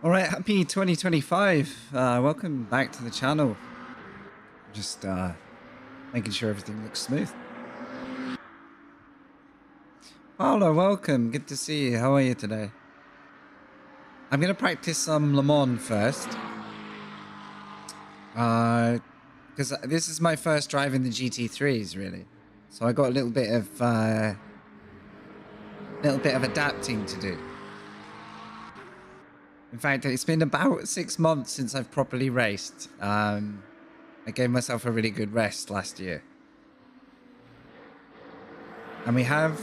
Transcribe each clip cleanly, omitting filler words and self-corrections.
All right, happy 2025. Welcome back to the channel. Just making sure everything looks smooth. Paolo, welcome. Good to see you. How are you today? I'm going to practice some Le Mans first. Because this is my first drive in the GT3s, really. So I got a little bit of adapting to do. In fact, it's been about 6 months since I've properly raced. I gave myself a really good rest last year. And we have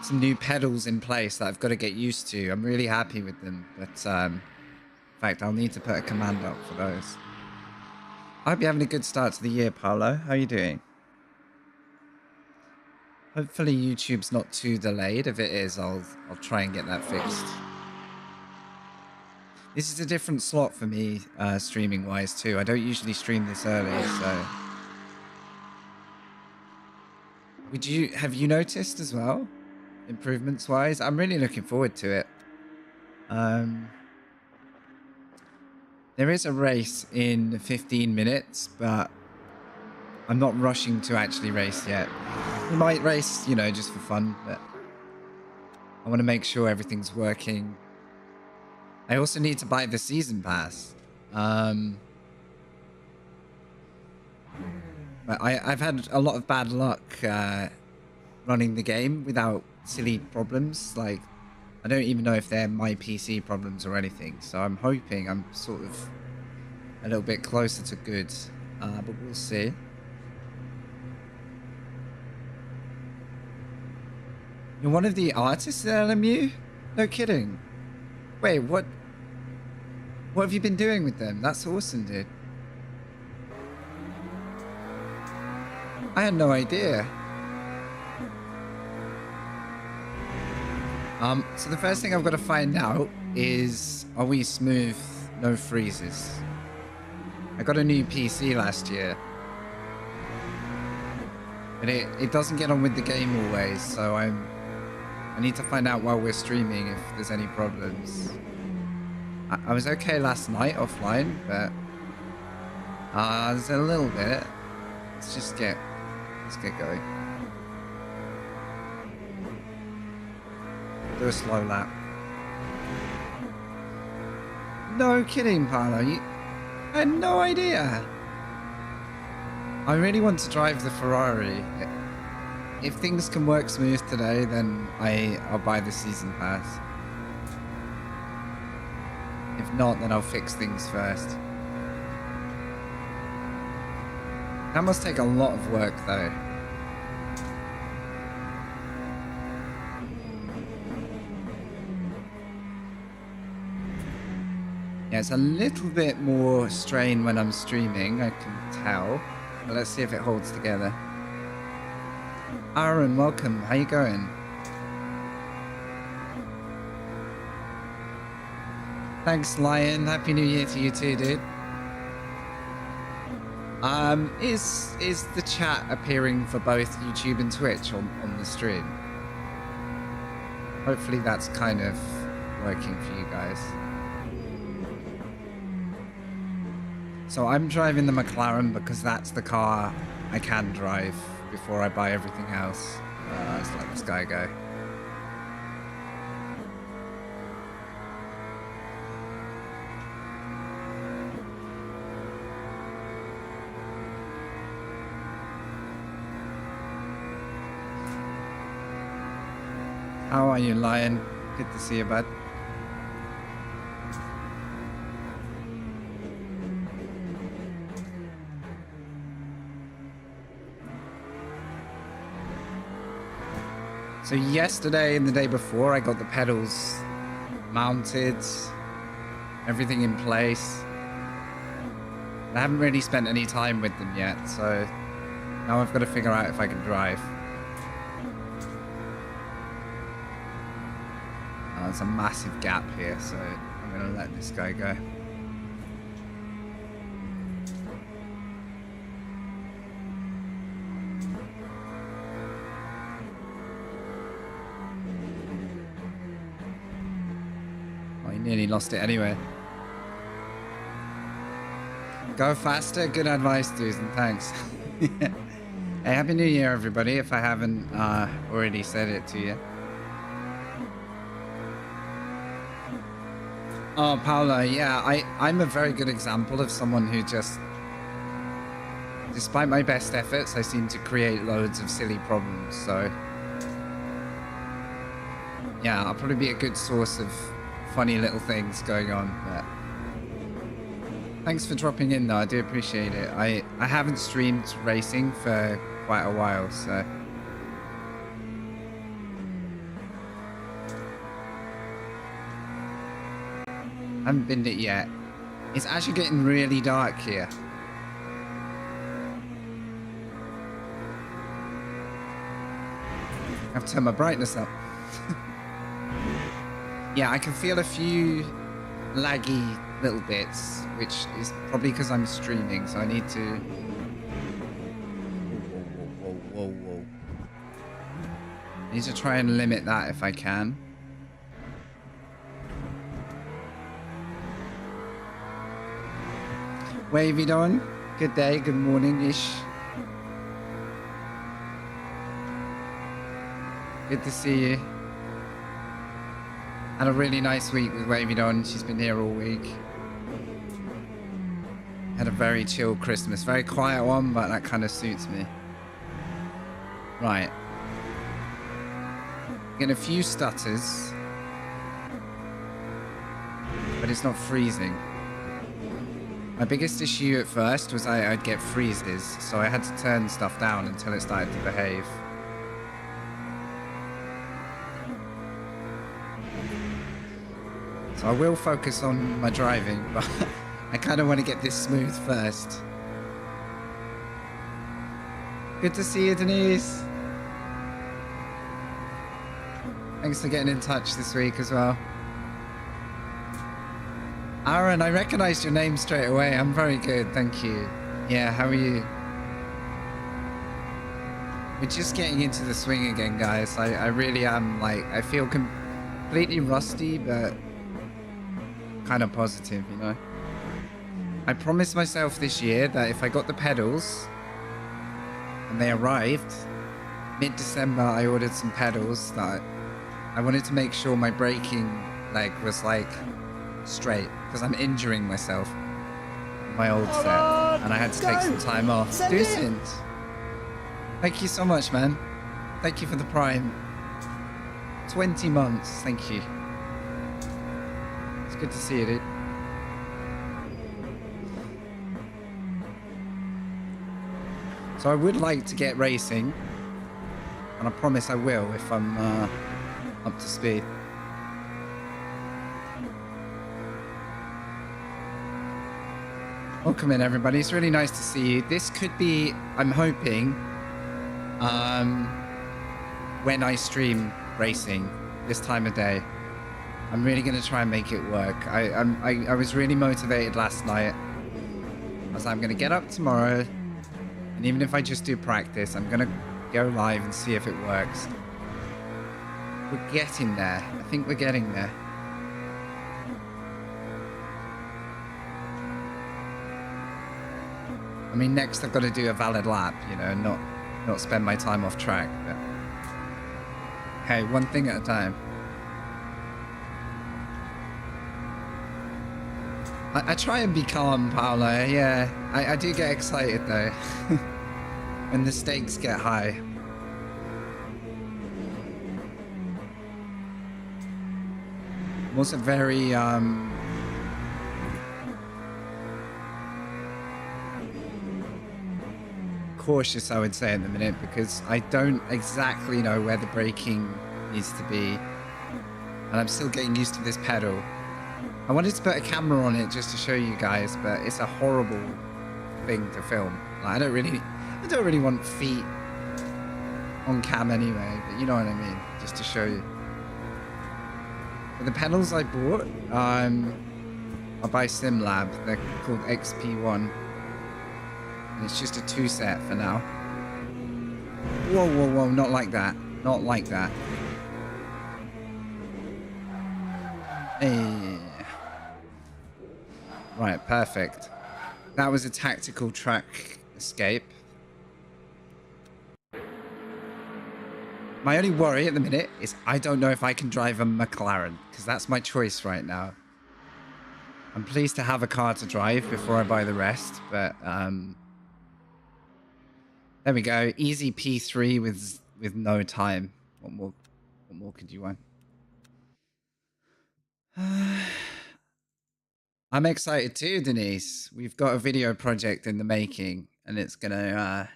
some new pedals in place that I've got to get used to. I'm really happy with them. But in fact, I'll need to put a command up for those. I hope you're having a good start to the year, Paolo. How are you doing? Hopefully YouTube's not too delayed. If it is, I'll try and get that fixed. This is a different slot for me, streaming-wise, too. I don't usually stream this early, so... Have you noticed as well? Improvements-wise? I'm really looking forward to it. There is a race in 15 minutes, but I'm not rushing to actually race yet. We might race, you know, just for fun, but I want to make sure everything's working. I also need to buy the season pass. But I've had a lot of bad luck running the game without silly problems. Like, I don't even know if they're my PC problems or anything. So I'm hoping I'm sort of a little bit closer to good. But we'll see. You're one of the artists at LMU? No kidding. Wait, what have you been doing with them? That's awesome, dude. I had no idea. So the first thing I've got to find out is, are we smooth, no freezes? I got a new PC last year. But it doesn't get on with the game always, so I need to find out while we're streaming if there's any problems. I was okay last night offline, but there's a little bit. Let's get going. Do a slow lap. No kidding, Paolo. I had no idea. I really want to drive the Ferrari. If things can work smooth today, then I'll buy the season pass. If not, then I'll fix things first. That must take a lot of work, though. Yeah, it's a little bit more strain when I'm streaming, I can tell. But let's see if it holds together. Aaron, welcome. How you going? Thanks, Lion. Happy New Year to you too, dude. Is the chat appearing for both YouTube and Twitch on the stream? Hopefully that's kind of working for you guys. So I'm driving the McLaren because that's the car I can drive before I buy everything else. Let's let this guy go. How are you, Lion? Good to see you, bud. So yesterday and the day before, I got the pedals mounted, everything in place. I haven't really spent any time with them yet, so now I've got to figure out if I can drive. There's a massive gap here, so I'm going to let this guy go. nearly lost it anyway. Go faster. Good advice, dudes, and thanks. Hey, Happy New Year, everybody, if I haven't already said it to you. Oh, Paolo, yeah, I'm a very good example of someone who just, despite my best efforts, I seem to create loads of silly problems, so yeah, I'll probably be a good source of funny little things going on, but thanks for dropping in, though. I do appreciate it. I haven't streamed racing for quite a while, so I haven't binned it yet. It's actually getting really dark here. I have to turn my brightness up. Yeah, I can feel a few laggy little bits, which is probably because I'm streaming, so I need to... Whoa. I need to try and limit that if I can. Wavy Don, good day, good morning-ish. Good to see you. Had a really nice week with Wavy Don. She's been here all week. Had a very chill Christmas. Very quiet one, but that kind of suits me. Right. Getting a few stutters. But it's not freezing. My biggest issue at first was I'd get freezes, so I had to turn stuff down until it started to behave. So I will focus on my driving, but I kind of want to get this smooth first. Good to see you, Denise. Thanks for getting in touch this week as well. Aaron, I recognized your name straight away. I'm very good, thank you. Yeah, how are you? We're just getting into the swing again, guys. I really am, like, I feel completely rusty, but kind of positive, you know? I promised myself this year that if I got the pedals and they arrived, mid-December I ordered some pedals that I wanted to make sure my braking leg was, like, straight, because I'm injuring myself in my old set, and I had to take some time off. Decent. Thank you so much, man. Thank you for the prime. 20 months. Thank you. It's good to see you, dude. So I would like to get racing, and I promise I will if I'm up to speed. Welcome in, everybody. It's really nice to see you. This could be, I'm hoping, when I stream racing this time of day. I'm really going to try and make it work. I was really motivated last night. I was like, I'm going to get up tomorrow, and even if I just do practice, I'm going to go live and see if it works. We're getting there. I think we're getting there. I mean, next I've got to do a valid lap, you know, not spend my time off track. But hey, one thing at a time. I try and be calm, Paolo. Yeah, I do get excited though when the stakes get high. I'm also very cautious, I would say, at the minute, because I don't exactly know where the braking needs to be, and I'm still getting used to this pedal. I wanted to put a camera on it just to show you guys, but it's a horrible thing to film. Like, I don't really want feet on cam anyway, but you know what I mean, just to show you. But the pedals I bought are by SimLab. They're called XP1. And it's just a 2-set for now. Whoa, not like that. Not like that. Hey. Right, perfect. That was a tactical track escape. My only worry at the minute is I don't know if I can drive a McLaren, because that's my choice right now. I'm pleased to have a car to drive before I buy the rest, but there we go. Easy P3 with no time. What more could you want? I'm excited too, Denise. We've got a video project in the making, and it's gonna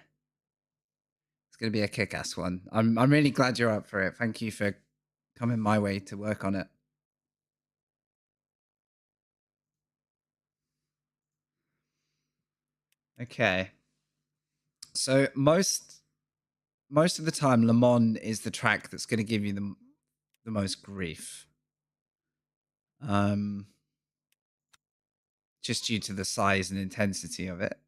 be a kick-ass one. I'm really glad you're up for it. Thank you for coming my way to work on it. Okay. So most of the time, Le Mans is the track that's going to give you the most grief. Just due to the size and intensity of it.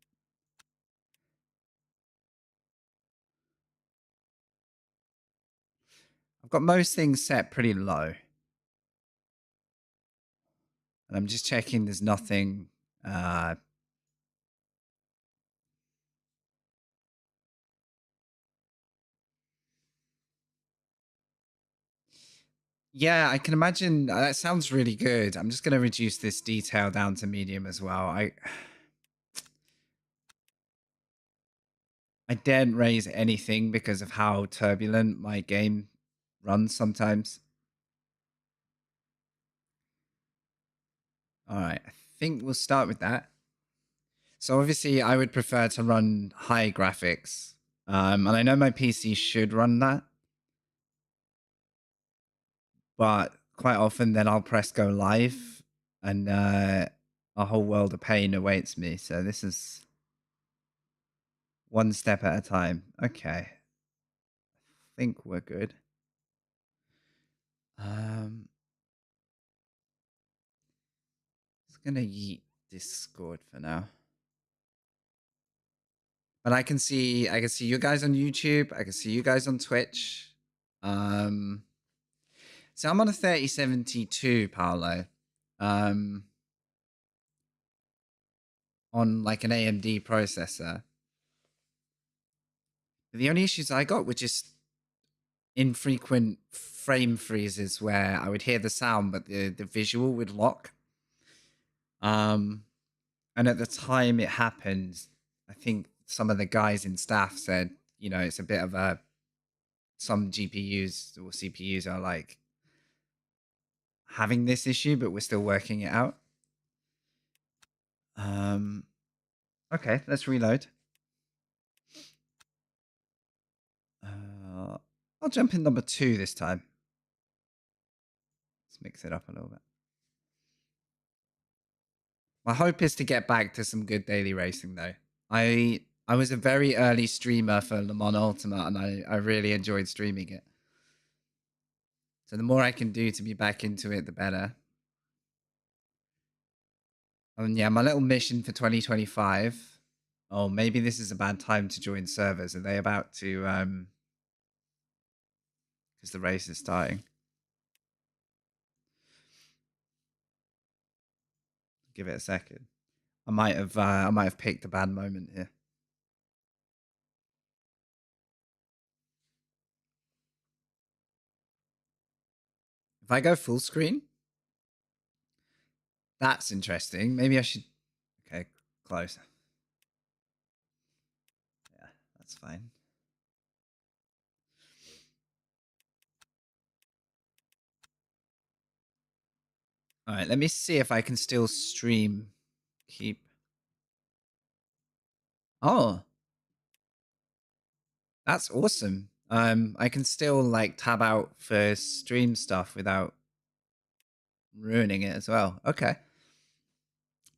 I've got most things set pretty low. And I'm just checking there's nothing yeah, I can imagine that sounds really good. I'm just going to reduce this detail down to medium as well. I daren't raise anything because of how turbulent my game runs sometimes. All right, I think we'll start with that. So obviously I would prefer to run high graphics. And I know my PC should run that. But quite often then I'll press go live and a whole world of pain awaits me. So this is one step at a time. Okay. I think we're good. It's gonna yeet Discord for now. But I can see you guys on YouTube. I can see you guys on Twitch. So I'm on a 3072, Paolo. On like an AMD processor. The only issues I got were just infrequent frame freezes where I would hear the sound, but the visual would lock. And at the time it happened, I think some of the guys in staff said, you know, it's a bit of some GPUs or CPUs are like having this issue, but we're still working it out. Okay, let's reload. I'll jump in number 2 this time. Let's mix it up a little bit. My hope is to get back to some good daily racing, though. I was a very early streamer for Le Mans Ultimate, and I really enjoyed streaming it. So the more I can do to be back into it, the better. And yeah, my little mission for 2025. Oh, maybe this is a bad time to join servers. Are they about to because the race is starting? Give it a second. I might have picked a bad moment here. If I go full screen, that's interesting. Maybe I should. Okay, close. Yeah, that's fine. All right, let me see if I can still stream. Keep. Oh, that's awesome. I can still like tab out for stream stuff without ruining it as well. Okay.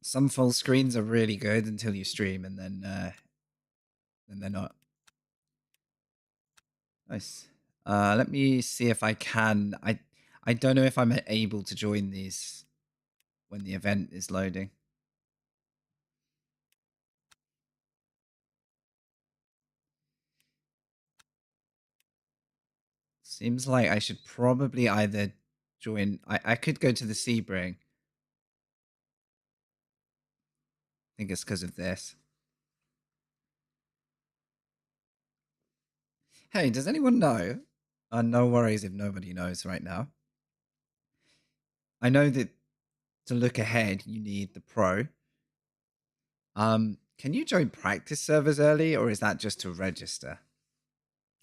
Some full screens are really good until you stream, and then they're not. Nice. Let me see if I can. I don't know if I'm able to join these when the event is loading. Seems like I should probably either join. I could go to the Sebring. think it's because of this. Hey, does anyone know? No worries if nobody knows right now. I know that to look ahead, you need the Pro. Can you join practice servers early, or is that just to register?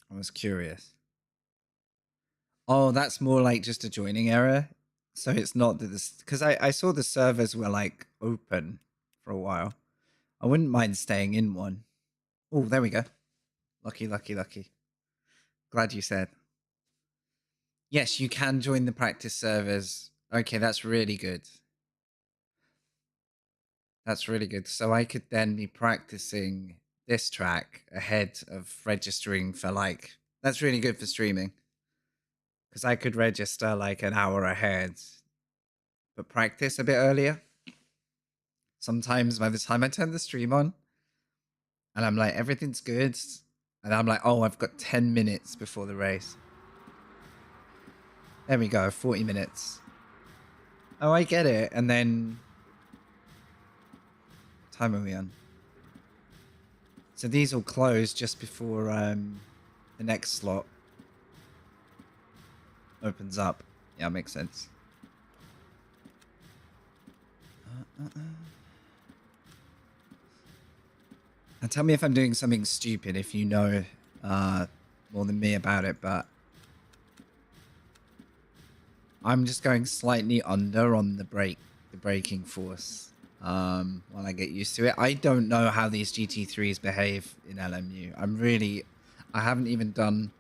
I was curious. Oh, that's more like just a joining error. So it's not that this, because I saw the servers were like open for a while. I wouldn't mind staying in one. Oh, there we go. Lucky, lucky, lucky. Glad you said. Yes, you can join the practice servers. Okay, that's really good. That's really good. So I could then be practicing this track ahead of registering for like, that's really good for streaming. Because I could register like an hour ahead, but practice a bit earlier. Sometimes by the time I turn the stream on and I'm like, everything's good. And I'm like, oh, I've got 10 minutes before the race. There we go, 40 minutes. Oh, I get it. And then, what time are we on? So these will close just before the next slot opens up. Yeah, makes sense. And tell me if I'm doing something stupid if you know more than me about it, but I'm just going slightly under on the braking force while I get used to it. I don't know how these GT3s behave in LMU. I haven't even done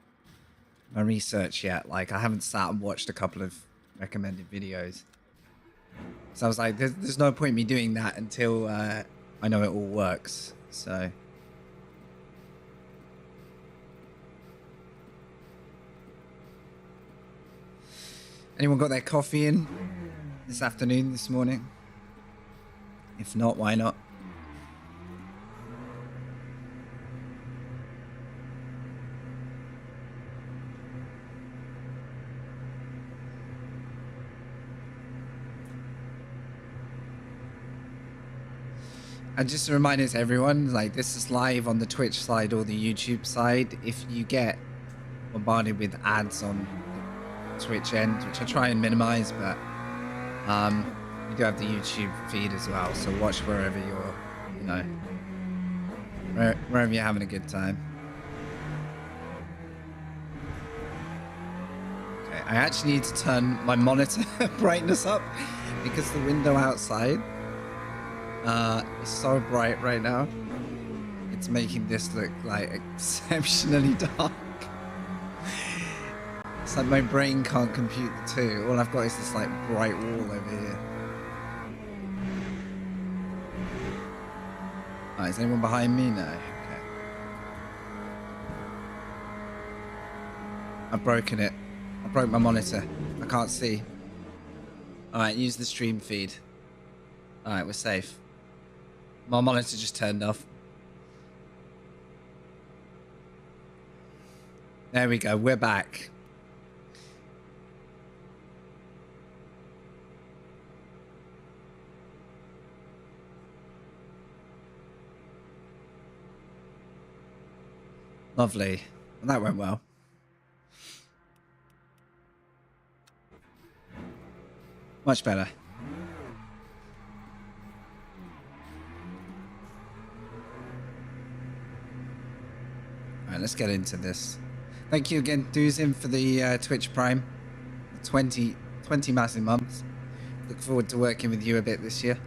my research yet. Like, I haven't sat and watched a couple of recommended videos. So I was like, there's no point me doing that until I know it all works. So anyone got their coffee in this afternoon, this morning? If not, why not? And just a reminder to everyone, like, this is live on the Twitch side or the YouTube side. If you get bombarded with ads on the Twitch end, which I try and minimize, but you do have the YouTube feed as well. So watch wherever you're, you know, wherever you're having a good time. Okay, I actually need to turn my monitor brightness up because the window outside is so bright right now. It's making this look like exceptionally dark. It's like my brain can't compute the two. All I've got is this like bright wall over here. Oh, is anyone behind me? No. Okay. I've broken it. I broke my monitor. I can't see. Alright, use the stream feed. Alright, we're safe. My monitor just turned off. There we go. We're back. Lovely. Well, that went well. Much better. Alright, let's get into this. Thank you again, Duzin, for the Twitch Prime. 20 massive months. Look forward to working with you a bit this year.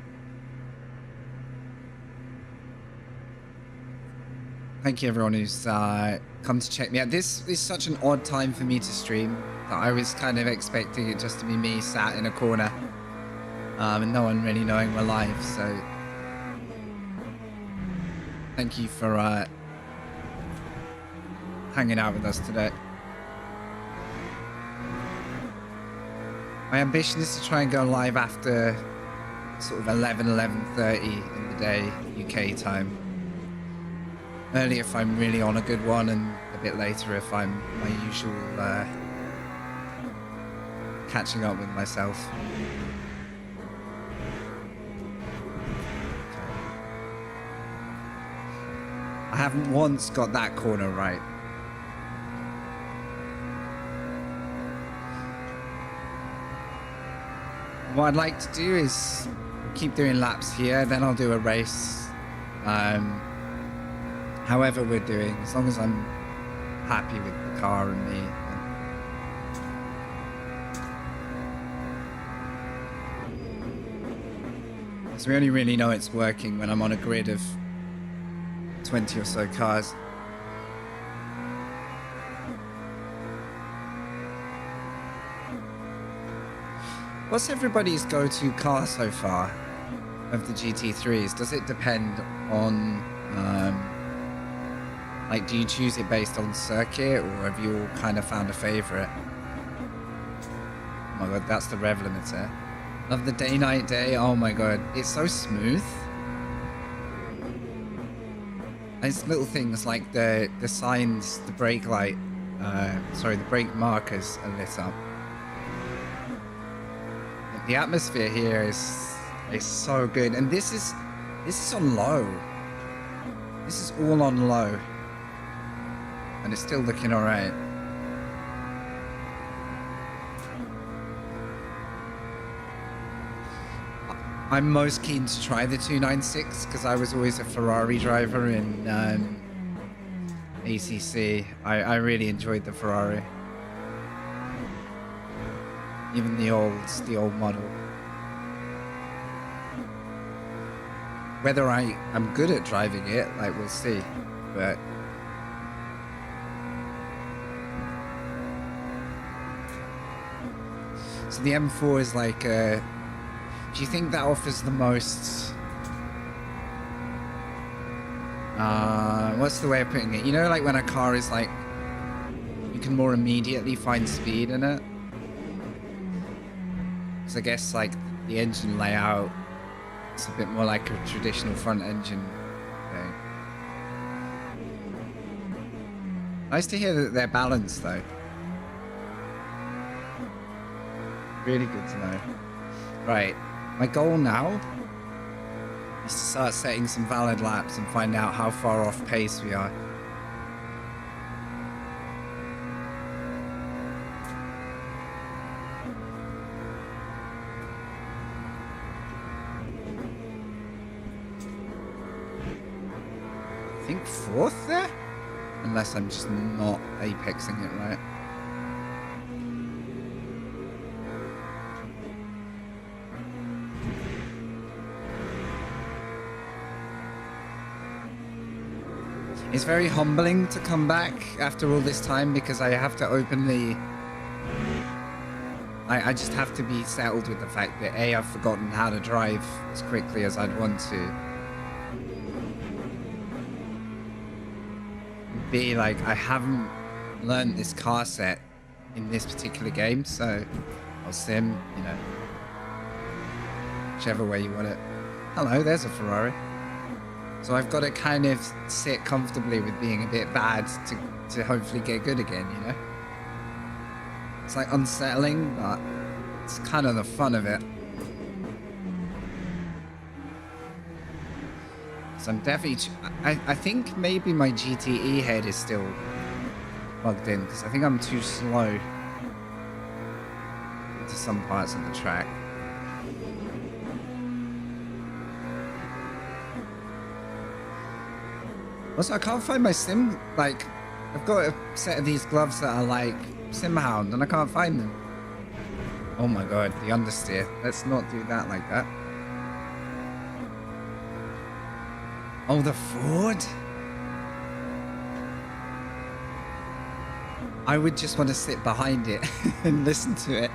Thank you, everyone who's come to check me out. This is such an odd time for me to stream that I was kind of expecting it just to be me sat in a corner and no one really knowing we're live. So thank you for hanging out with us today. My ambition is to try and go live after sort of 11:30 in the day UK time. Early if I'm really on a good one, and a bit later if I'm my usual catching up with myself. Okay. I haven't once got that corner right. What I'd like to do is keep doing laps here, then I'll do a race. However we're doing, as long as I'm happy with the car and me. So we only really know it's working when I'm on a grid of 20 or so cars. What's everybody's go-to car so far of the GT3s? Does it depend on, like, do you choose it based on circuit, or have you all kind of found a favorite? Oh my god, that's the rev limiter. Love the day, night, day. Oh my god, it's so smooth. And it's little things like the signs, the brake light, the brake markers are lit up. The atmosphere here is so good, and this is on low. This is all on low, and it's still looking all right. I'm most keen to try the 296 because I was always a Ferrari driver in ACC. I really enjoyed the Ferrari. Even the old model. Whether I'm good at driving it, like, we'll see. But so the M4 is like do you think that offers the most what's the way of putting it? You know, like when a car is like, you can more immediately find speed in it? Because I guess like the engine layout, it's a bit more like a traditional front engine thing. Nice to hear that they're balanced though. Really good to know. Right, my goal now is to start setting some valid laps and find out how far off pace we are. I think 4th there? Unless I'm just not apexing it right. It's very humbling to come back after all this time because I have to openly... I just have to be settled with the fact that A, I've forgotten how to drive as quickly as I'd want to. B, like, I haven't learned this car set in this particular game, so I'll sim, you know, whichever way you want it. Hello, there's a Ferrari. So I've got to kind of sit comfortably with being a bit bad to hopefully get good again, you know? It's like unsettling, but it's kind of the fun of it. So I'm definitely... I think maybe my GTE head is still plugged in, because I think I'm too slow to some parts of the track. Also, I can't find my sim, like, I've got a set of these gloves that are like Simhound, and I can't find them. Oh my god, the understeer. Let's not do that like that. Oh, the Ford? I would just want to sit behind it and listen to it.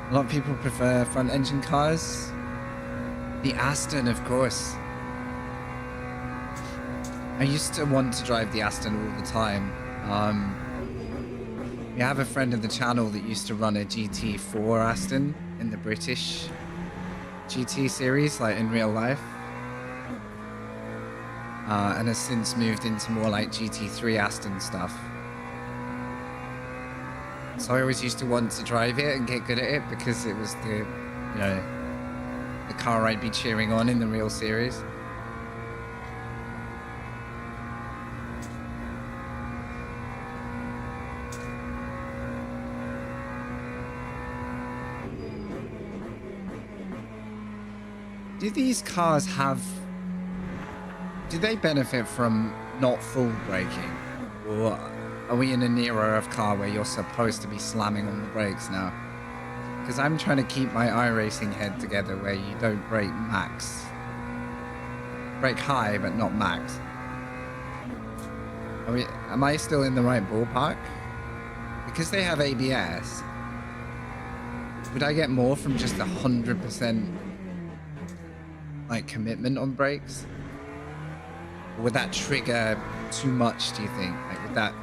A lot of people prefer front engine cars. The Aston, of course. I used to want to drive the Aston all the time. We have a friend of the channel that used to run a GT4 Aston in the British GT series, like in real life. And has since moved into more like GT3 Aston stuff. So I always used to want to drive it and get good at it because it was the, you know, the car I'd be cheering on in the real series. Do these cars have... Do they benefit from not full braking? Or are we in an era of car where you're supposed to be slamming on the brakes now? Because I'm trying to keep my iRacing head together where you don't brake max. Brake high, but not max. Am I still in the right ballpark? Because they have ABS, would I get more from just 100% like commitment on brakes? Or would that trigger too much, do you think? Like, would that...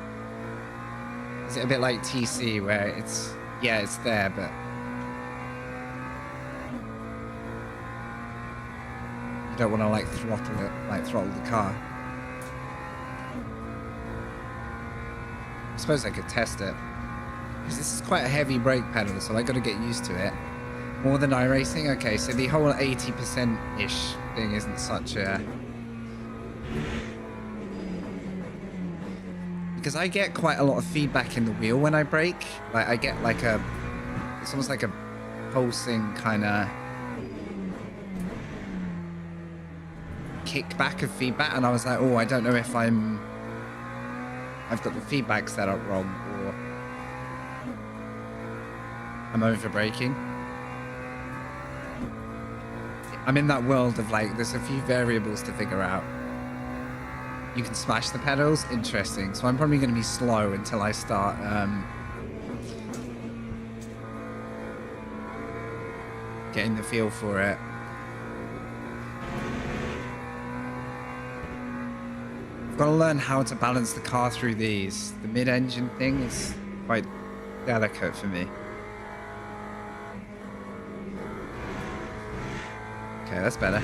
Is it a bit like TC where it's... Yeah, it's there, but... You don't want to, like, throttle it, like, throttle the car. I suppose I could test it. Because this is quite a heavy brake pedal, so I got to get used to it. More than iRacing? Okay, so the whole 80%-ish thing isn't such a... Because I get quite a lot of feedback in the wheel when I brake. Like, I get like a... It's almost like a pulsing kind of... kickback of feedback, and I was like, oh, I don't know if I've got the feedback set up wrong, or I'm over braking. I'm in that world of like, there's a few variables to figure out. You can smash the pedals, interesting. So I'm probably going to be slow until I start getting the feel for it. I've got to learn how to balance the car through these. The mid-engine thing is quite delicate for me. Okay, that's better.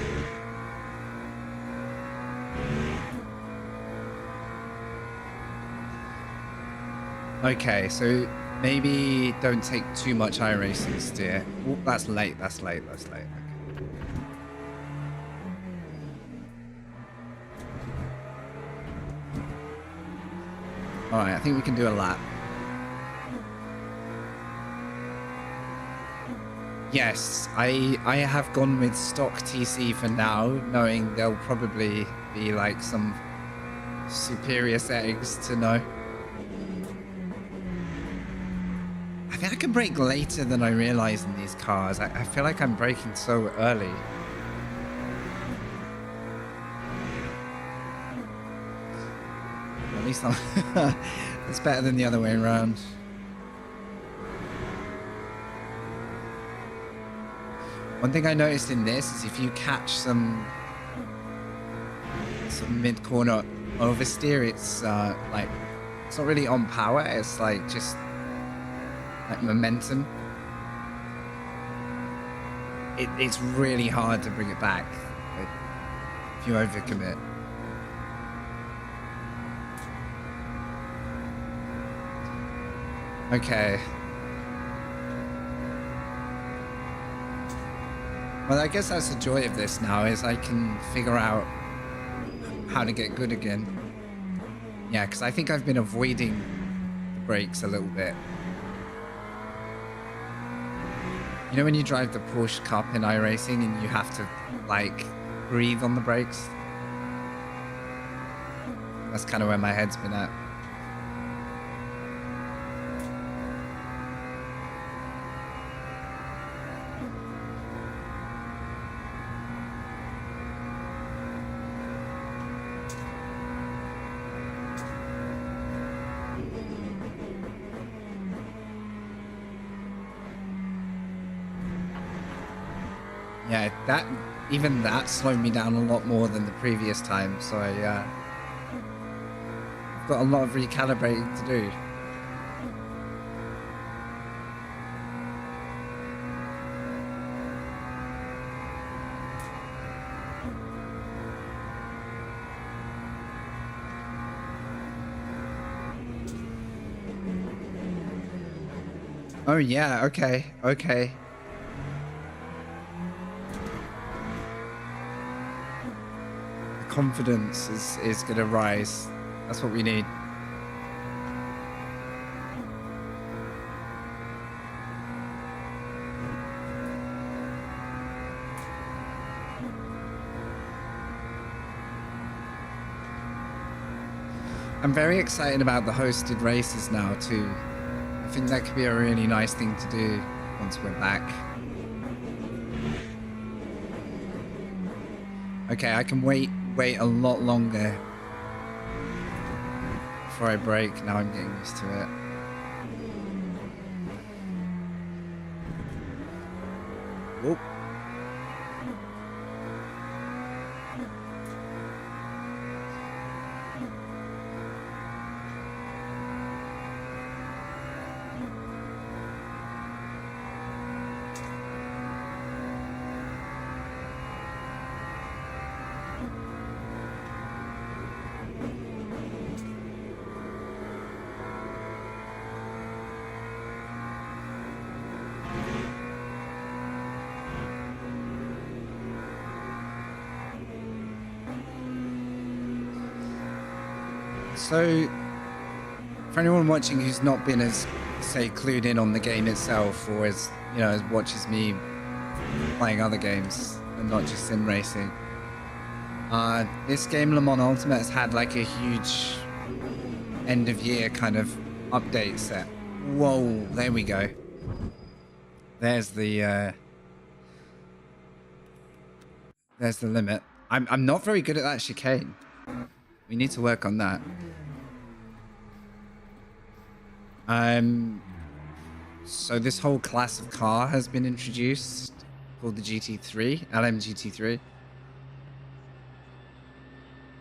Okay, so maybe don't take too much iRacing steer. Oh, that's late, that's late, that's late. Okay. Alright, I think we can do a lap. Yes, I have gone with stock TC for now, knowing there'll probably be like some superior settings to know. I think I can brake later than I realize in these cars. I feel like I'm braking so early. At least I'm it's better than the other way around. One thing I noticed in this is if you catch some mid-corner oversteer, it's like, it's not really on power, it's like just like momentum. It's really hard to bring it back if you overcommit. Okay. Well, I guess that's the joy of this now, is I can figure out how to get good again. Yeah, because I think I've been avoiding the brakes a little bit. You know when you drive the Porsche Cup in iRacing and you have to, like, breathe on the brakes? That's kind of where my head's been at. Yeah, even that slowed me down a lot more than the previous time, so I've got a lot of recalibrating to do. Oh yeah, okay. Confidence is gonna rise. That's what we need. I'm very excited about the hosted races now too. I think that could be a really nice thing to do once we're back. Okay, I can wait a lot longer before I brake. Now I'm getting used to it. Whoop. So, for anyone watching who's not been as, say, clued in on the game itself, or as, you know, as watches me playing other games and not just sim racing, this game Le Mans Ultimate has had like a huge end of year kind of update set. Whoa, there we go. There's the limit. I'm not very good at that chicane. We need to work on that. So this whole class of car has been introduced called the GT3, LMGT3.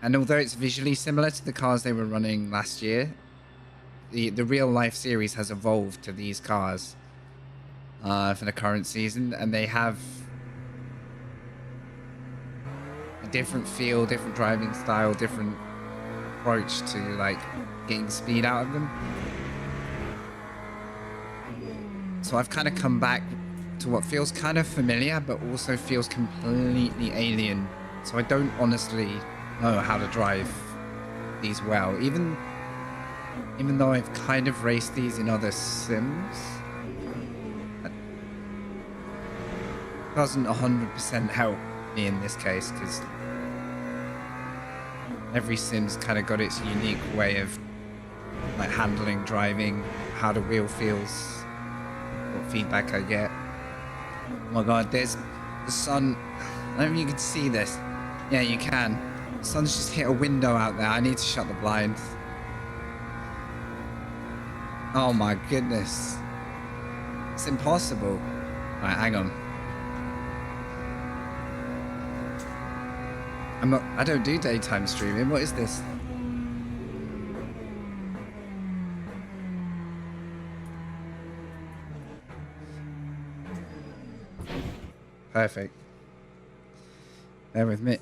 And although it's visually similar to the cars they were running last year, the real life series has evolved to these cars for the current season, and they have a different feel, different driving style, different approach to like getting speed out of them. So I've kind of come back to what feels kind of familiar, but also feels completely alien. So I don't honestly know how to drive these well, even though I've kind of raced these in other sims. That doesn't 100% help me in this case, because every sim's kind of got its unique way of like handling driving, how the wheel feels, what feedback I get. Oh my god, there's the sun. I don't know if you can see this. Yeah, you can. The sun's just hit a window out there. I need to shut the blinds. Oh my goodness. It's impossible. Alright, hang on. I don't do daytime streaming. What is this? Perfect. Bear with me.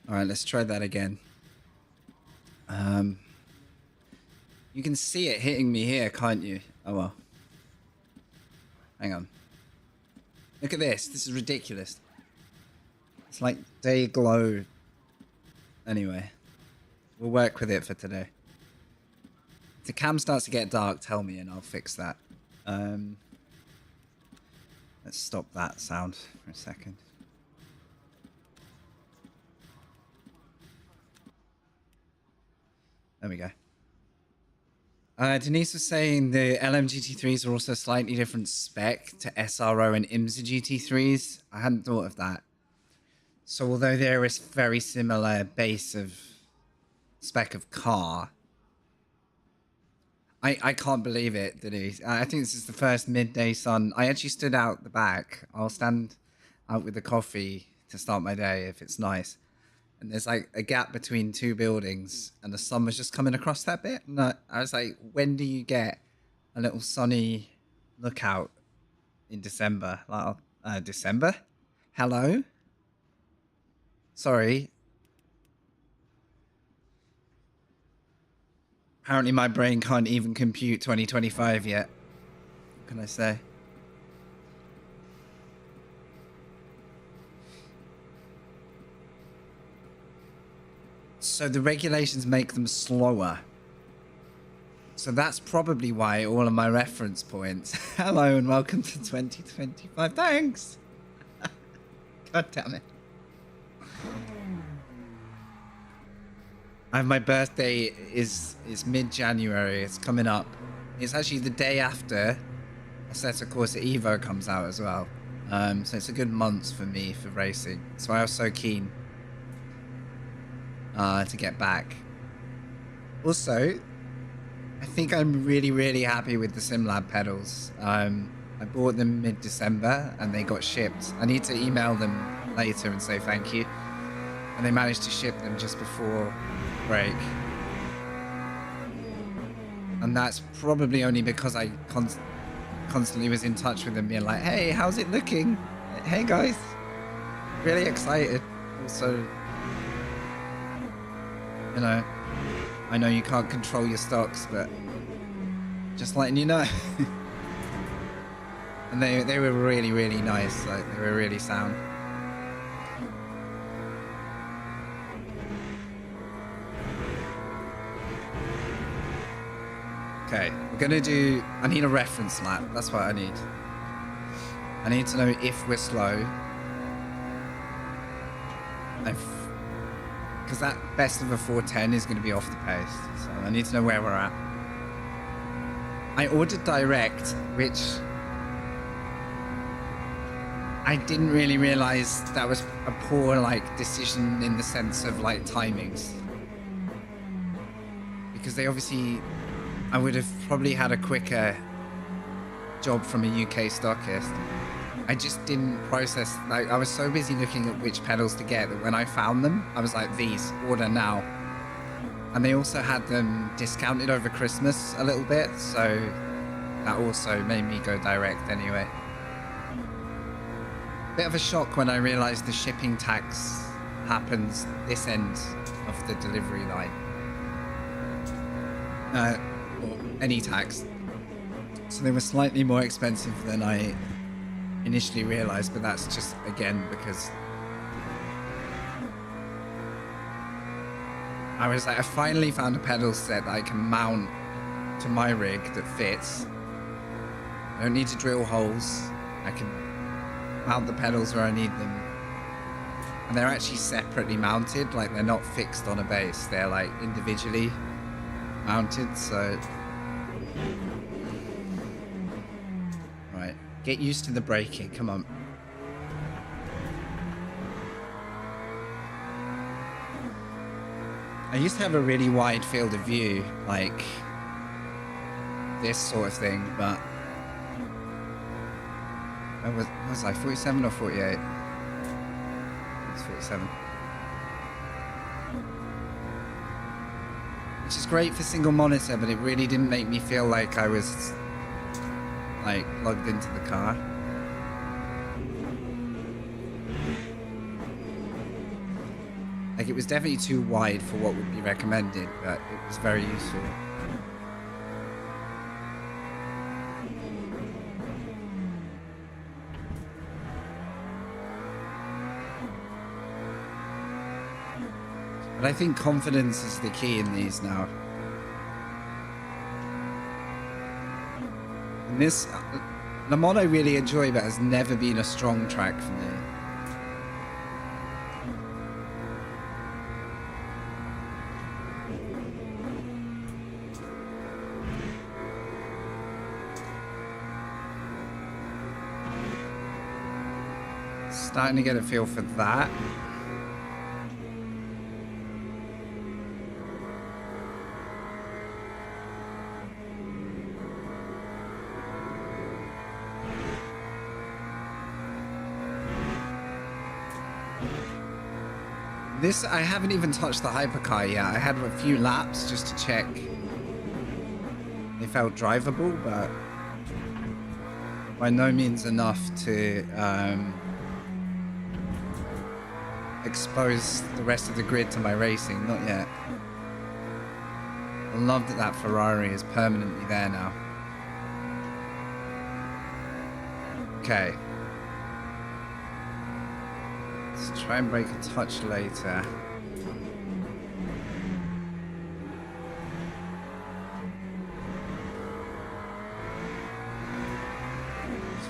All right, let's try that again. You can see it hitting me here, can't you? Oh well. Hang on. Look at this. This is ridiculous. It's like day glow. Anyway, we'll work with it for today. If the cam starts to get dark, tell me and I'll fix that. Let's stop that sound for a second. There we go. Denise was saying the LMGT3s are also slightly different spec to SRO and IMSA GT3s. I hadn't thought of that. So although there is very similar base of spec of car, I can't believe it, Denise. I think this is the first midday sun. I actually stood out the back. I'll stand out with the coffee to start my day if it's nice. And there's like a gap between two buildings and the sun was just coming across that bit. And I was like, when do you get a little sunny lookout in December? Like, December? Hello? Sorry. Apparently my brain can't even compute 2025 yet. What can I say? So the regulations make them slower. So that's probably why all of my reference points. Hello and welcome to 2025. Thanks. God damn it. My birthday is mid-January. It's coming up. It's actually the day after Assetto Corsa Evo comes out as well. So it's a good month for me for racing. So I was so keen to get back. Also, I think I'm really, really happy with the SimLab pedals. I bought them mid-December and they got shipped. I need to email them later and say thank you. And they managed to ship them just before break. And that's probably only because I constantly was in touch with them being like, hey, how's it looking? Hey guys, really excited. Also, you know, I know you can't control your stocks, but just letting you know. And they were really, really nice. Like, they were really sound. Okay, we're gonna do, I need a reference lap. That's what I need. I need to know if we're slow. Because that best of a 410 is gonna be off the pace. So I need to know where we're at. I ordered direct, which I didn't really realize that was a poor like decision in the sense of like timings. Because they obviously, I would have probably had a quicker job from a UK stockist. I just didn't process, like I was so busy looking at which pedals to get that when I found them, I was like, these, order now. And they also had them discounted over Christmas a little bit, so that also made me go direct anyway. Bit of a shock when I realized the shipping tax happens this end of the delivery line. Or any tax. So they were slightly more expensive than I initially realized, but that's just, again, because I was like, I finally found a pedal set that I can mount to my rig that fits. I don't need to drill holes. I can mount the pedals where I need them. And they're actually separately mounted, like they're not fixed on a base. They're like individually mounted, so... Right, get used to the braking, come on. I used to have a really wide field of view, like this sort of thing, but what was I, 47 or 48? It's 47. Which is great for single monitor, but it really didn't make me feel like I was like plugged into the car. Like, it was definitely too wide for what would be recommended, but it was very useful. But I think confidence is the key in these now. And this, the mod I really enjoy, but has never been a strong track for me. Starting to get a feel for that. This, I haven't even touched the hypercar yet. I had a few laps just to check. They felt drivable, but by no means enough to expose the rest of the grid to my racing. Not yet. I love that that Ferrari is permanently there now. Okay. Let's try and break a touch later.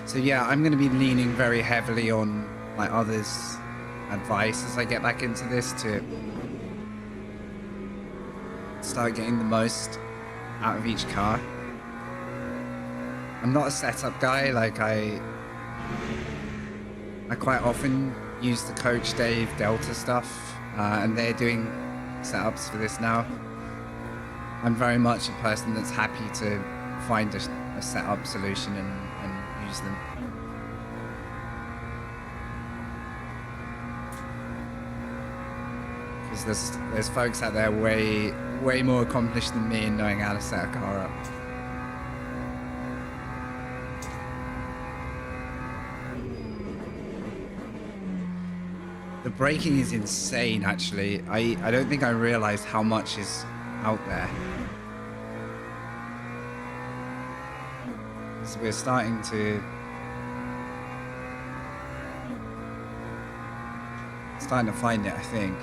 So yeah, I'm going to be leaning very heavily on my others' advice as I get back into this to start getting the most out of each car. I'm not a setup guy. Like I quite often use the Coach Dave Delta stuff, and they're doing setups for this now. I'm very much a person that's happy to find a setup solution and use them. Because there's folks out there way more accomplished than me in knowing how to set a car up. The braking is insane, actually. I don't think I realized how much is out there. So we're starting to find it, I think.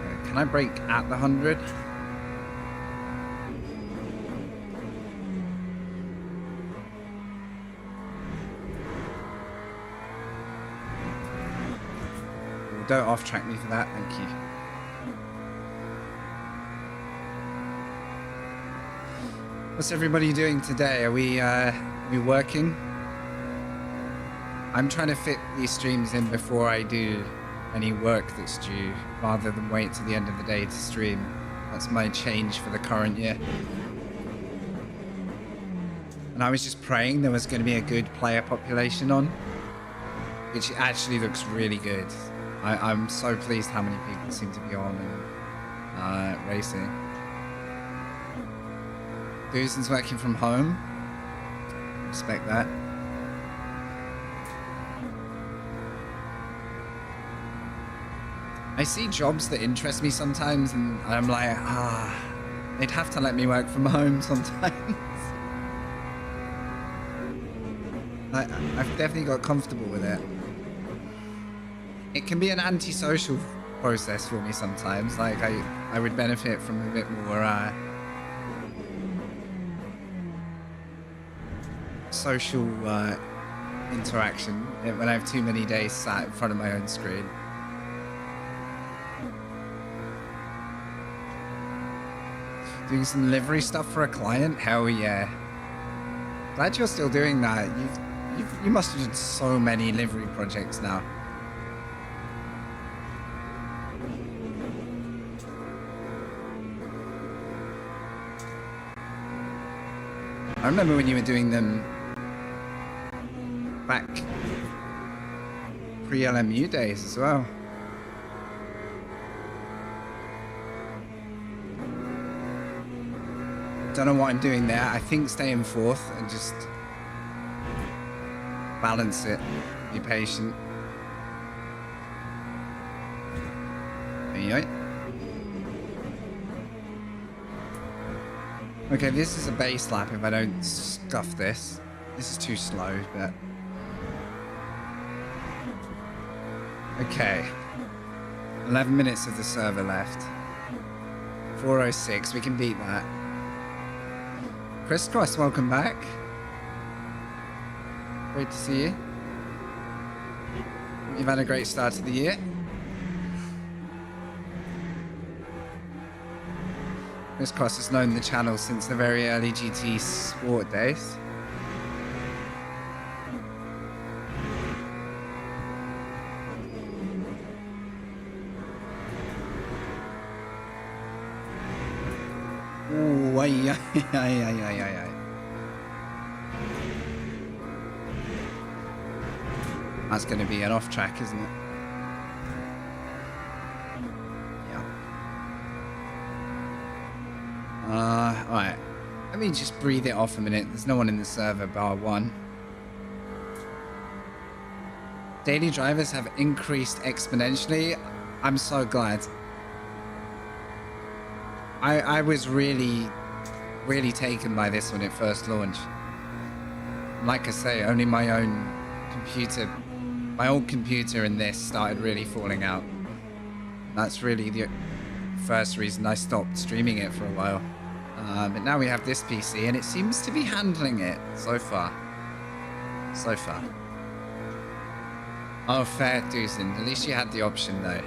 Okay, can I brake at the 100? Don't off-track me for that, thank you. What's everybody doing today? Are we working? I'm trying to fit these streams in before I do any work that's due, rather than wait till the end of the day to stream. That's my change for the current year. And I was just praying there was going to be a good player population on, which actually looks really good. I'm so pleased how many people seem to be on and racing. Dusen's working from home. Respect that. I see jobs that interest me sometimes and I'm like, they'd have to let me work from home sometimes. I've definitely got comfortable with it. It can be an antisocial process for me sometimes. Like I would benefit from a bit more social interaction when I have too many days sat in front of my own screen. Doing some livery stuff for a client? Hell yeah. Glad you're still doing that. You must have done so many livery projects now. I remember when you were doing them back pre-LMU days as well. Don't know what I'm doing there. I think stay in fourth and just balance it. Be patient. Right. Okay, this is a base lap if I don't scuff this. This is too slow, but... Okay. 11 minutes of the server left. 4:06, we can beat that. Chris Cross, welcome back. Great to see you. You've had a great start to the year. Chris Cross has known the channel since the very early GT Sport days. Ooh, ay. That's going to be an off track, isn't it? Alright. Let me just breathe it off a minute. There's no one in the server bar one. Daily drivers have increased exponentially. I'm so glad. I was really taken by this when it first launched. Like I say, only my own computer, my old computer and this started really falling out. That's really the first reason I stopped streaming it for a while. But now we have this PC and it seems to be handling it so far. So far. Oh, fair, Dusan. At least you had the option though.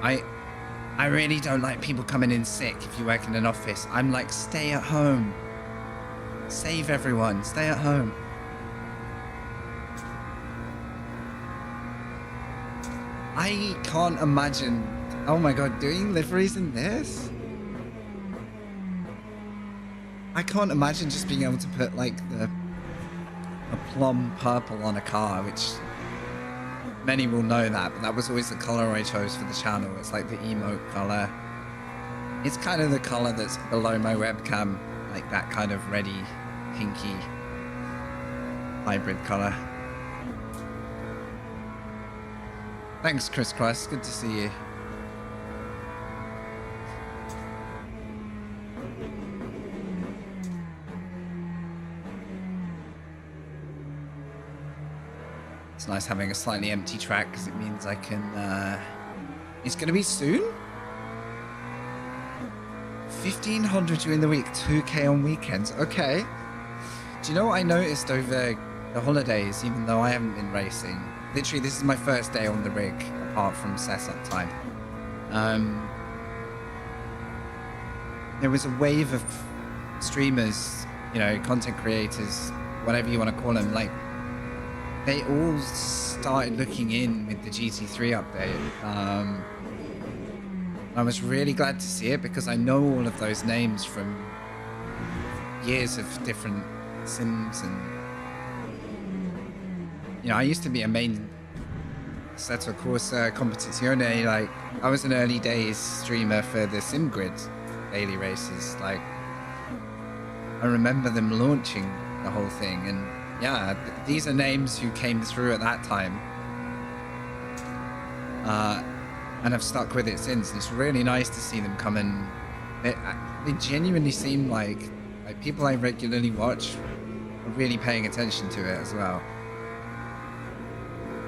I really don't like people coming in sick if you work in an office. I'm like, stay at home. Save everyone. Stay at home. I can't imagine. Oh my god, doing liveries in this? I can't imagine just being able to put like a plum purple on a car, which many will know that, but that was always the color I chose for the channel. It's like the emote color. It's kind of the color that's below my webcam, like that kind of reddy, pinky hybrid color. Thanks, Chris Christ. Good to see you. It's nice having a slightly empty track because it means I can... It's going to be soon? 1,500 during the week, 2K on weekends. Okay. Do you know what I noticed over the holidays, even though I haven't been racing? Literally, this is my first day on the rig, apart from setup time. There was a wave of streamers, you know, content creators, whatever you want to call them, like, they all started looking in with the GT3 update. I was really glad to see it because I know all of those names from years of different sims, and you know, I used to be a main Seto Corsa Competizione. Like, I was an early days streamer for the SimGrid daily races. Like, I remember them launching the whole thing, and yeah, these are names who came through at that time, and have stuck with it since. And it's really nice to see them come in. They genuinely seem like people I regularly watch are really paying attention to it as well.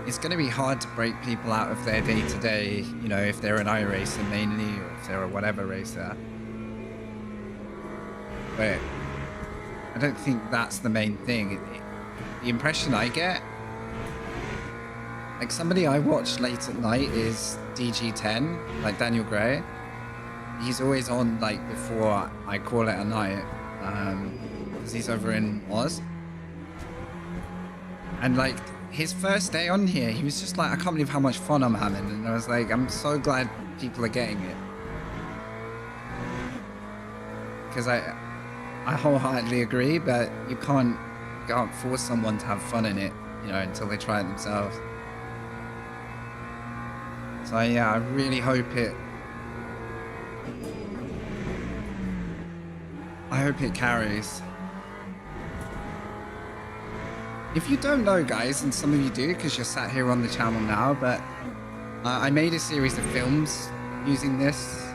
It's going to be hard to break people out of their day-to-day, you know, if they're an iRacer mainly, or if they're a whatever racer. But I don't think that's the main thing. The impression I get, like, somebody I watch late at night is DG10, like Daniel Gray. He's always on, like, before I call it a night, because he's over in Oz. And, like, his first day on here, he was just like, I can't believe how much fun I'm having. And I was like, I'm so glad people are getting it. Because I wholeheartedly agree, but you can't force someone to have fun in it, you know, until they try it themselves. So yeah, I really hope it carries. If you don't know, guys, and some of you do because you're sat here on the channel now, but I made a series of films using this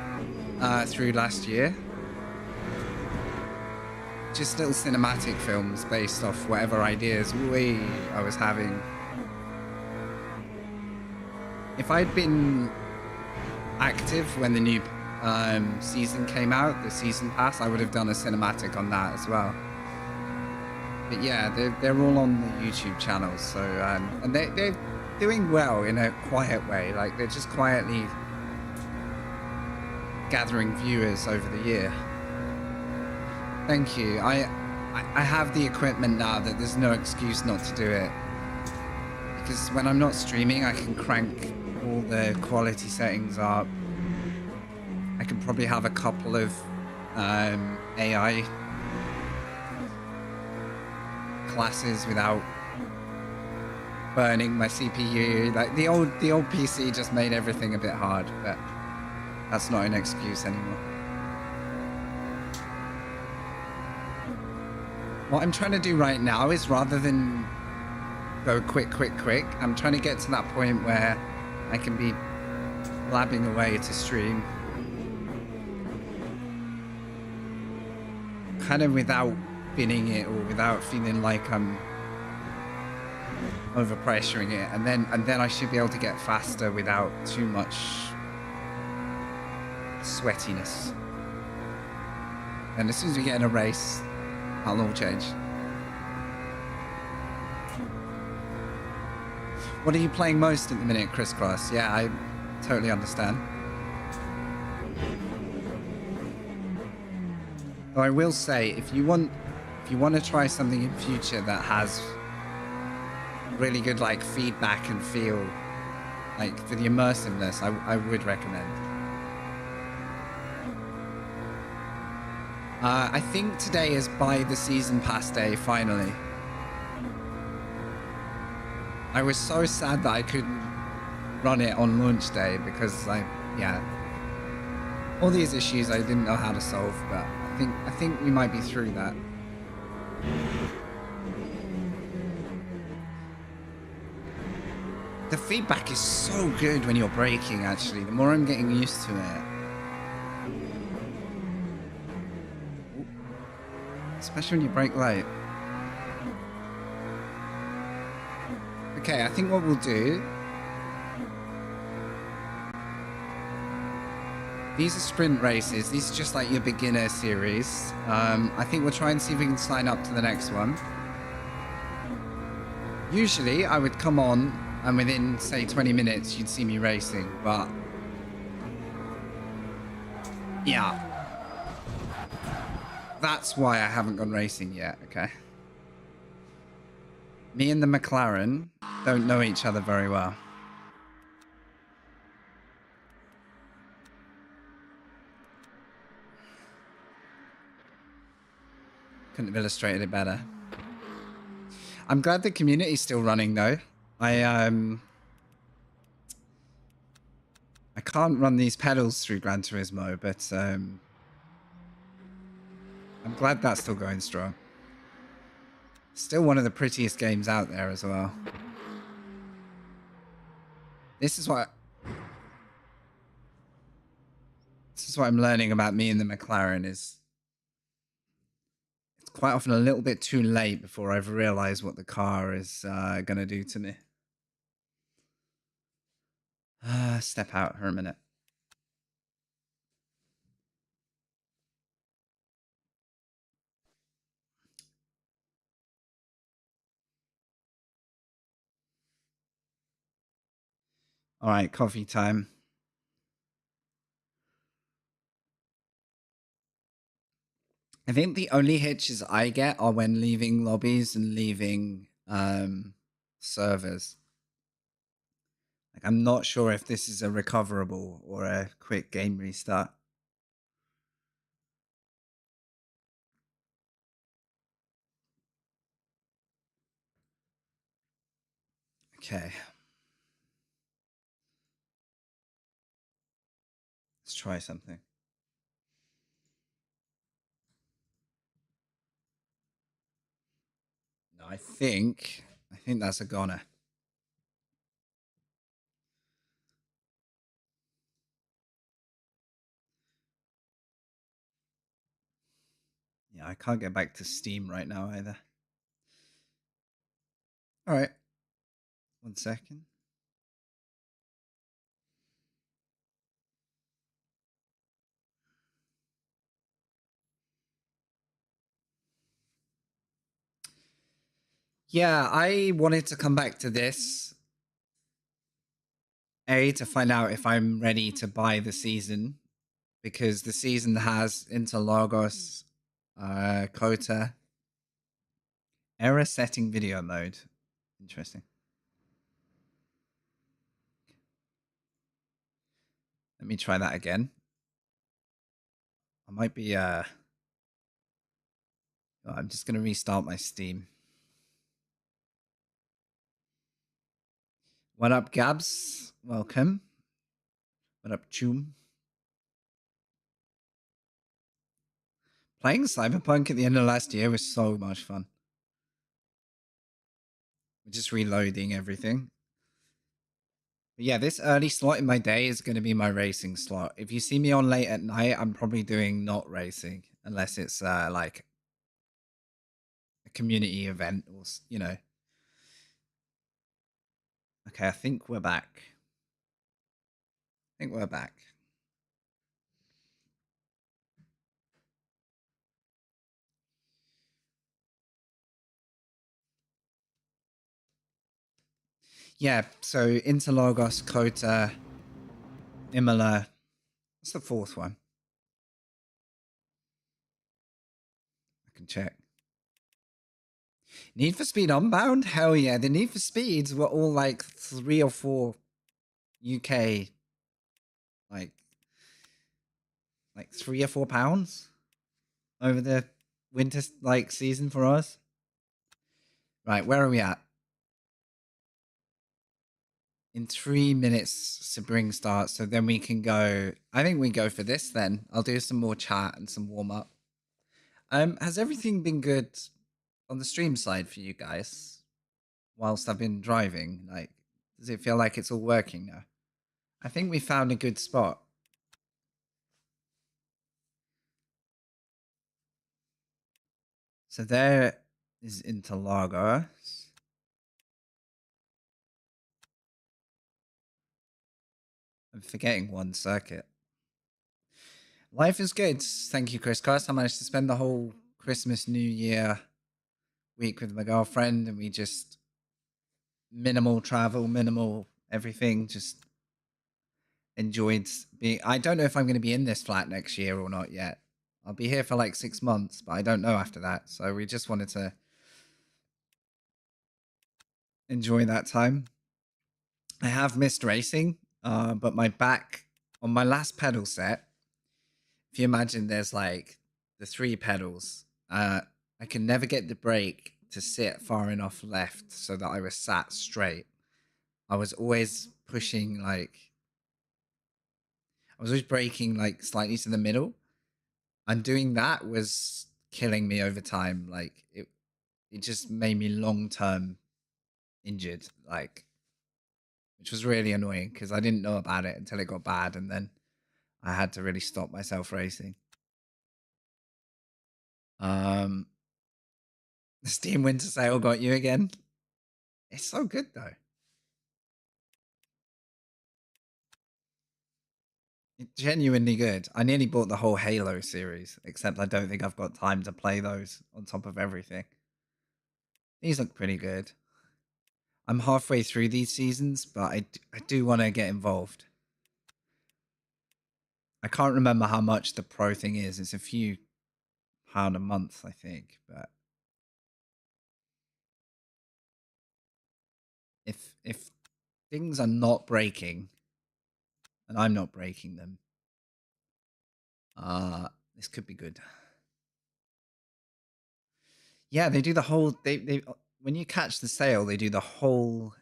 through last year. Just little cinematic films based off whatever ideas I was having. If I'd been active when the new season came out, the season pass, I would have done a cinematic on that as well. But yeah, they're all on the YouTube channels, so and they're doing well in a quiet way. Like, they're just quietly gathering viewers over the year. Thank you. I have the equipment now that there's no excuse not to do it. Because when I'm not streaming, I can crank all the quality settings up. I can probably have a couple of AI classes without burning my CPU. Like the old PC just made everything a bit hard, but that's not an excuse anymore. What I'm trying to do right now is, rather than go quick, I'm trying to get to that point where I can be blabbing away to stream kind of without binning it or without feeling like I'm overpressuring it, and then I should be able to get faster without too much sweatiness. And as soon as we get in a race, that'll all change. What are you playing most at the minute, Crisscross? Yeah, I totally understand. Though I will say, if you want to try something in future that has really good like feedback and feel, like for the immersiveness, I would recommend. I think today is buy the season pass day, finally. I was so sad that I couldn't run it on launch day because all these issues I didn't know how to solve, but I think we might be through that. The feedback is so good when you're braking, actually. The more I'm getting used to it. Especially when you brake late. Okay, I think what we'll do... These are sprint races. These are just like your beginner series. I think we'll try and see if we can sign up to the next one. Usually, I would come on and within, say, 20 minutes, you'd see me racing, but... yeah. That's why I haven't gone racing yet, okay? Me and the McLaren don't know each other very well. Couldn't have illustrated it better. I'm glad the community's still running, though. I can't run these pedals through Gran Turismo, but I'm glad that's still going strong. Still one of the prettiest games out there as well. This is what I'm learning about me and the McLaren is it's quite often a little bit too late before I've realized what the car is going to do to me. Step out for a minute. All right, coffee time. I think the only hitches I get are when leaving lobbies and leaving servers. Like, I'm not sure if this is a recoverable or a quick game restart. Okay. Let's try something. No, I think that's a goner. Yeah, I can't get back to Steam right now either. All right. 1 second. Yeah, I wanted to come back to this. To find out if I'm ready to buy the season, because the season has Interlagos Kota. Error setting video mode. Interesting. Let me try that again. I might be I'm just gonna restart my Steam. What up, Gabs? Welcome. What up, Choom? Playing Cyberpunk at the end of last year was so much fun. Just reloading everything. But yeah, this early slot in my day is going to be my racing slot. If you see me on late at night, I'm probably doing not racing unless it's like a community event or, you know. Okay, I think we're back. Yeah, so Interlagos, Kota, Imola. What's the fourth one? I can check. Need for Speed Unbound? Hell yeah. The Need for Speeds were all like 3 or 4 UK, like £3 or £4 over the winter like season for us. Right, where are we at? In 3 minutes, Sabring starts, so then we can go. I think we go for this then. I'll do some more chat and some warm up. Has everything been good on the stream side for you guys whilst I've been driving? Like, does it feel like it's all working now? I think we found a good spot. So there is Interlagos. I'm forgetting one circuit. Life is good. Thank you, Chris Cast. I managed to spend the whole Christmas, New Year week with my girlfriend, and we just minimal travel, minimal everything. Just enjoyed being. I don't know if I'm going to be in this flat next year or not yet. I'll be here for like 6 months, but I don't know after that. So we just wanted to enjoy that time. I have missed racing, but my back on my last pedal set. If you imagine, there's like the 3 pedals. I can never get the brake to sit far enough left so that I was sat straight. I was always pushing like I was always braking like slightly to the middle. And doing that was killing me over time. Like it just made me long term injured, like which was really annoying because I didn't know about it until it got bad, and then I had to really stop myself racing. The Steam Winter Sale got you again. It's so good though. It's genuinely good. I nearly bought the whole Halo series, except I don't think I've got time to play those on top of everything. These look pretty good. I'm halfway through these seasons, but I do want to get involved. I can't remember how much the pro thing is. It's a few pound a month, I think. But if things are not breaking, and I'm not breaking them, this could be good. Yeah, they do the whole. They when you catch the sale, they do the whole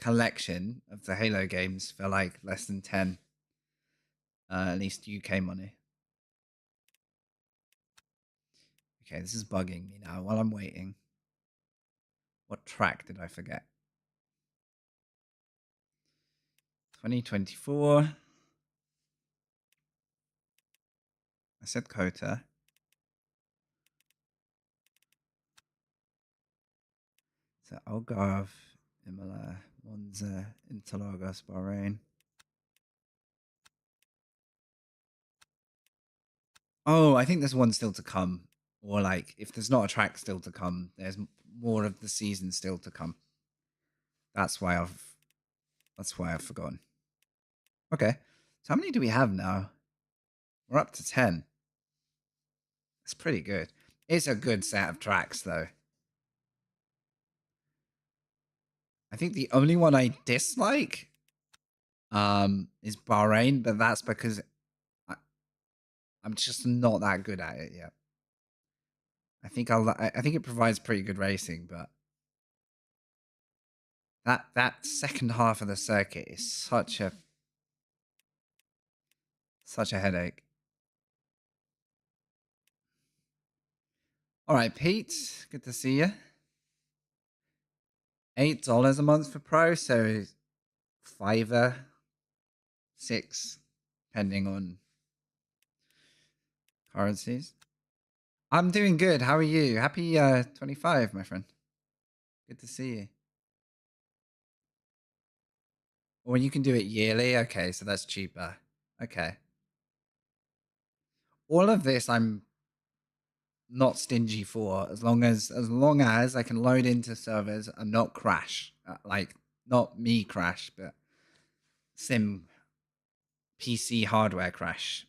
collection of the Halo games for like less than 10, at least UK money. Okay, this is bugging me now while I'm waiting. What track did I forget? 2024. I said Kota. So Algarve, Imola, Monza, Interlagos, Bahrain. Oh, I think there's one still to come. Or like, if there's not a track still to come, there's more of the season still to come. That's why I've forgotten. Okay. So how many do we have now? We're up to 10. That's pretty good. It's a good set of tracks, though. I think the only one I dislike is Bahrain, but that's because I'm just not that good at it yet. I think I think it provides pretty good racing, but that second half of the circuit is such a headache. All right, Pete, good to see you. $8 a month for Pro, so $5, $6, depending on currencies. I'm doing good. How are you? Happy 25, my friend. Good to see you. Or you can do it yearly. Okay, so that's cheaper. Okay. All of this I'm not stingy for, as long as I can load into servers and not crash. Like not me crash, but sim PC hardware crash.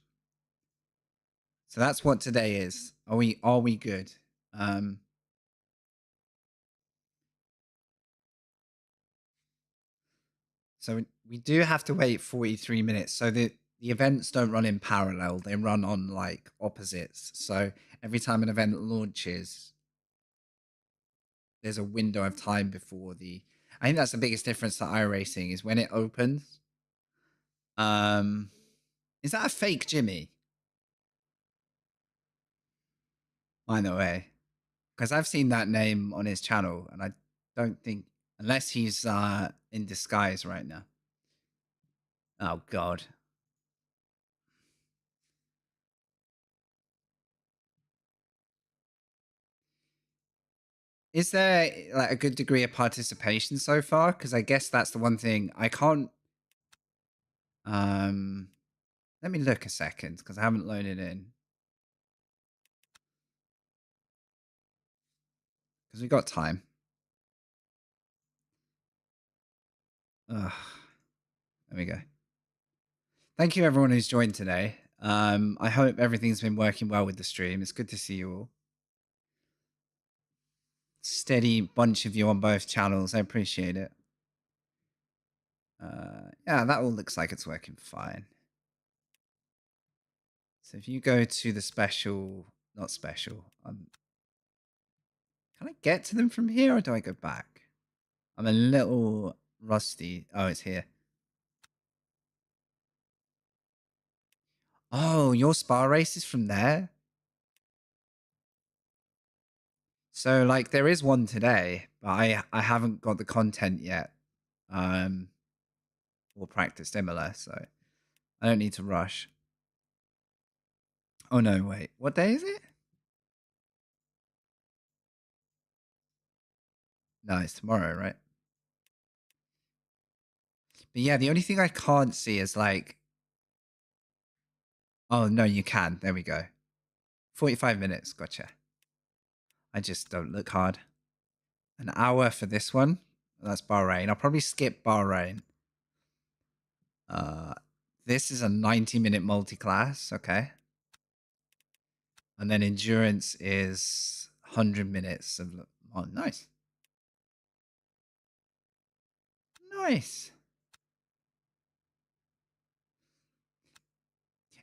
So that's what today is. Are we good? So we do have to wait 43 minutes. So the events don't run in parallel. They run on like opposites. So every time an event launches, there's a window of time before the I think that's the biggest difference to iRacing is when it opens. Um is that a fake Jimmy? By the way. Because I've seen that name on his channel and I don't think unless he's in disguise right now. Oh god. Is there like a good degree of participation so far? Because I guess that's the one thing I can't. Um, Let me look a second because I haven't loaded in. Because we got time. Ugh, there we go. Thank you everyone who's joined today. I hope everything's been working well with the stream. It's good to see you all. Steady bunch of you on both channels. I appreciate it. Yeah, that all looks like it's working fine. So if you go to the special, not special, can I get to them from here or do I go back? I'm a little rusty. Oh, it's here. Oh, your spa race is from there? So like there is one today, but I haven't got the content yet. Or practice similar, so I don't need to rush. Oh no, wait. What day is it? No, it's tomorrow, right? But yeah, the only thing I can't see is like oh no, you can. There we go. 45 minutes, gotcha. I just don't look hard. An hour for this one. That's Bahrain. I'll probably skip Bahrain. This is a 90-minute multi-class, okay. And then endurance is 100 minutes of oh nice. Nice.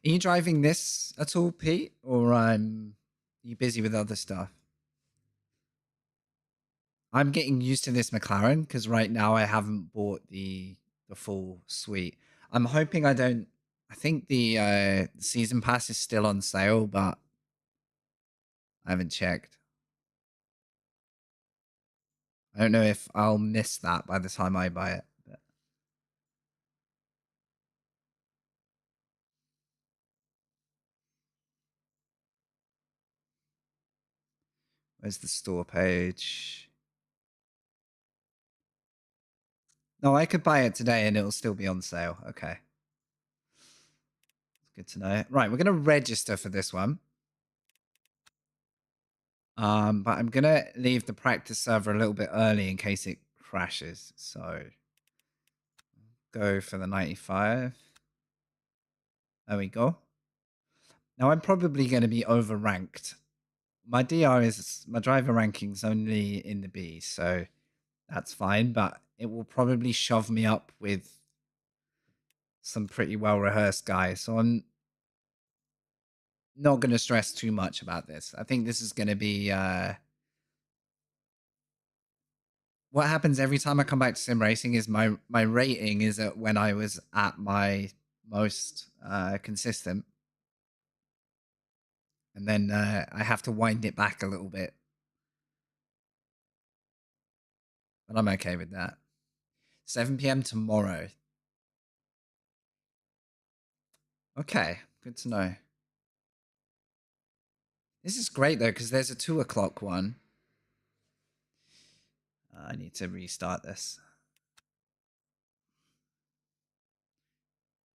Are you driving this at all, Pete? Or are you busy with other stuff? I'm getting used to this McLaren because right now I haven't bought the full suite. I'm hoping I don't. I think the season pass is still on sale, but I haven't checked. I don't know if I'll miss that by the time I buy it. But where's the store page? No, I could buy it today and it'll still be on sale. Okay. Good to know. Right, we're going to register for this one. But I'm going to leave the practice server a little bit early in case it crashes. So go for the 95. There we go. Now I'm probably going to be overranked My DR is my driver ranking's only in the B, so that's fine. But it will probably shove me up with some pretty well rehearsed guys. So I'm not going to stress too much about this. I think this is going to be what happens every time I come back to sim racing is my rating is at when I was at my most consistent, and then I have to wind it back a little bit, but I'm okay with that. 7 p.m. tomorrow. Okay, good to know. This is great though because there's a 2 o'clock one. I need to restart this.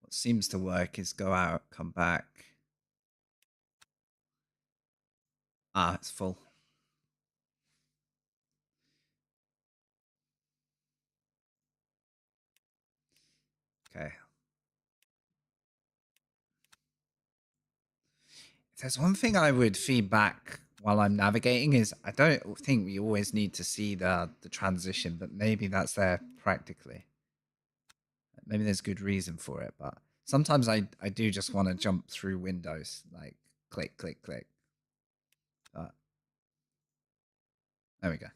What seems to work is go out, come back. Ah, it's full. Okay. If there's one thing I would feedback while I'm navigating is I don't think we always need to see the transition, but maybe that's there practically. Maybe there's good reason for it, but sometimes I do just want to jump through windows, like click, click, click. But there we go.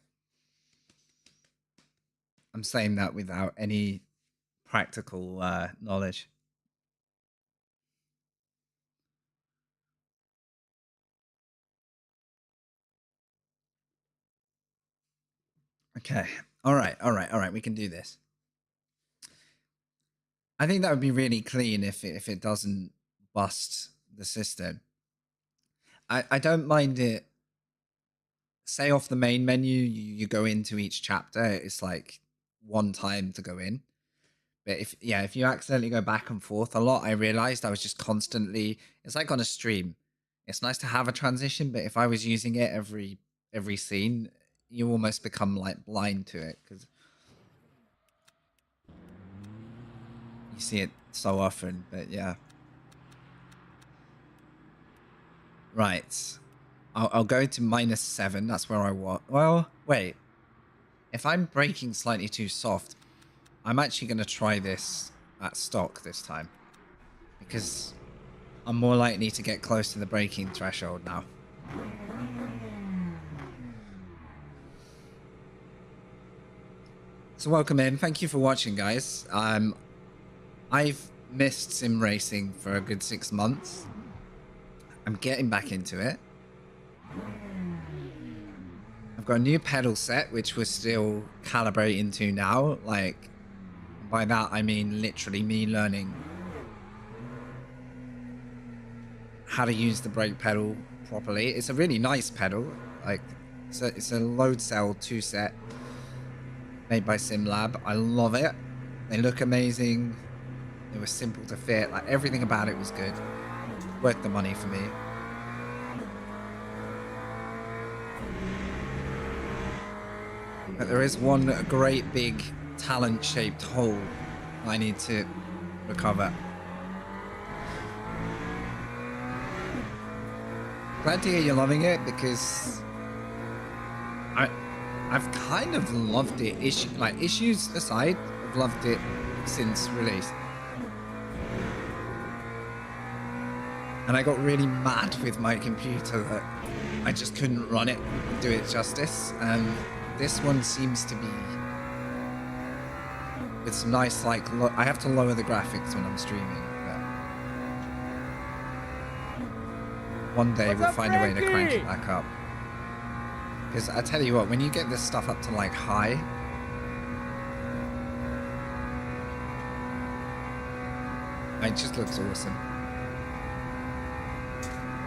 I'm saying that without any practical knowledge. Okay. All right. We can do this. I think that would be really clean if it doesn't bust the system. I don't mind it. Say off the main menu, you go into each chapter. It's like one time to go in. But if you accidentally go back and forth a lot, I realized I was just constantly. It's like on a stream. It's nice to have a transition, but if I was using it every scene, you almost become like blind to it because you see it so often. But yeah, right. I'll go to -7. That's where I want. Well, wait. If I'm braking slightly too soft, I'm actually going to try this at stock this time because I'm more likely to get close to the braking threshold now. So welcome in. Thank you for watching, guys. I've missed sim racing for a good 6 months. I'm getting back into it. I've got a new pedal set, which we're still calibrating to now. Like, by that, I mean literally me learning how to use the brake pedal properly. It's a really nice pedal. Like, it's a load cell 2 set made by SimLab. I love it. They look amazing. It was simple to fit. Like, everything about it was good. Worth the money for me. But there is one great big talent-shaped hole I need to recover. Glad to hear you're loving it because I've kind of loved it. Issues aside, I've loved it since release. And I got really mad with my computer that I just couldn't run it and do it justice. And this one seems to be with some nice, like, I have to lower the graphics when I'm streaming. But one day we'll find a way to crank it back up. Because I tell you what, when you get this stuff up to like high, it just looks awesome.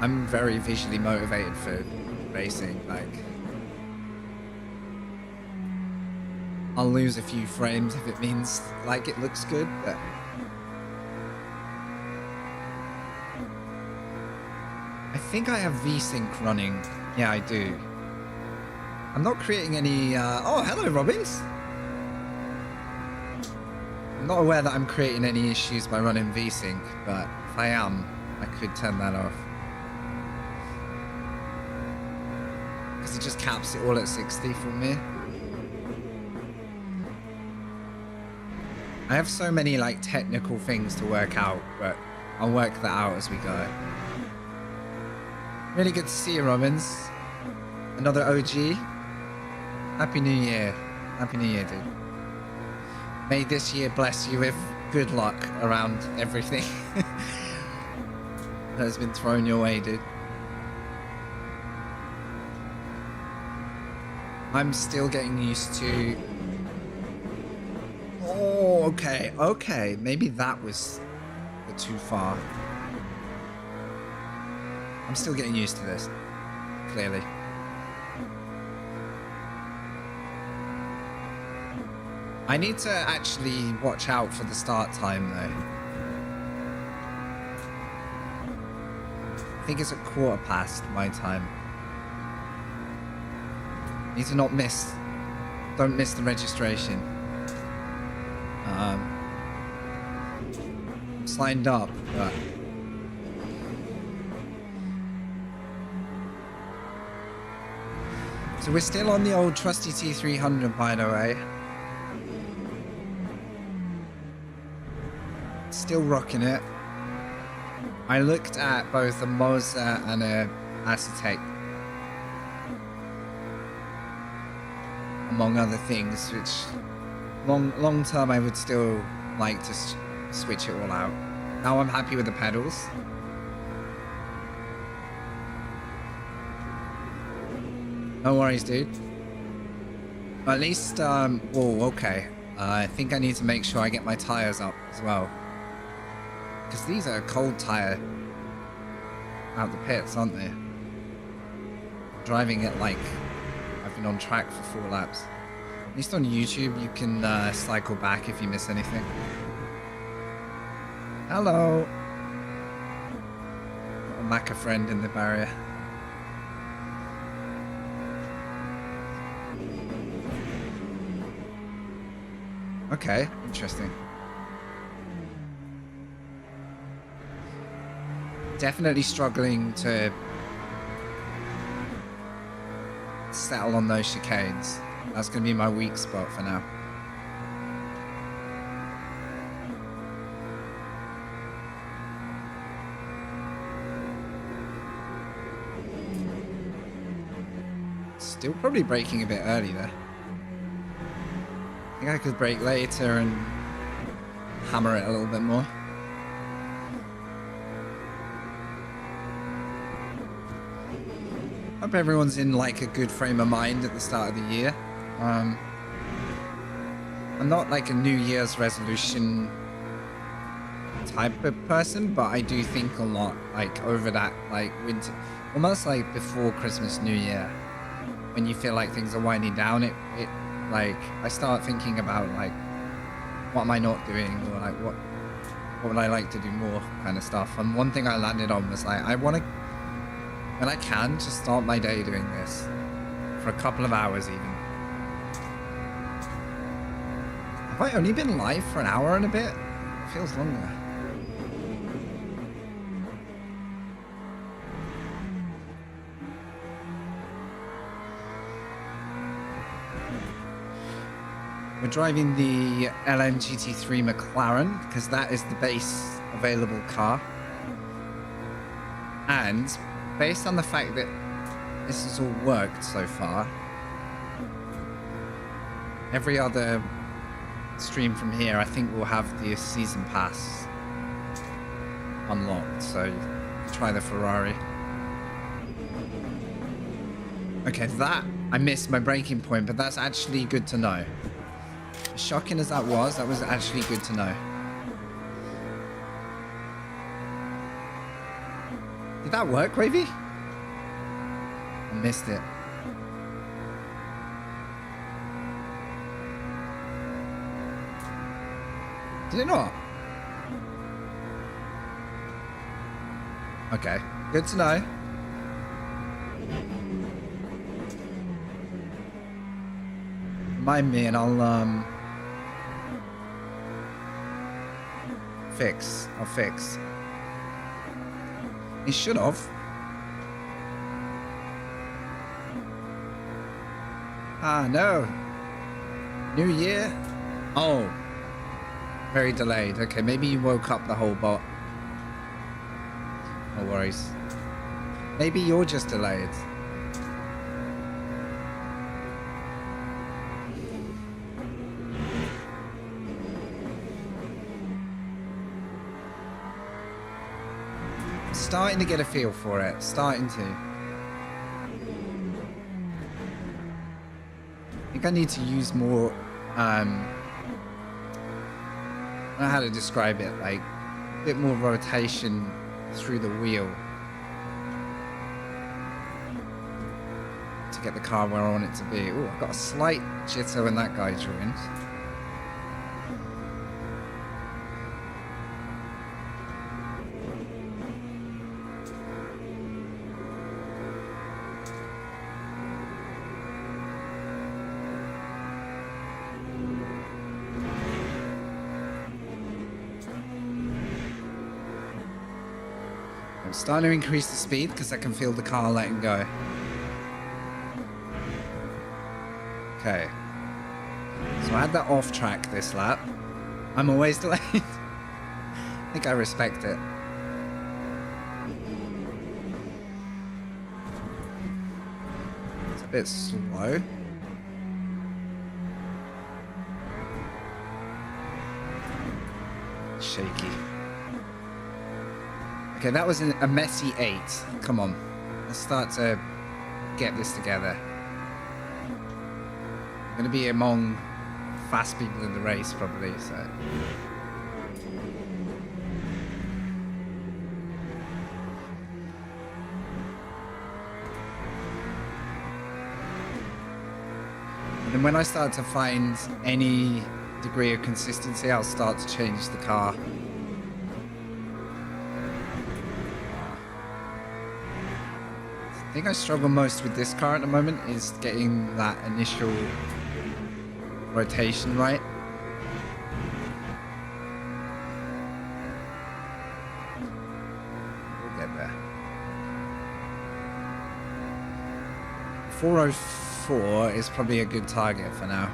I'm very visually motivated for racing. Like, I'll lose a few frames if it means like it looks good, but I think I have VSync running. Yeah, I do. I'm not creating any oh, hello Robbins. I'm not aware that I'm creating any issues by running VSync, but if I am, I could turn that off. because it just caps it all at 60 for me. I have so many like technical things to work out, but I'll work that out as we go. Really good to see you, Robbins. Another OG. Happy New Year. Happy New Year, dude. May this year bless you with good luck around everything that has been thrown your way, dude. I'm still getting used to... Oh, okay. Okay. Maybe that was too far. I'm still getting used to this, clearly. I need to actually watch out for the start time, though. I think it's 1/4 my time. Need to not miss... Don't miss the registration. I'm signed up, but... So we're still on the old trusty T300, by the way. Still rocking it. I looked at both a Moza and a Acetec, among other things, which long term I would still like to switch it all out. Now I'm happy with the pedals. No worries, dude. At least, whoa, okay. I think I need to make sure I get my tires up as well. Because these are cold tire out the pits, aren't they? Driving it like I've been on track for 4 laps. At least on YouTube, you can cycle back if you miss anything. Hello. Got a Maca friend in the barrier. Okay, interesting. Definitely struggling to settle on those chicanes. That's going to be my weak spot for now. Still probably braking a bit early there. I think I could brake later and hammer it a little bit more. Hope everyone's in like a good frame of mind at the start of the year. I'm not like a New Year's resolution type of person, but I do think a lot like over that like winter, almost like before Christmas, New Year, when you feel like things are winding down. It like I start thinking about like what am I not doing, or like what would I like to do more kind of stuff. And one thing I landed on was like I want to, when I can, just start my day doing this for a couple of hours even. Have I only been live for an hour and a bit? It feels longer. We're driving the LMGT3 McLaren because that is the base available car. And based on the fact that this has all worked so far, every other stream from here I think will have the season pass unlocked, so try the Ferrari. Okay, that I missed my braking point, but that's actually good to know. As shocking as that was actually good to know. Did that work, Wavy? I missed it. Did it not? Okay, good to know. Remind me and I'll fix. I'll fix. He should have. Ah, no. New year? Oh. Very delayed. Okay, maybe you woke up the whole bot. No worries. Maybe you're just delayed. Starting to get a feel for it. Starting to. I think I need to use more, I don't know how to describe it, like a bit more rotation through the wheel to get the car where I want it to be. Oh, I've got a slight jitter when that guy joined. I'm starting to increase the speed because I can feel the car letting go. Okay. So I had that off track this lap. I'm always delayed. I think I respect it. It's a bit slow. Shaky. Okay, that was a messy 8. Come on. Let's start to get this together. I'm going to be among fast people in the race, probably, so... And then when I start to find any degree of consistency, I'll start to change the car. I think I struggle most with this car at the moment is getting that initial rotation right. We'll get there. 404 is probably a good target for now.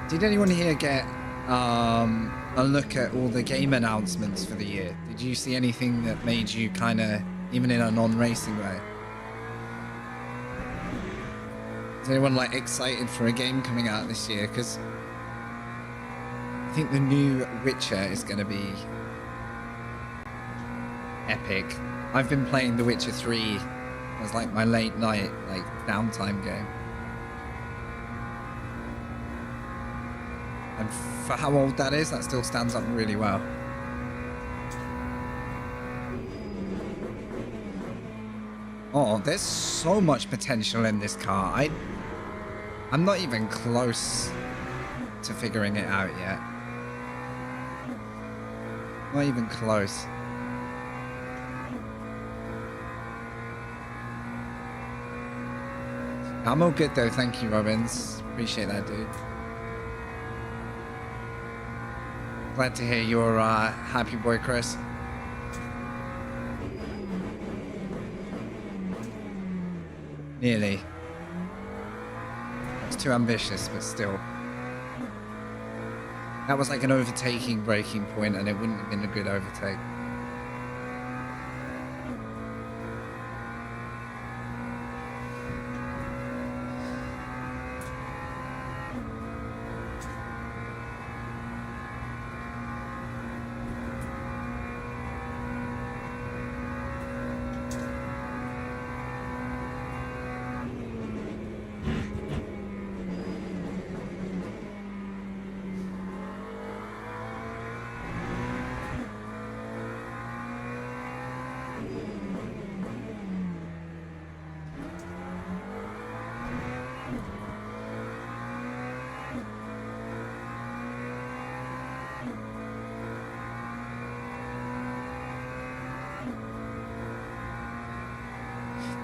Did anyone here get a look at all the game announcements for the year? Did you see anything that made you kind of, even in a non-racing way? Is anyone like excited for a game coming out this year? Because I think the new Witcher is going to be epic. I've been playing The Witcher 3 as like my late night, like downtime game. And for how old that is, that still stands up really well. Oh, there's so much potential in this car. I'm not even close to figuring it out yet. Not even close. I'm all good though, thank you, Robbins. Appreciate that, dude. Glad to hear you're happy, boy, Chris. Nearly. It's too ambitious, but still. That was like an overtaking breaking point, and it wouldn't have been a good overtake.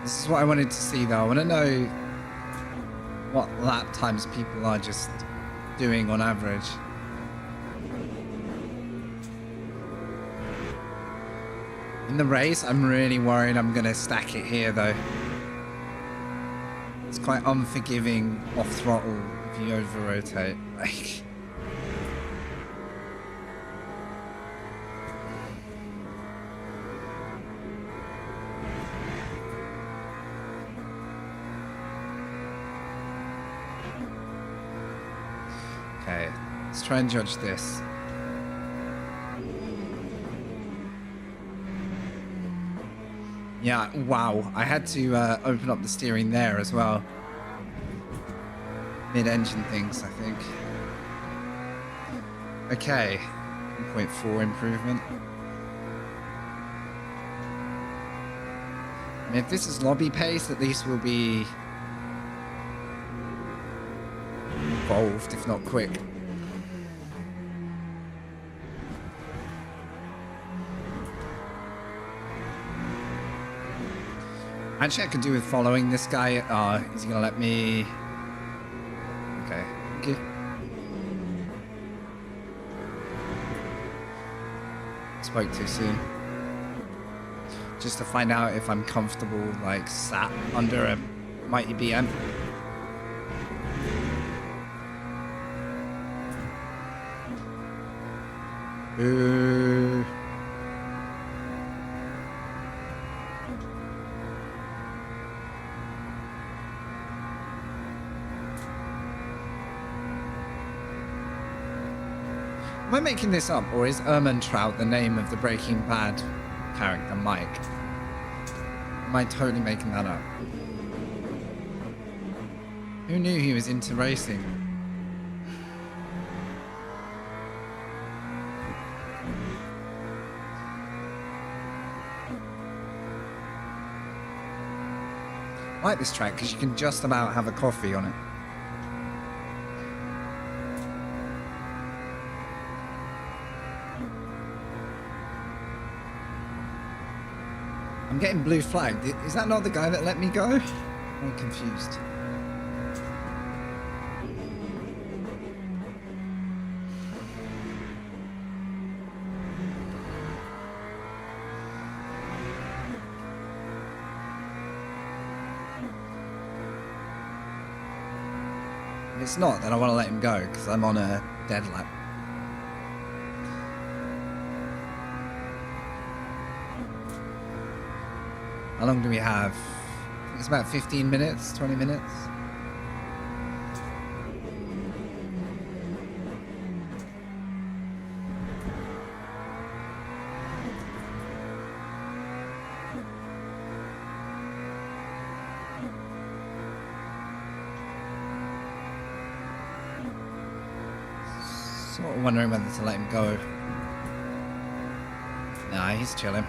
This is what I wanted to see though. I want to know what lap times people are just doing on average. In the race, I'm really worried I'm going to stack it here, though. It's quite unforgiving off throttle if you over-rotate. Like... Okay, let's try and judge this. Yeah, wow. I had to open up the steering there as well. Mid-engine things, I think. Okay, 1.4 improvement. I mean, if this is lobby pace, at least we'll be involved, if not quick. Actually, I could do with following this guy. Is he gonna let me? Okay. Thank you. Spoke too soon. Just to find out if I'm comfortable, like, sat under a mighty BM. Ooh. Am I making this up, or is Trout the name of the Breaking Bad character, Mike? Am I totally making that up? Who knew he was into racing? I like this track because you can just about have a coffee on it. I'm getting blue flagged. Is that not the guy that let me go? I'm confused. If it's not, then I want to let him go because I'm on a dead lap. How long do we have? I think it's about 15 minutes, 20 minutes. Sort of wondering whether to let him go. Nah, he's chilling.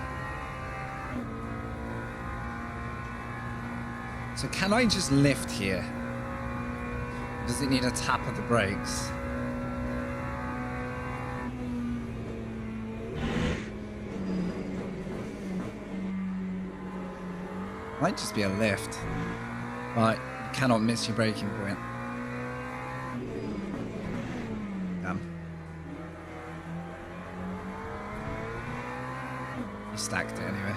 So can I just lift here? Does it need a tap of the brakes? Might just be a lift, but you cannot miss your braking point. Damn. You stacked it anyway.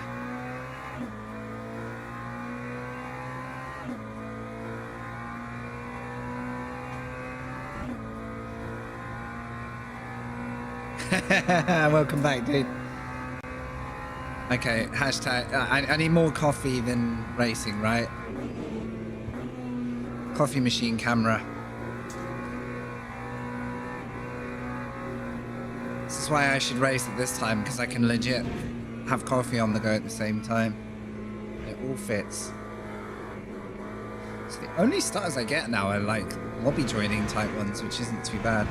Welcome back, dude. Okay, hashtag. I need more coffee than racing, right? Coffee machine camera. This is why I should race at this time, because I can legit have coffee on the go at the same time. It all fits. So the only starters I get now are like lobby joining type ones, which isn't too bad.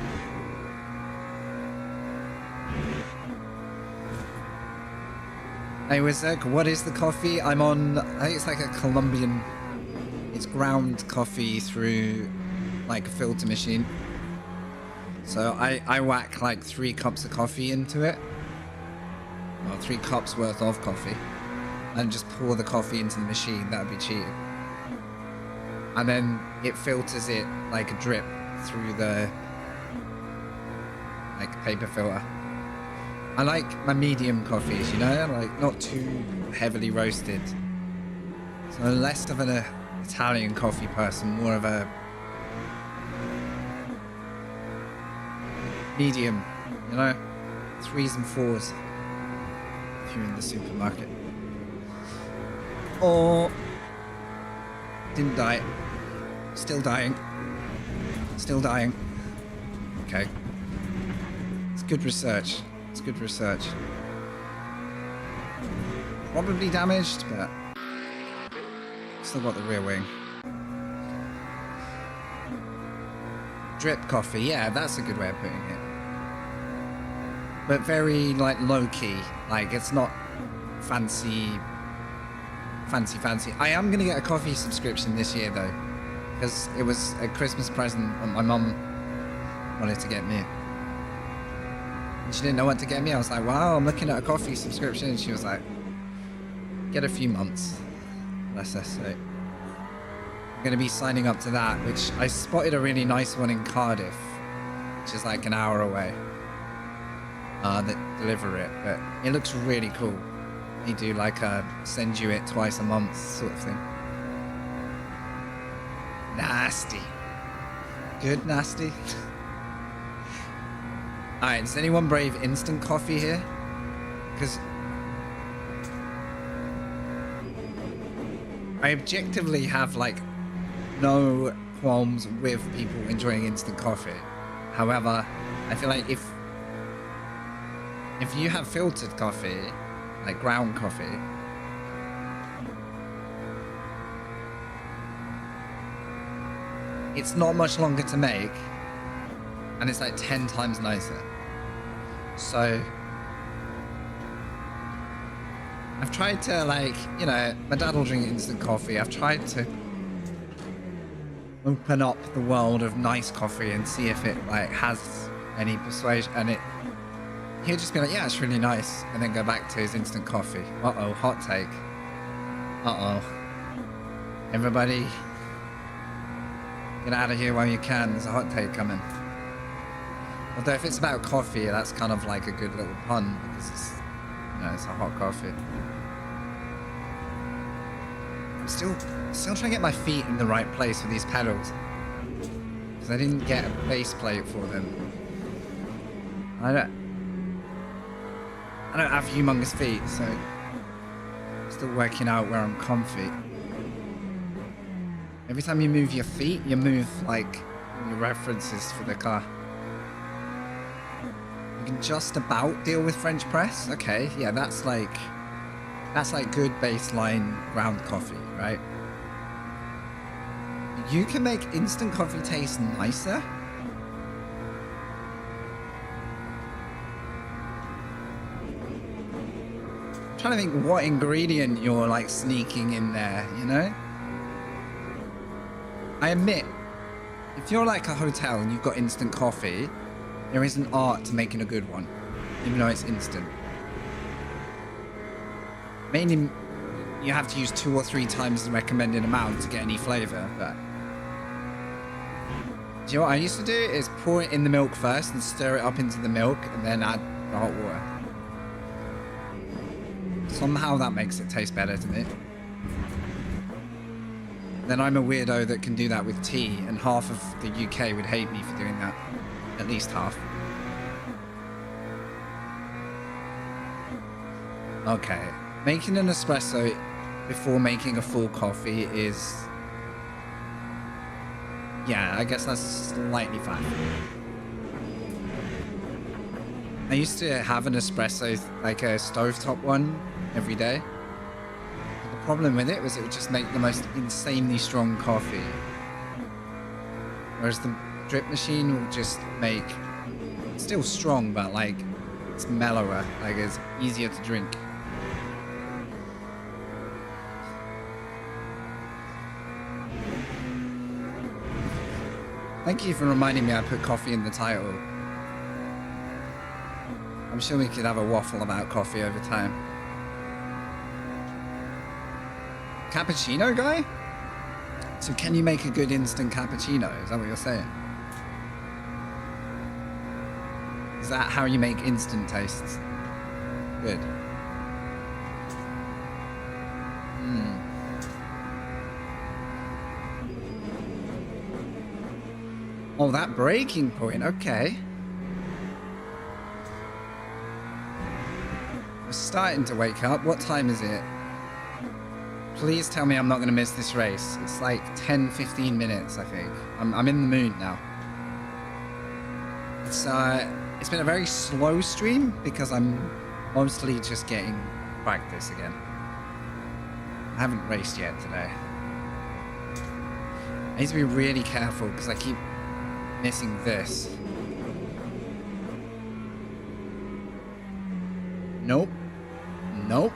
Hey, Wizard, what is the coffee? I'm on, I think it's like a Colombian, it's ground coffee through like a filter machine. So I whack like 3 cups of coffee into it. Well, 3 cups worth of coffee. And just pour the coffee into the machine. That would be cheating. And then it filters it like a drip through the like paper filter. I like my medium coffees, you know, like not too heavily roasted. So less of an Italian coffee person, more of a medium, you know, 3s and 4s if you're in the supermarket. Or didn't die. Still dying. Still dying. Okay. It's good research. It's good research. Probably damaged, but still got the rear wing. Drip coffee, yeah, that's a good way of putting it. But very like low key. Like it's not fancy. I am gonna get a coffee subscription this year though, because it was a Christmas present that my mum wanted to get me. And she didn't know what to get me. I was like, wow, I'm looking at a coffee subscription. And she was like, get a few months. Bless her. So I'm going to be signing up to that, which I spotted a really nice one in Cardiff, which is like an hour away, that deliver it. But it looks really cool. They do like a send you it twice a month sort of thing. Nasty. Good nasty. Alright, does anyone brave instant coffee here? Because I objectively have like no qualms with people enjoying instant coffee. However, I feel like if you have filtered coffee, like ground coffee, it's not much longer to make, and it's like 10 times nicer. So I've tried to, like, you know, my dad will drink instant coffee. I've tried to open up the world of nice coffee and see if it like has any persuasion, and he'll just be like, yeah, it's really nice, and then go back to his instant coffee. Uh-oh, hot take. Uh-oh. Everybody get out of here while you can. There's a hot take coming. Although if it's about coffee, that's kind of like a good little pun, because it's, you know, it's a hot coffee. I'm still trying to get my feet in the right place with these pedals, because I didn't get a base plate for them. I don't have humongous feet, so I'm still working out where I'm comfy. Every time you move your feet, you move like your references for the car. You can just about deal with French press. Okay, yeah, that's like good baseline ground coffee, right? You can make instant coffee taste nicer. I'm trying to think what ingredient you're like sneaking in there, you know? I admit, if you're like a hotel and you've got instant coffee, there is an art to making a good one, even though it's instant. Mainly, you have to use 2 or 3 times the recommended amount to get any flavor, but... Do you know what I used to do? Is pour it in the milk first and stir it up into the milk and then add the hot water. Somehow that makes it taste better to me. Then I'm a weirdo that can do that with tea, and half of the UK would hate me for doing that. At least half. Okay. Making an espresso before making a full coffee is... Yeah, I guess that's slightly fine. I used to have an espresso, like a stovetop one, every day. The problem with it was it would just make the most insanely strong coffee. Whereas the drip machine will just make... It's still strong, but like, it's mellower. Like, it's easier to drink. Thank you for reminding me I put coffee in the title. I'm sure we could have a waffle about coffee over time. Cappuccino guy? So can you make a good instant cappuccino? Is that what you're saying? Is that how you make instant tastes? Good. Oh, that braking point. Okay. We're starting to wake up. What time is it? Please tell me I'm not going to miss this race. It's like 10, 15 minutes, I think. I'm in the mood now. It's been a very slow stream because I'm mostly just getting practice again. I haven't raced yet today. I need to be really careful because I keep missing this. Nope. Nope.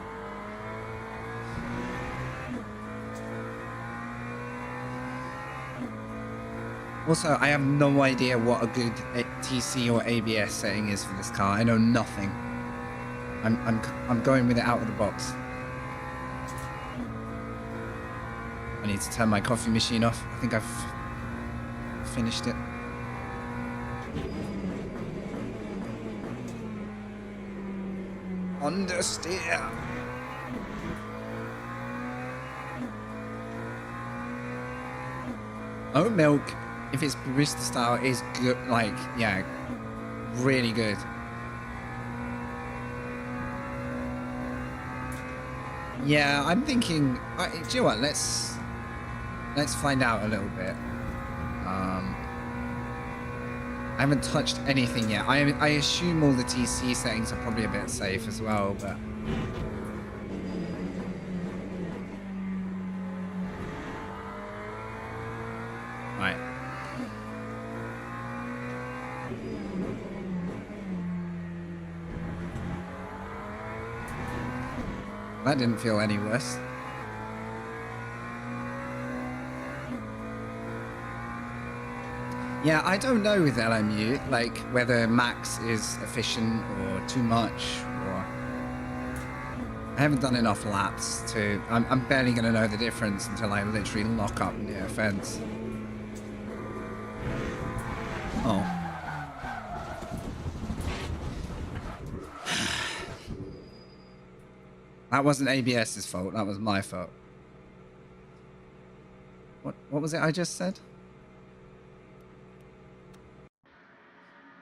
Also, I have no idea what a good TC or ABS setting is for this car. I know nothing. I'm going with it out of the box. I need to turn my coffee machine off. I think I've finished it. Understeer. Oat milk, if it's barista style, is good. Like, yeah, really good. Yeah, I'm thinking. Do you know what? Let's find out a little bit. I haven't touched anything yet. I assume all the TC settings are probably a bit safe as well, but. Right. That didn't feel any worse. Yeah, I don't know with LMU, like whether max is efficient or too much, or I haven't done enough laps to. I'm barely going to know the difference until I literally lock up near a fence. Oh. That wasn't ABS's fault. That was my fault. What was it I just said?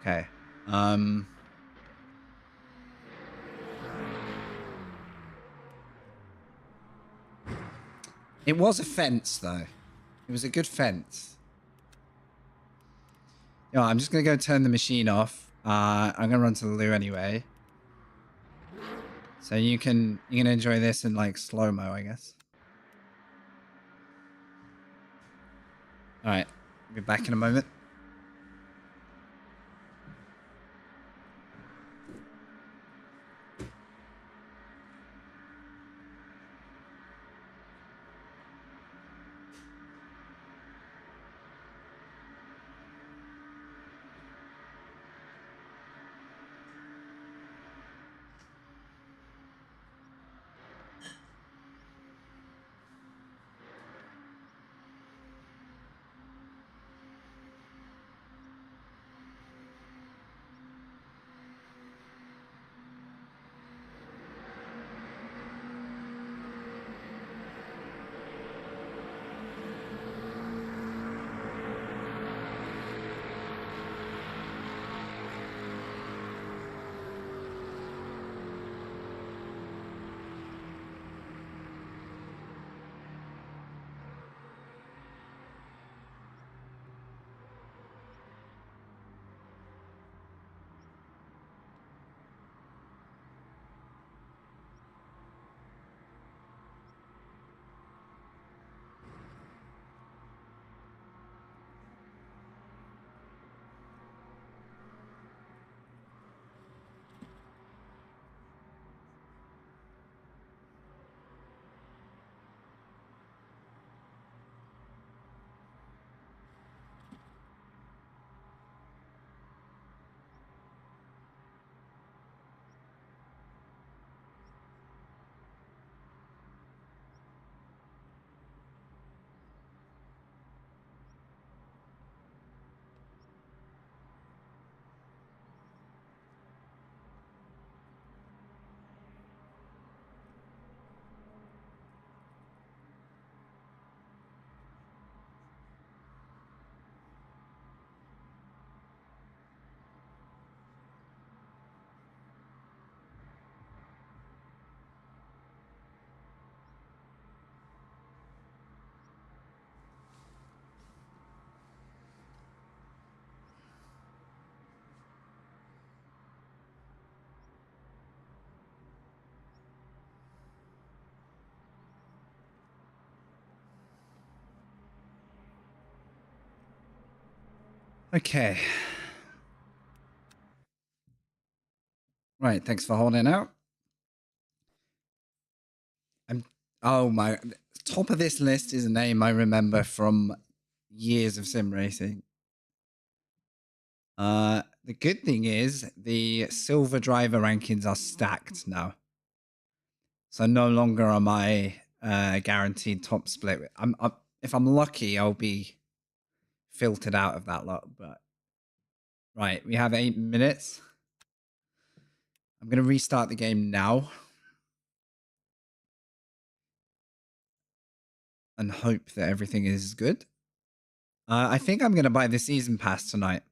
Okay. It was a fence, though. It was a good fence. Yeah, I'm just gonna go turn the machine off. I'm gonna run to the loo anyway. So you can enjoy this in like slow-mo, I guess. All right, be back in a moment. Okay. Right, thanks for holding out. Oh my, top of this list is a name I remember from years of sim racing. The good thing is the silver driver rankings are stacked now. So no longer am I guaranteed top split. If I'm lucky, I'll be filtered out of that lot. But right, we have 8 minutes. I'm going to restart the game now and hope that everything is good. I think I'm going to buy the season pass tonight.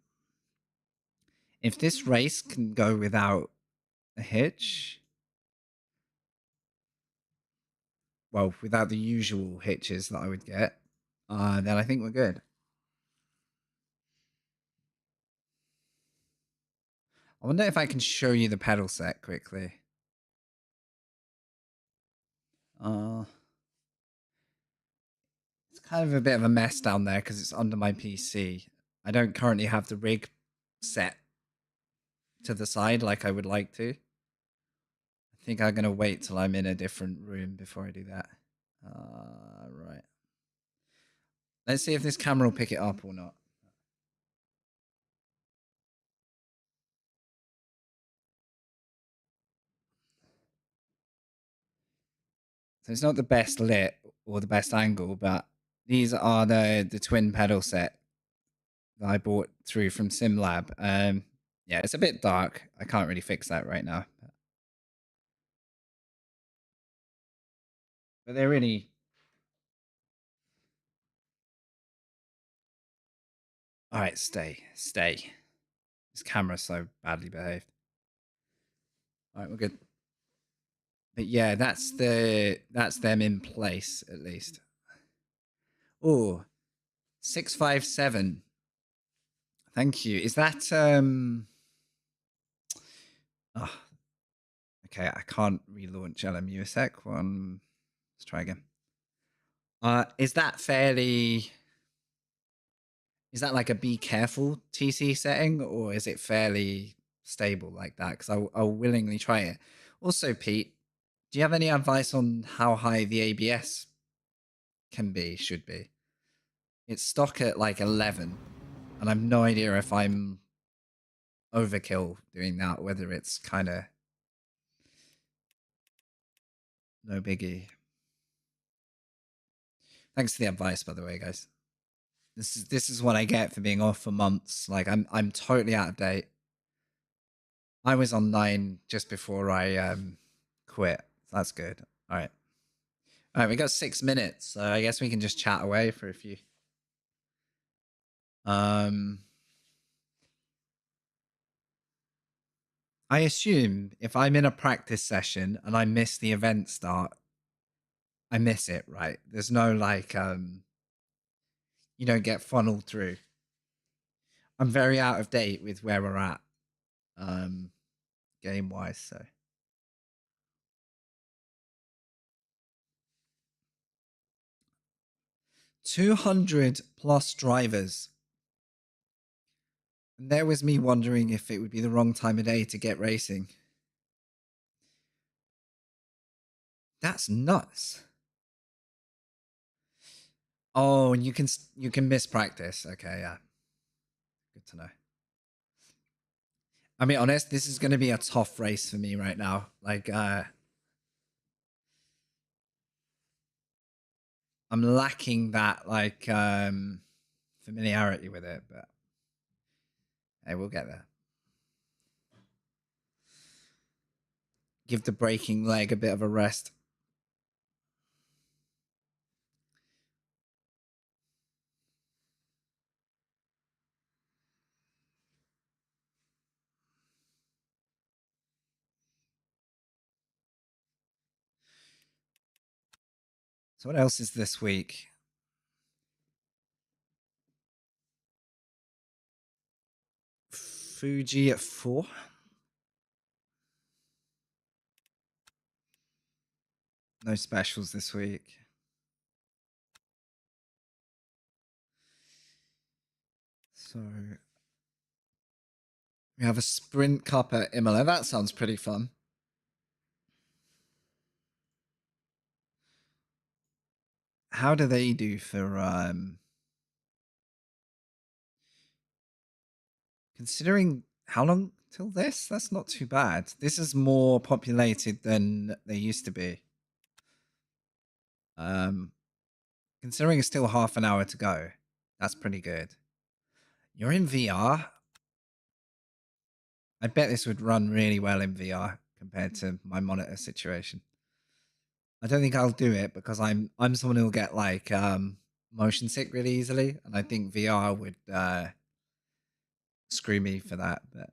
If this race can go without a hitch, well, without the usual hitches that I would get, then I think we're good. I wonder if I can show you the pedal set quickly. It's kind of a bit of a mess down there because it's under my PC. I don't currently have the rig set to the side like I would like to. I think I'm going to wait till I'm in a different room before I do that. Right. Let's see if this camera will pick it up or not. So it's not the best lit or the best angle, but these are the twin pedal set that I bought through from SimLab. Yeah, it's a bit dark. I can't really fix that right now. But they're really... All right, stay. This camera's so badly behaved. All right, we're good. But yeah, that's them in place at least. Oh, 657. Thank you. Is that oh, okay, I can't relaunch LMU a sec. Let's try again. Is that fairly... Is that like a be careful TC setting, or is it fairly stable like that? Because I'll willingly try it. Also, Pete, do you have any advice on how high the ABS should be? It's stock at like 11, and I've no idea if I'm overkill doing that, whether it's kind of no biggie. Thanks for the advice, by the way, guys. This is what I get for being off for months. Like I'm totally out of date. I was on 9 just before I quit. That's good. All right. All right, we got 6 minutes, so I guess we can just chat away for a few. I assume if I'm in a practice session and I miss the event start, I miss it, right? There's no like you don't get funneled through. I'm very out of date with where we're at game wise, so 200 plus drivers. And there was me wondering if it would be the wrong time of day to get racing. That's nuts. Oh, and you can miss practice. Okay, yeah. Good to know. I mean, honest, this is going to be a tough race for me right now. Like, I'm lacking that like familiarity with it, but hey, we'll get there. Give the braking leg a bit of a rest. So what else is this week? Fuji at 4. No specials this week. So we have a sprint cup at Imola. That sounds pretty fun. How do they do for considering how long till this? That's not too bad. This is more populated than they used to be. Considering it's still half an hour to go, that's pretty good. You're in VR. I bet this would run really well in VR compared to my monitor situation. I don't think I'll do it because I'm someone who'll get like motion sick really easily, and I think VR would screw me for that. But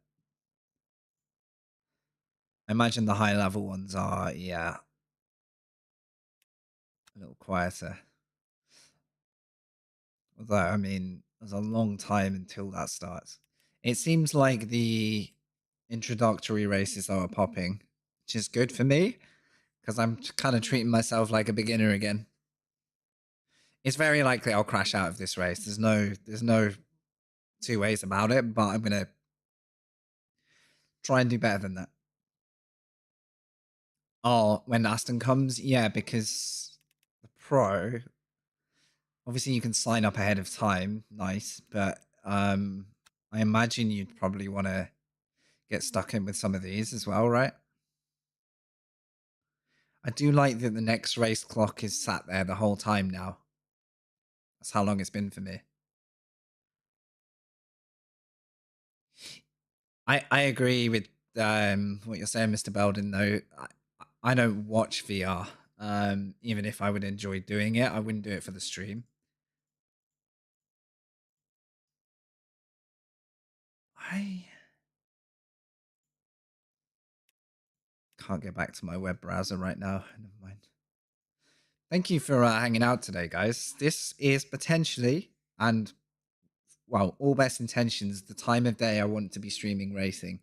I imagine the high level ones are, yeah, a little quieter. Although, I mean, there's a long time until that starts. It seems like the introductory races are popping, which is good for me because I'm kind of treating myself like a beginner again. It's very likely I'll crash out of this race. There's no two ways about it, but I'm gonna try and do better than that. Oh, when Aston comes, yeah, because the pro, obviously you can sign up ahead of time, nice, but I imagine you'd probably want to get stuck in with some of these as well, right? I do like that the next race clock is sat there the whole time now. That's how long it's been for me. I agree with what you're saying, Mr. Belden, though. I don't watch VR. Even if I would enjoy doing it, I wouldn't do it for the stream. I can't get back to my web browser right now. Never mind. Thank you for hanging out today, guys. This is potentially, and well, all best intentions, the time of day I want to be streaming racing.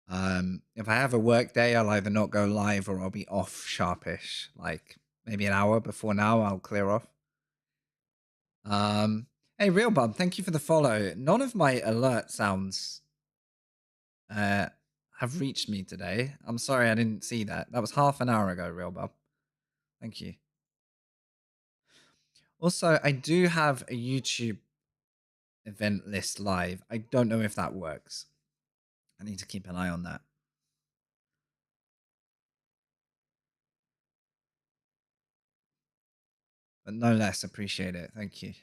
If I have a work day, I'll either not go live or I'll be off sharpish, like maybe an hour before now. I'll clear off. Hey, Real Bub, thank you for the follow. None of my alert sounds have reached me today. I'm sorry I didn't see that. That was half an hour ago, Real Bub. Thank you. Also, I do have a YouTube event list live. I don't know if that works. I need to keep an eye on that. But no less, appreciate it. Thank you.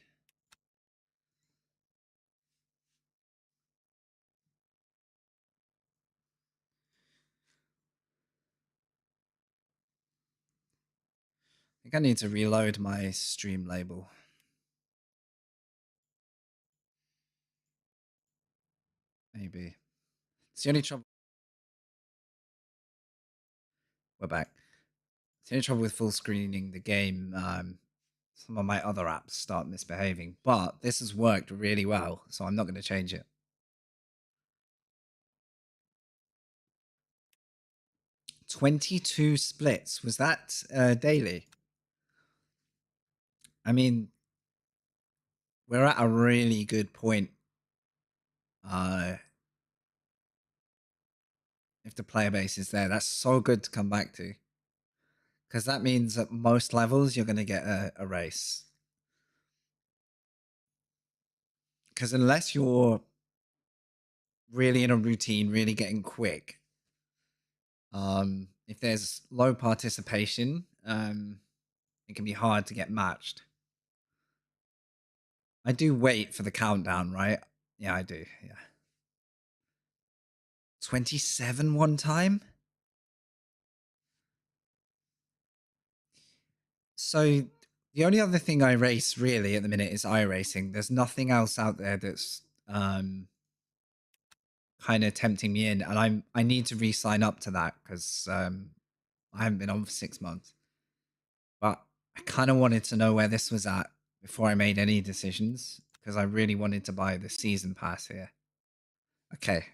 I think I need to reload my stream label. Maybe. It's the only trouble. We're back. It's the only trouble with full screening the game. Some of my other apps start misbehaving, but this has worked really well, so I'm not going to change it. 22 splits. Was that daily? I mean, we're at a really good point. If the player base is there, that's so good to come back to. Because that means at most levels, you're going to get a race. Because unless you're really in a routine, really getting quick, if there's low participation, it can be hard to get matched. I do wait for the countdown, right? Yeah, I do. Yeah. 27 one time? So the only other thing I race really at the minute is iRacing. There's nothing else out there that's kind of tempting me in, and I need to re-sign up to that because I haven't been on for 6 months. But I kind of wanted to know where this was at before I made any decisions because I really wanted to buy the season pass here. Okay.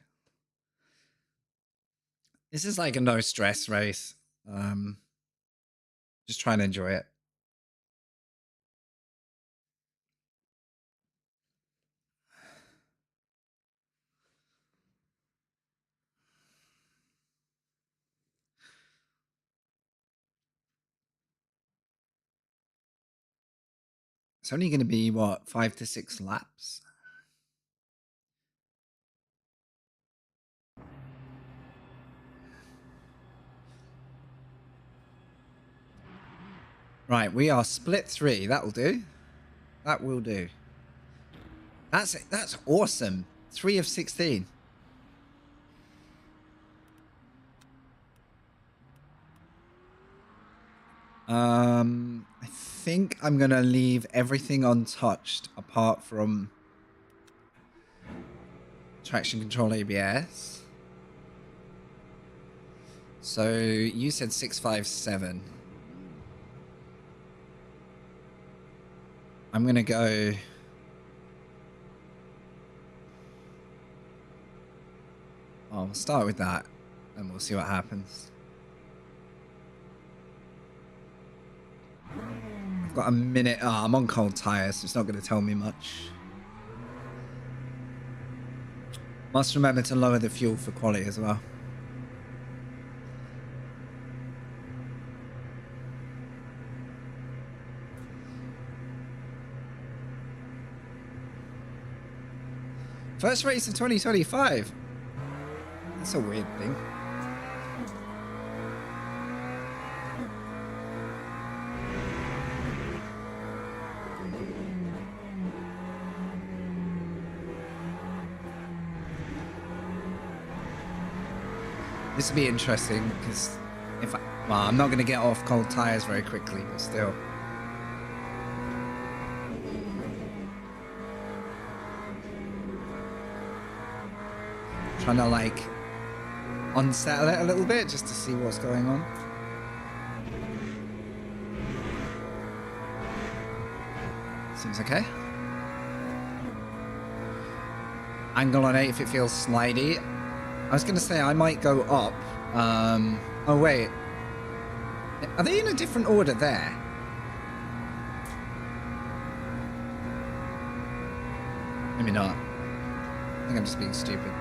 This is like a no stress race. Just trying to enjoy it. It's only going to be, what, 5 to 6 laps? Right, we are split 3. That'll do. That will do. That's awesome. 3 of 16. I think I'm going to leave everything untouched apart from traction control ABS. So you said 657. I'm going to go... Oh, we'll start with that and we'll see what happens. I've got a minute. Oh, I'm on cold tires, so it's not going to tell me much. Must remember to lower the fuel for quality as well. First race of 2025. That's a weird thing. This will be interesting because if I, well, I'm not going to get off cold tires very quickly, but still. Trying to like unsettle it a little bit just to see what's going on. Seems okay. Angle on 8 if it feels slidey. I was going to say I might go up. Oh, wait. Are they in a different order there? Maybe not. I think I'm just being stupid.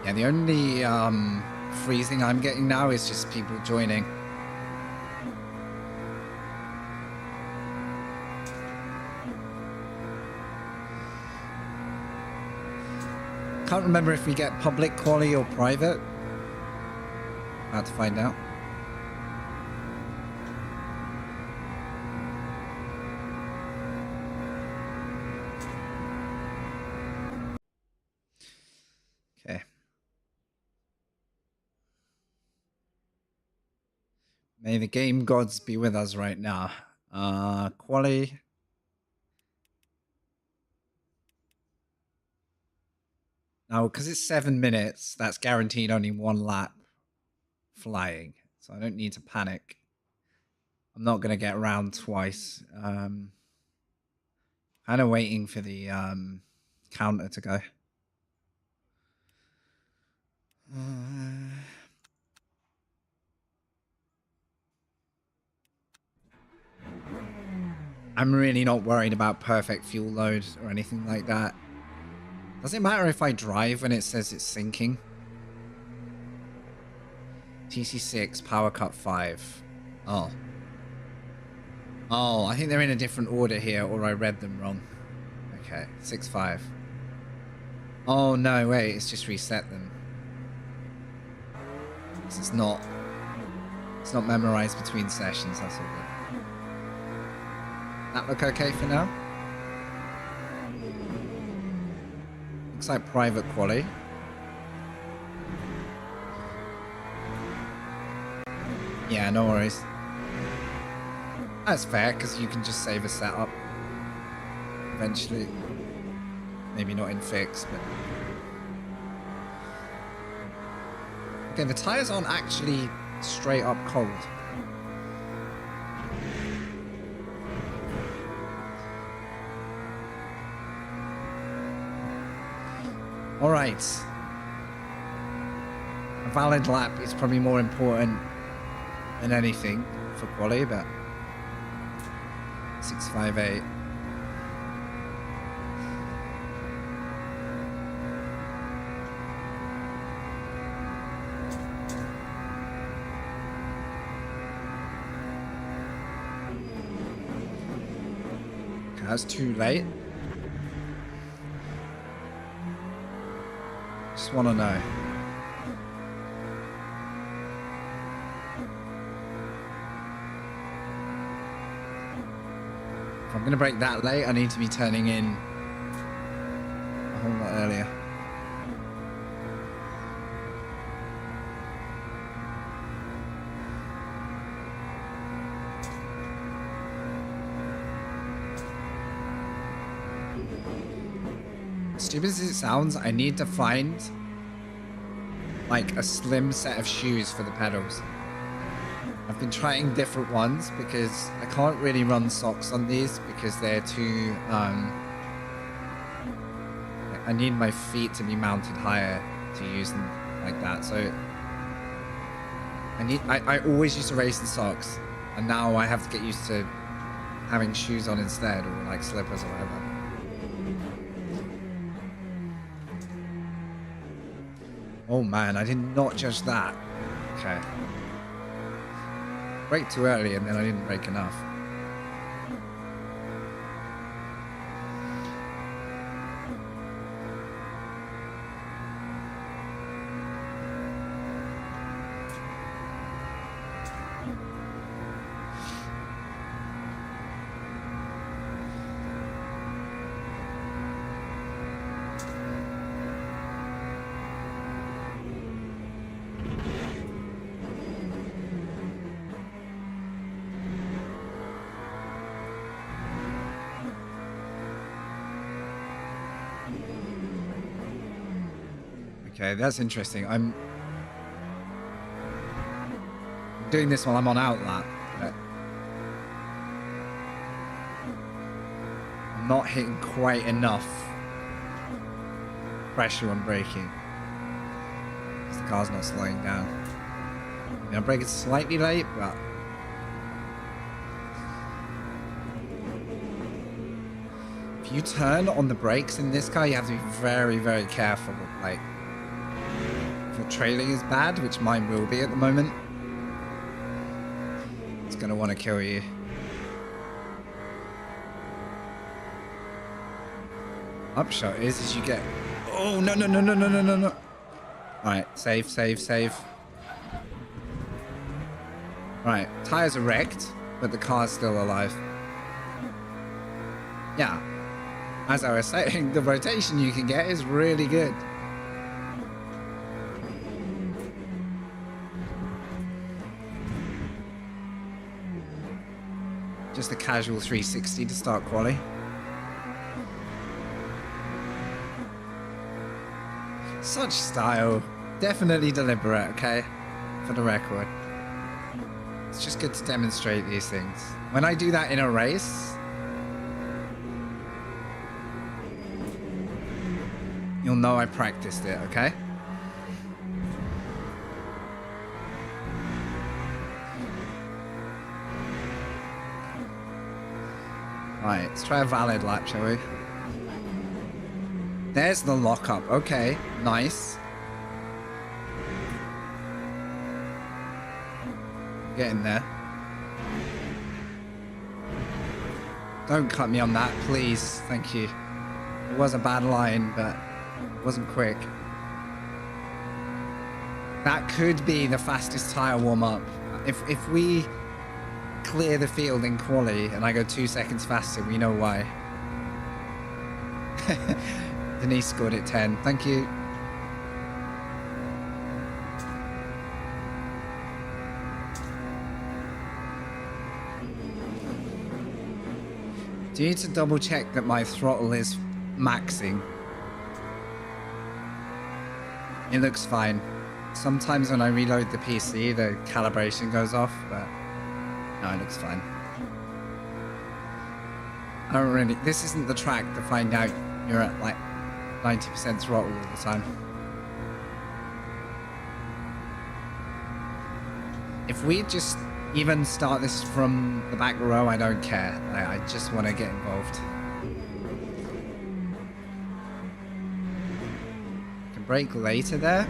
Yeah, the only freezing I'm getting now is just people joining. Can't remember if we get public quali or private. About to find out. Okay. May the game gods be with us right now. Quali. Now, because it's 7 minutes, that's guaranteed only 1 lap flying. So I don't need to panic. I'm not going to get around twice. Kind of waiting for the counter to go. I'm really not worried about perfect fuel load or anything like that. Does it matter if I drive when it says it's syncing? TC6, power cut 5. Oh. Oh, I think they're in a different order here, or I read them wrong. Okay, 6.5. Oh, no, wait, it's just reset them. It's not memorized between sessions, that's all good. That look okay for now? Looks like private quali. Yeah, no worries. That's fair, because you can just save a setup. Eventually. Maybe not in fix, but... Okay, the tyres aren't actually straight up cold. Alright. A valid lap is probably more important than anything for quali, but 6.58. That's too late. Just want to know. If I'm going to brake that late, I need to be turning in a whole lot earlier. Stupid as it sounds, I need to find like a slim set of shoes for the pedals. I've been trying different ones because I can't really run socks on these because they're too I need my feet to be mounted higher to use them like that. So I always used to race in socks, and now I have to get used to having shoes on instead, or like slippers or whatever. Oh man, I did not judge that. Okay. Brake too early and then I didn't brake enough. Okay, that's interesting. I'm doing this while I'm on outlap, but I'm not hitting quite enough pressure on braking because the car's not slowing down. I mean, I'm braking slightly late, but if you turn on the brakes in this car, you have to be very, very careful. Like, if trailing is bad, which mine will be at the moment, it's gonna want to kill you. Upshot is you get, oh no. All right, save. All right, tires are wrecked, but the car's still alive. Yeah, as I was saying, the rotation you can get is really good. Just a casual 360 to start quali. Such style. Definitely deliberate, okay? For the record. It's just good to demonstrate these things. When I do that in a race, you'll know I practiced it, okay? Right, let's try a valid lap, shall we? There's the lockup. Okay, nice. Getting there. Don't cut me on that, please. Thank you. It was a bad line, but it wasn't quick. That could be the fastest tire warm-up. If we clear the field in quali and I go 2 seconds faster, we know why. Denise scored at 10. Thank you. Do you need to double check that my throttle is maxing? It looks fine. Sometimes when I reload the PC, the calibration goes off, but no, it looks fine. I don't really... This isn't the track to find out you're at like 90% throttle all the time. If we just even start this from the back row, I don't care. I just want to get involved. Can brake later there.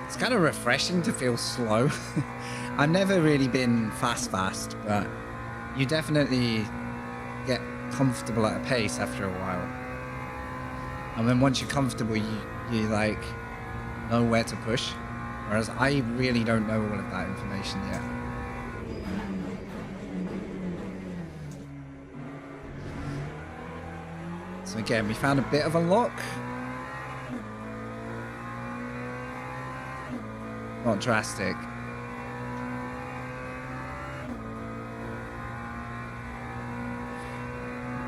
It's kind of refreshing to feel slow. I've never really been fast, but you definitely get comfortable at a pace after a while. And then once you're comfortable, you like know where to push. Whereas I really don't know all of that information yet. So again, we found a bit of a lock. Not drastic.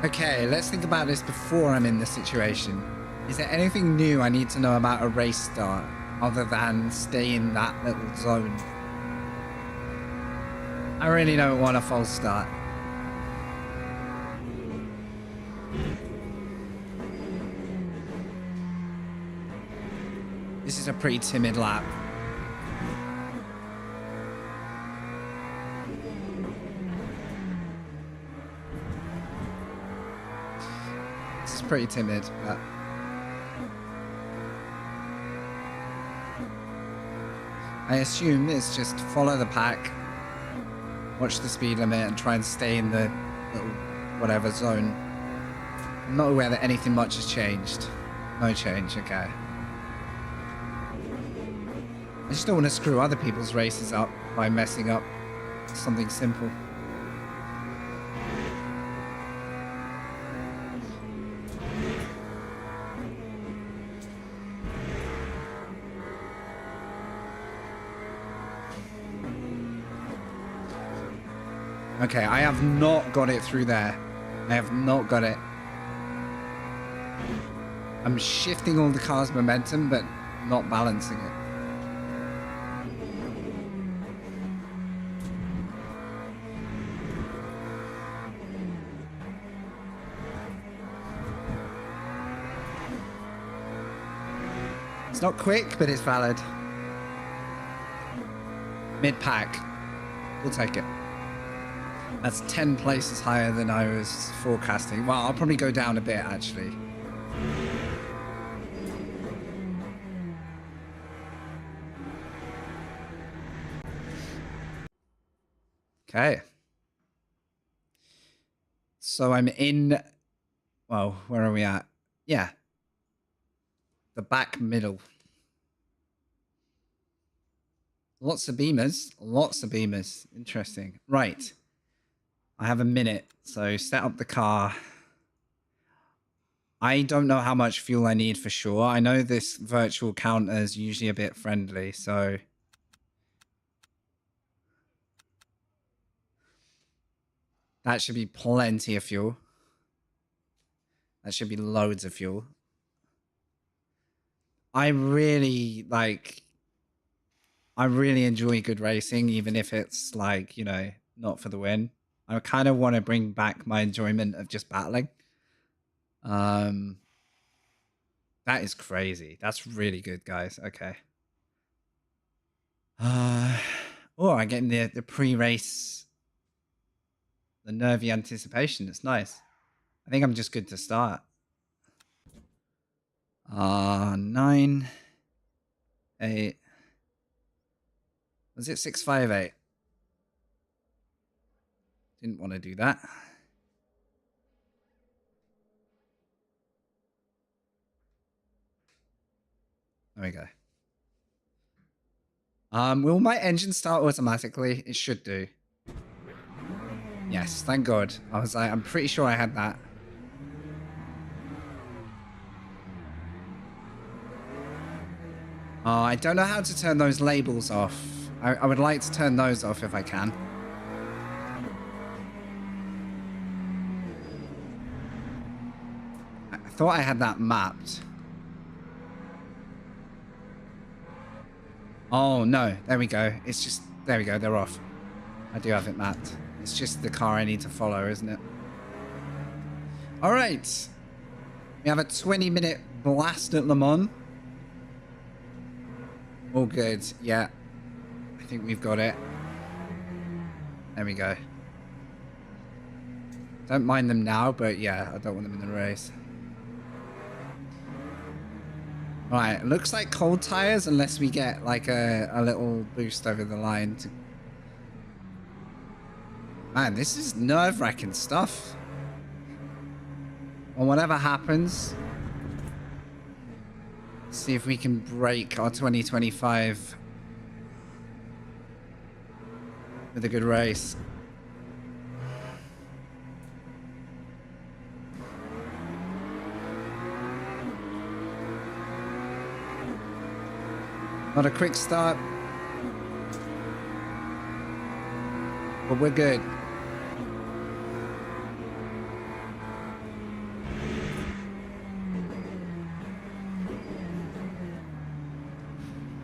Okay, let's think about this before I'm in this situation. Is there anything new I need to know about a race start other than stay in that little zone? I really don't want a false start. This is a pretty timid lap. This is pretty timid, but I assume it's just follow the pack, watch the speed limit, and try and stay in the little whatever zone. I'm not aware that anything much has changed. No change, okay. I just don't want to screw other people's races up by messing up something simple. Okay, I have not got it through there. I have not got it. I'm shifting all the car's momentum, but not balancing it. It's not quick, but it's valid. Mid-pack. We'll take it. That's 10 places higher than I was forecasting. Well, I'll probably go down a bit, actually. Okay. So I'm in... Well, where are we at? Yeah. The back middle. Lots of beamers. Lots of beamers. Interesting. Right. I have a minute. So set up the car. I don't know how much fuel I need for sure. I know this virtual counter is usually a bit friendly, so... That should be plenty of fuel. That should be loads of fuel. I really enjoy good racing, even if it's like, you know, not for the win. I kind of want to bring back my enjoyment of just battling. That is crazy. That's really good, guys. Okay. Oh, I'm getting the pre-race, the nervy anticipation. It's nice. I think I'm just good to start. 9, 8. Was it 658? Didn't want to do that. There we go. Will my engine start automatically? It should do. Yes, thank God. I was like, I'm pretty sure I had that. I don't know how to turn those labels off. I would like to turn those off if I can. I thought I had that mapped. Oh, no. There we go. It's just... There we go. They're off. I do have it mapped. It's just the car I need to follow, isn't it? All right. We have a 20-minute blast at Le Mans. All good. Yeah. I think we've got it. There we go. Don't mind them now, but yeah, I don't want them in the race. Right, looks like cold tires unless we get like a little boost over the line to Man, this is nerve-wracking stuff. Well, whatever happens, see if we can break our 2025 with a good race. Not a quick start, but we're good.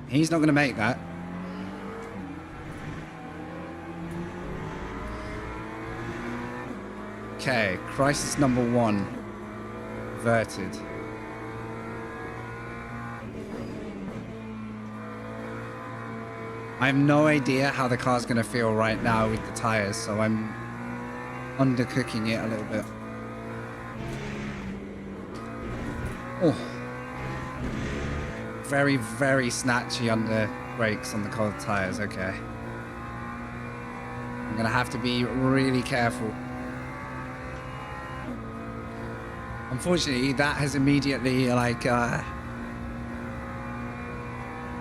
He's not going to make that. Okay, crisis number 1 averted. I have no idea how the car's going to feel right now with the tires, so I'm undercooking it a little bit. Oh. Very, very snatchy under brakes on the cold tires. Okay. I'm going to have to be really careful. Unfortunately, that has immediately, like,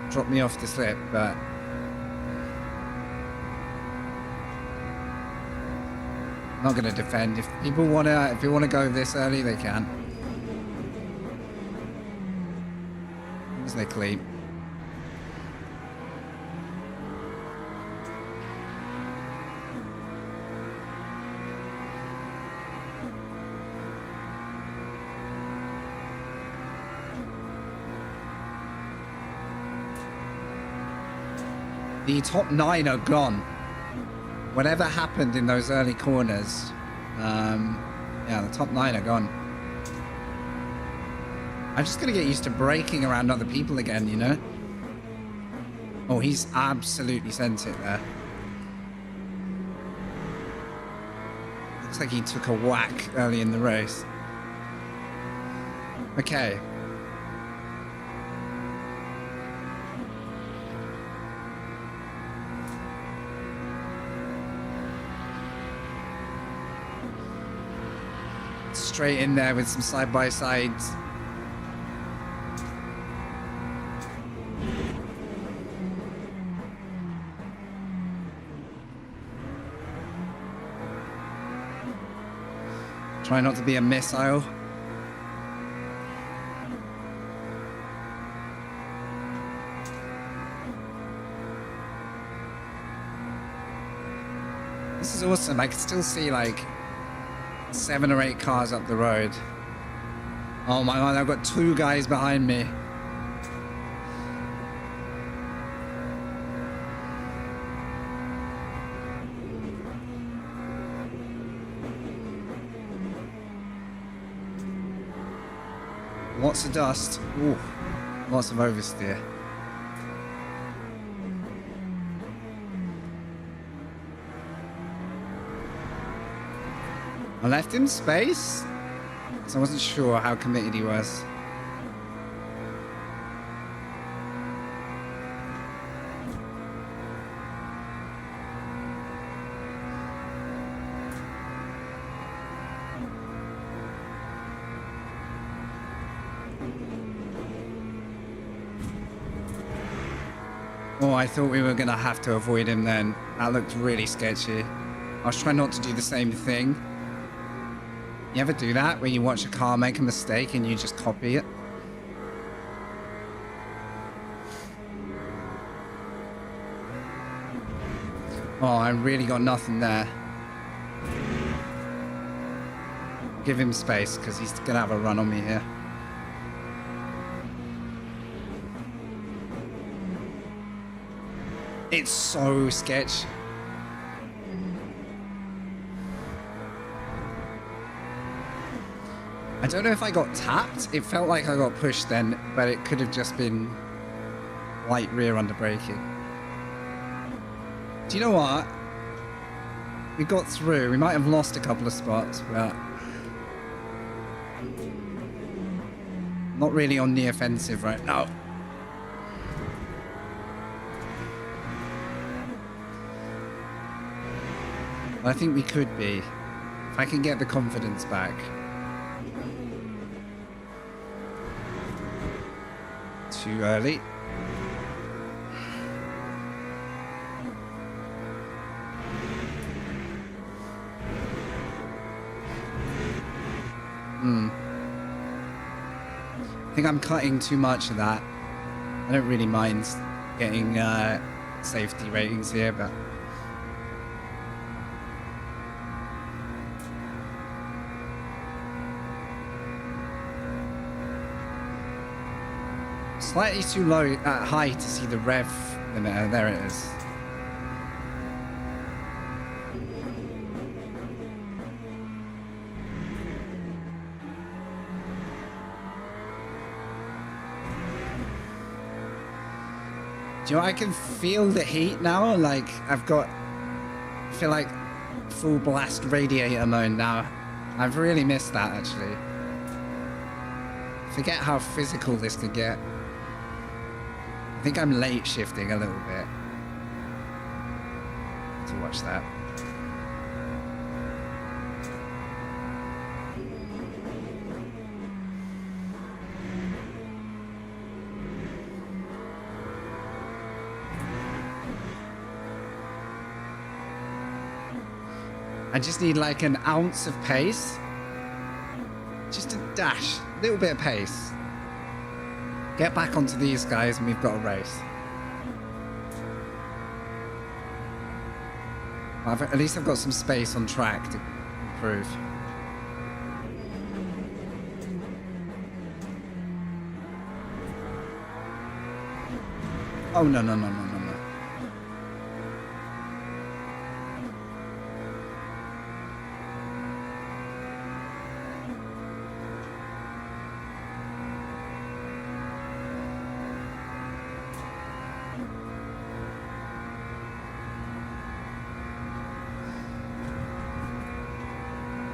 dropped me off the slip, but... I'm not going to defend. If people want to go this early, they can. As they clean. The top 9 are gone. Whatever happened in those early corners, yeah, the top 9 are gone. I'm just gonna get used to braking around other people again, you know? Oh, he's absolutely sent it there. Looks like he took a whack early in the race. Okay. Straight in there with some side-by-sides. Try not to be a missile. This is awesome. I can still see like 7 or 8 cars up the road. Oh my god, I've got 2 guys behind me. Lots of dust. Ooh, lots of oversteer. I left him space, so I wasn't sure how committed he was. Oh, I thought we were going to have to avoid him then. That looked really sketchy. I was trying not to do the same thing. You ever do that, where you watch a car make a mistake and you just copy it? Oh, I really got nothing there. Give him space, because he's going to have a run on me here. It's so sketchy. I don't know if I got tapped. It felt like I got pushed then, but it could have just been light rear under braking. Do you know what? We got through. We might have lost a couple of spots, but not really on the offensive right now. I think we could be. If I can get the confidence back. Too early. I think I'm cutting too much of that. I don't really mind getting safety ratings here, but slightly too low, high to see the rev limiter. There it is. Do you know, I can feel the heat now. Like I feel like full blast radiator mode now. I've really missed that actually. Forget how physical this could get. I think I'm late shifting a little bit. To watch that. I just need like an ounce of pace. Just a dash, a little bit of pace. Get back onto these guys and we've got a race. At least I've got some space on track to improve. Oh, no.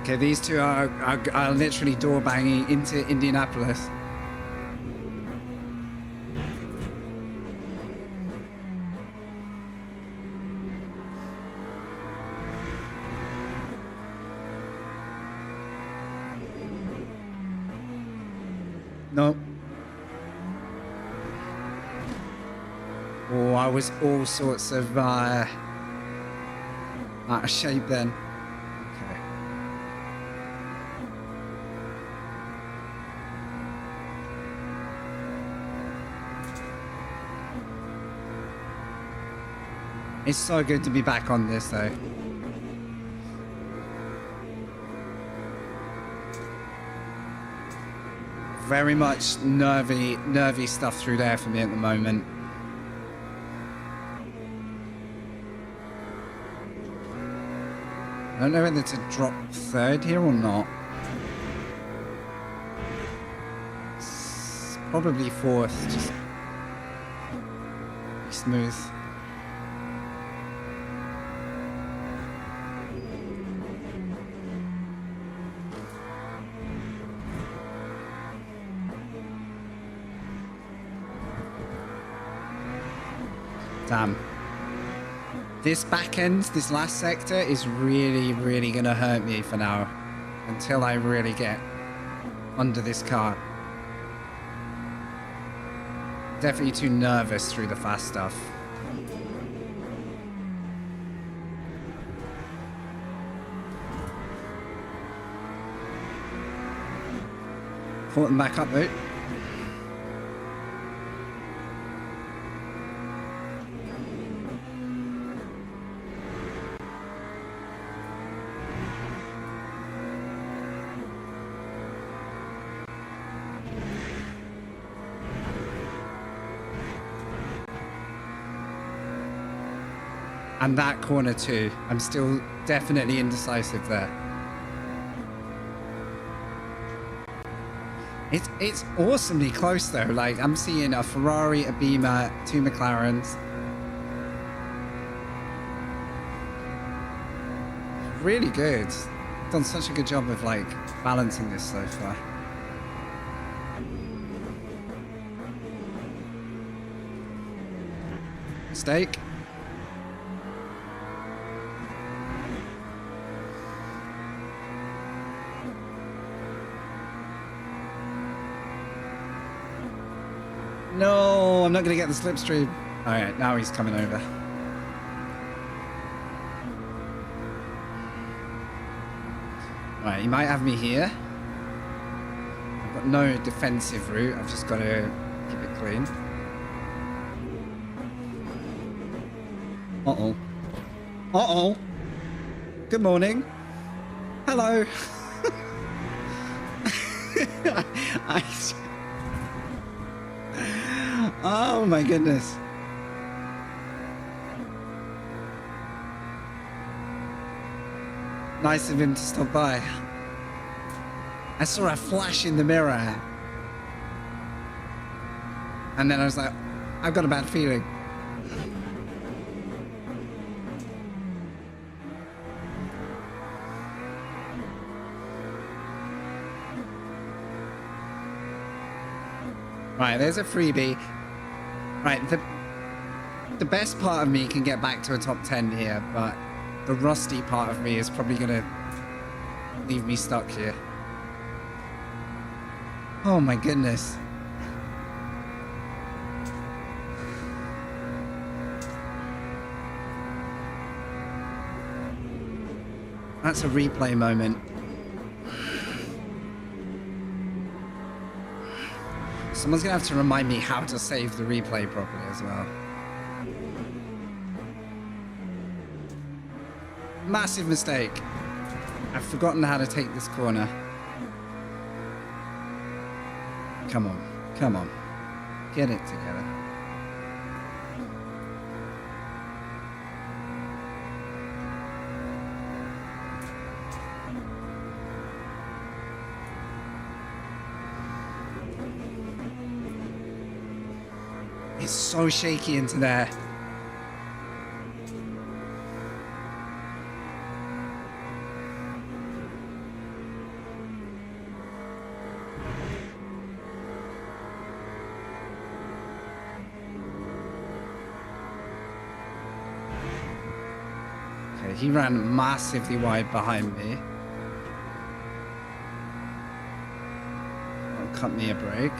Okay, these two are literally door banging into Indianapolis. No. Oh, I was all sorts of out of shape then. It's so good to be back on this though. Very much nervy stuff through there for me at the moment. I don't know whether to drop third here or not. It's probably fourth, just be smooth. Damn. This back end, this last sector is really gonna hurt me for now. Until I really get under this car. Definitely too nervous through the fast stuff. Caught them back up though. And that corner too. I'm still definitely indecisive there. It's awesomely close though. Like I'm seeing a Ferrari, a Beamer, two McLarens. Really good. Done such a good job of like balancing this so far. Mistake. No, I'm not going to get the slipstream. All right, now he's coming over. All right, he might have me here. I've got no defensive route. I've just got to keep it clean. Uh-oh. Uh-oh. Good morning. Hello. Oh my goodness. Nice of him to stop by. I saw a flash in the mirror. And then I was like, I've got a bad feeling. Right, there's a freebie. Right, the best part of me can get back to a top 10 here, but the rusty part of me is probably going to leave me stuck here. Oh my goodness. That's a replay moment. Someone's going to have to remind me how to save the replay properly as well. Massive mistake. I've forgotten how to take this corner. Come on. Come on. Get it together. It's so shaky into there. Okay, he ran massively wide behind me. That'll cut me a break.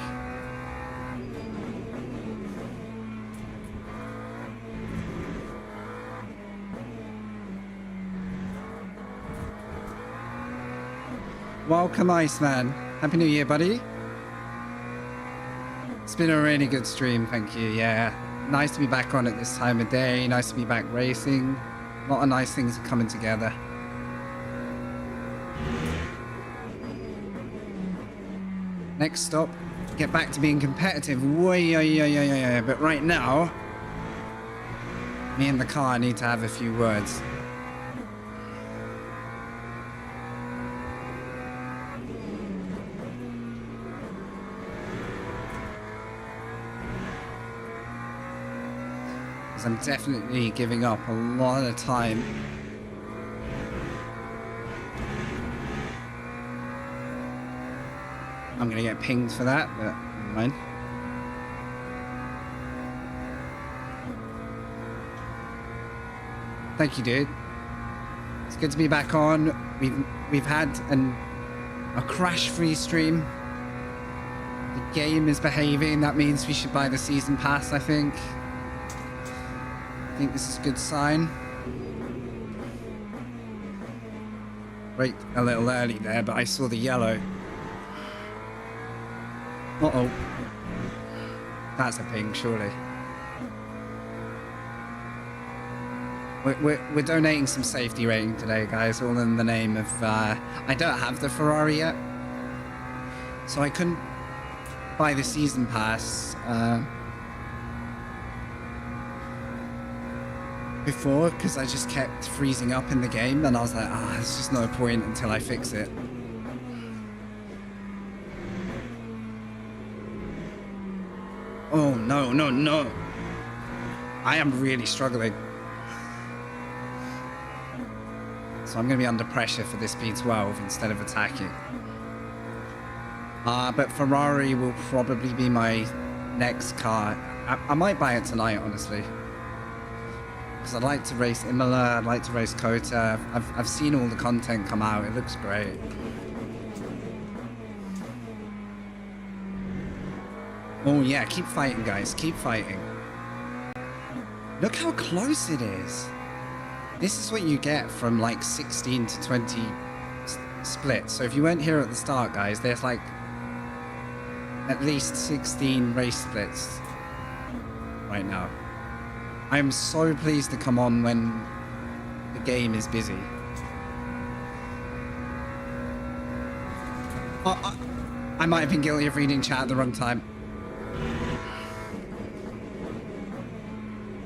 Welcome, Iceman. Happy New Year, buddy. It's been a really good stream, thank you. Yeah, nice to be back on at this time of day. Nice to be back racing. A lot of nice things are coming together. Next stop, get back to being competitive. But right now, me and the car need to have a few words. I'm definitely giving up a lot of time. I'm gonna get pinged for that, but never mind. Thank you, dude. It's good to be back on. We've had a crash-free stream. The game is behaving. That means we should buy the season pass, I think. I think this is a good sign. Right, a little early there, but I saw the yellow. Uh-oh. That's a ping, surely. We're donating some safety rating today, guys, all in the name of... I don't have the Ferrari yet, so I couldn't buy the season pass before, because I just kept freezing up in the game, and I was like, there's just no point until I fix it. Oh, no, no, no. I am really struggling. So I'm going to be under pressure for this P12 instead of attacking. But Ferrari will probably be my next car. I might buy it tonight, honestly. Because I'd like to race Imola, I'd like to race Kota. I've seen all the content come out, it looks great. Oh yeah, keep fighting, guys. Keep fighting. Look how close it is. This is what you get from like 16 to 20 splits. So if you weren't here at the start, guys, there's like at least 16 race splits right now. I am so pleased to come on when the game is busy. I might have been guilty of reading chat at the wrong time.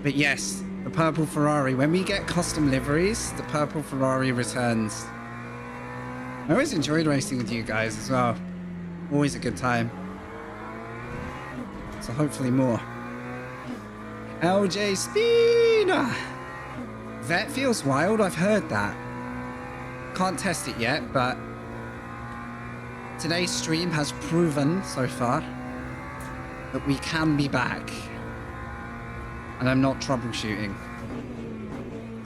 But yes, the purple Ferrari. When we get custom liveries, the purple Ferrari returns. I always enjoyed racing with you guys as well. Always a good time. So hopefully more. LJ Speed! That feels wild. I've heard that. Can't test it yet, but today's stream has proven so far that we can be back. And I'm not troubleshooting.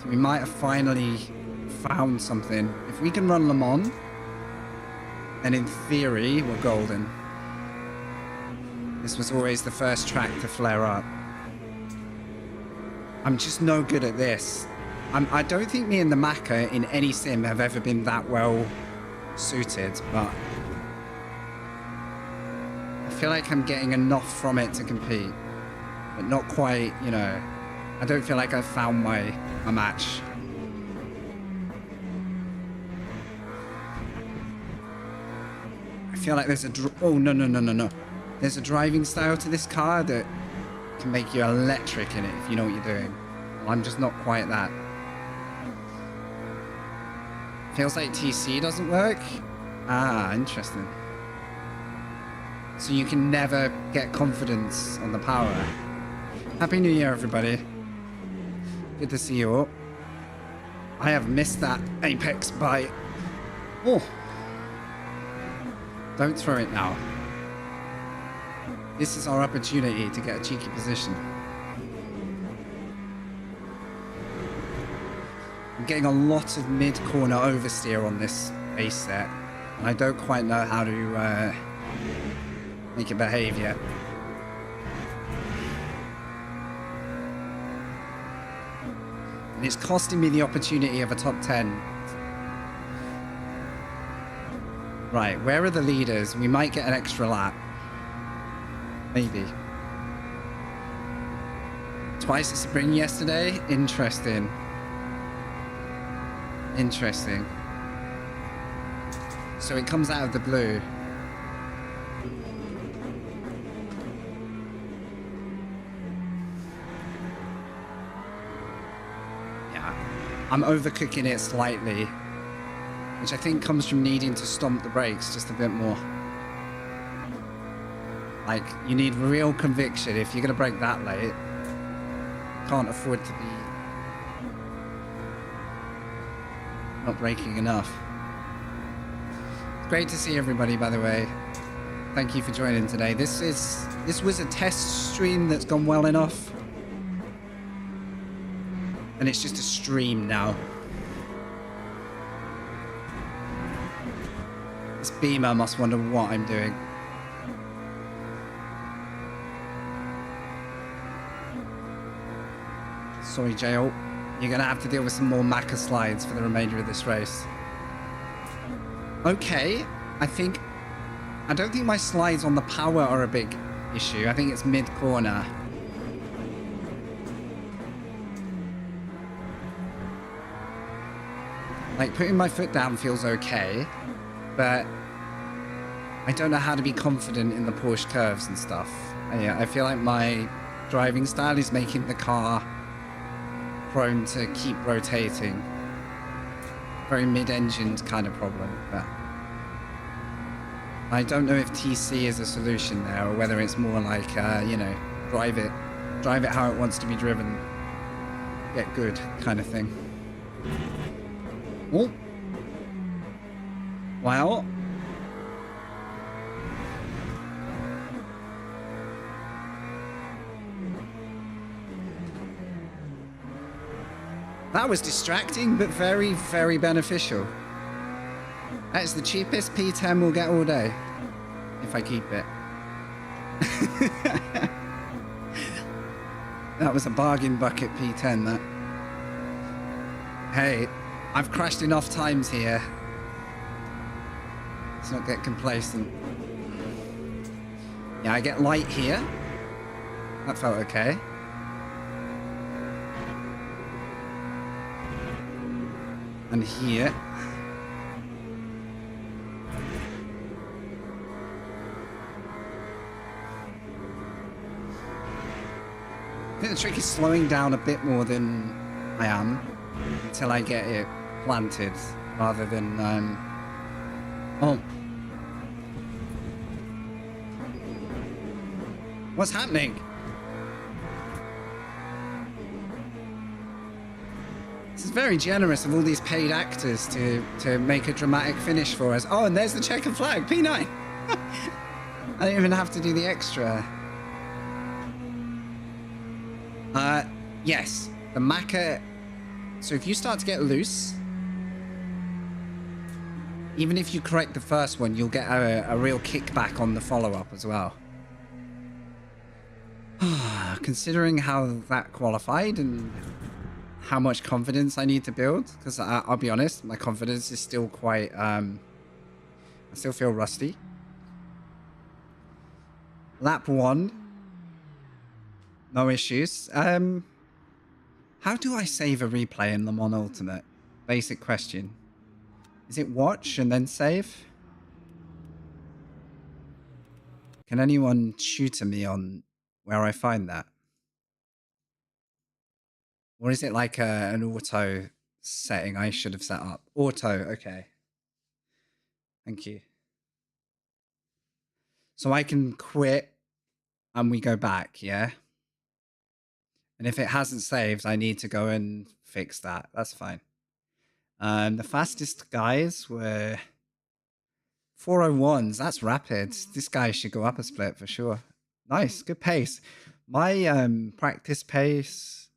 So we might have finally found something. If we can run Le Mans, then in theory, we're golden. This was always the first track to flare up. I'm just no good at this. I don't think me and the Macca in any sim have ever been that well suited, but I feel like I'm getting enough from it to compete, but not quite, you know. I don't feel like I've found my match. I feel like there's a oh no. There's a driving style to this car that can make you electric in it if you know what you're doing. Well, I'm just not quite that. Feels like TC doesn't work. Ah, interesting. So you can never get confidence on the power. Happy New Year, everybody. Good to see you all. I have missed that apex by... Oh. Don't throw it now. This is our opportunity to get a cheeky position. I'm getting a lot of mid-corner oversteer on this base set, and I don't quite know how to make it behave yet. And it's costing me the opportunity of a top 10. Right, where are the leaders? We might get an extra lap. Maybe. Twice at spring yesterday? Interesting. Interesting. So it comes out of the blue. Yeah. I'm overcooking it slightly, which I think comes from needing to stomp the brakes just a bit more. Like, you need real conviction. If you're going to brake that late, can't afford to be not braking enough. It's great to see everybody, by the way. Thank you for joining today. This was a test stream that's gone well enough. And it's just a stream now. This Beamer must wonder what I'm doing. Sorry, JL. You're going to have to deal with some more Macca slides for the remainder of this race. Okay. I don't think my slides on the power are a big issue. I think it's mid-corner. Like, putting my foot down feels okay, but I don't know how to be confident in the Porsche curves and stuff. I feel like my driving style is making the car prone to keep rotating. Very mid-engined kind of problem, but I don't know if TC is a solution there, or whether it's more like, you know, drive it how it wants to be driven, get good kind of thing. Oh. Wow. That was distracting, but very, very beneficial. That's the cheapest P10 we'll get all day, if I keep it. That was a bargain bucket P10, that. Hey, I've crashed enough times here. Let's not get complacent. Yeah, I get light here. That felt okay. And here. I think the trick is slowing down a bit more than I am until I get it planted, rather than oh, what's happening? This is very generous of all these paid actors to make a dramatic finish for us. Oh, and there's the checkered flag, P9. I don't even have to do the extra. Yes, the Macca. So if you start to get loose, even if you correct the first one, you'll get a real kickback on the follow-up as well. Considering how that qualified and how much confidence I need to build, because I'll be honest, my confidence is still quite, I still feel rusty. Lap 1. No issues. How do I save a replay in Le Mans Ultimate? Basic question. Is it watch and then save? Can anyone tutor me on where I find that? Or is it like an auto setting I should have set up? Auto, okay. Thank you. So I can quit and we go back, yeah? And if it hasn't saved, I need to go and fix that. That's fine. The fastest guys were 401s. That's rapid. This guy should go up a split for sure. Nice, good pace. My practice pace,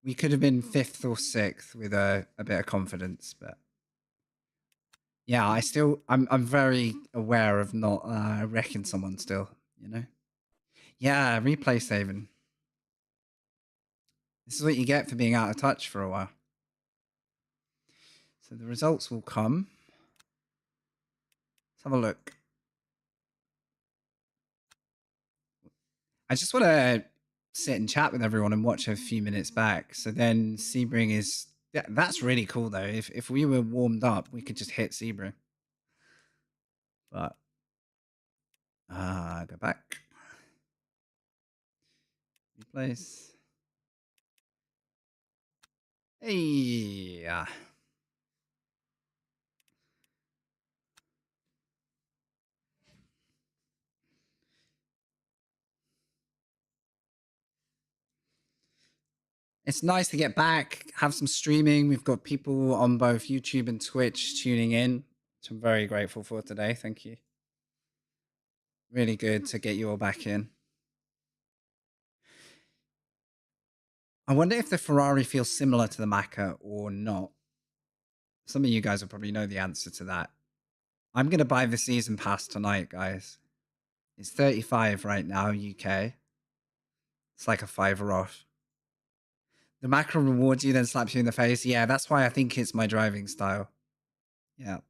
we could have been 5th or 6th with a bit of confidence, but yeah, I'm very aware of not wrecking someone still, you know? Yeah, replay saving. This is what you get for being out of touch for a while. So the results will come. Let's have a look. I just want to sit and chat with everyone and watch a few minutes back. So then Sebring is... Yeah, that's really cool, though. If we were warmed up, we could just hit Sebring. But... go back. Replace. Hey! It's nice to get back, have some streaming. We've got people on both YouTube and Twitch tuning in, which I'm very grateful for today. Thank you. Really good to get you all back in. I wonder if the Ferrari feels similar to the Macca or not. Some of you guys will probably know the answer to that. I'm going to buy the season pass tonight, guys. It's 35 right now, UK. It's like a $5 off. The macro rewards you, then slaps you in the face. Yeah, that's why I think it's my driving style. Yeah.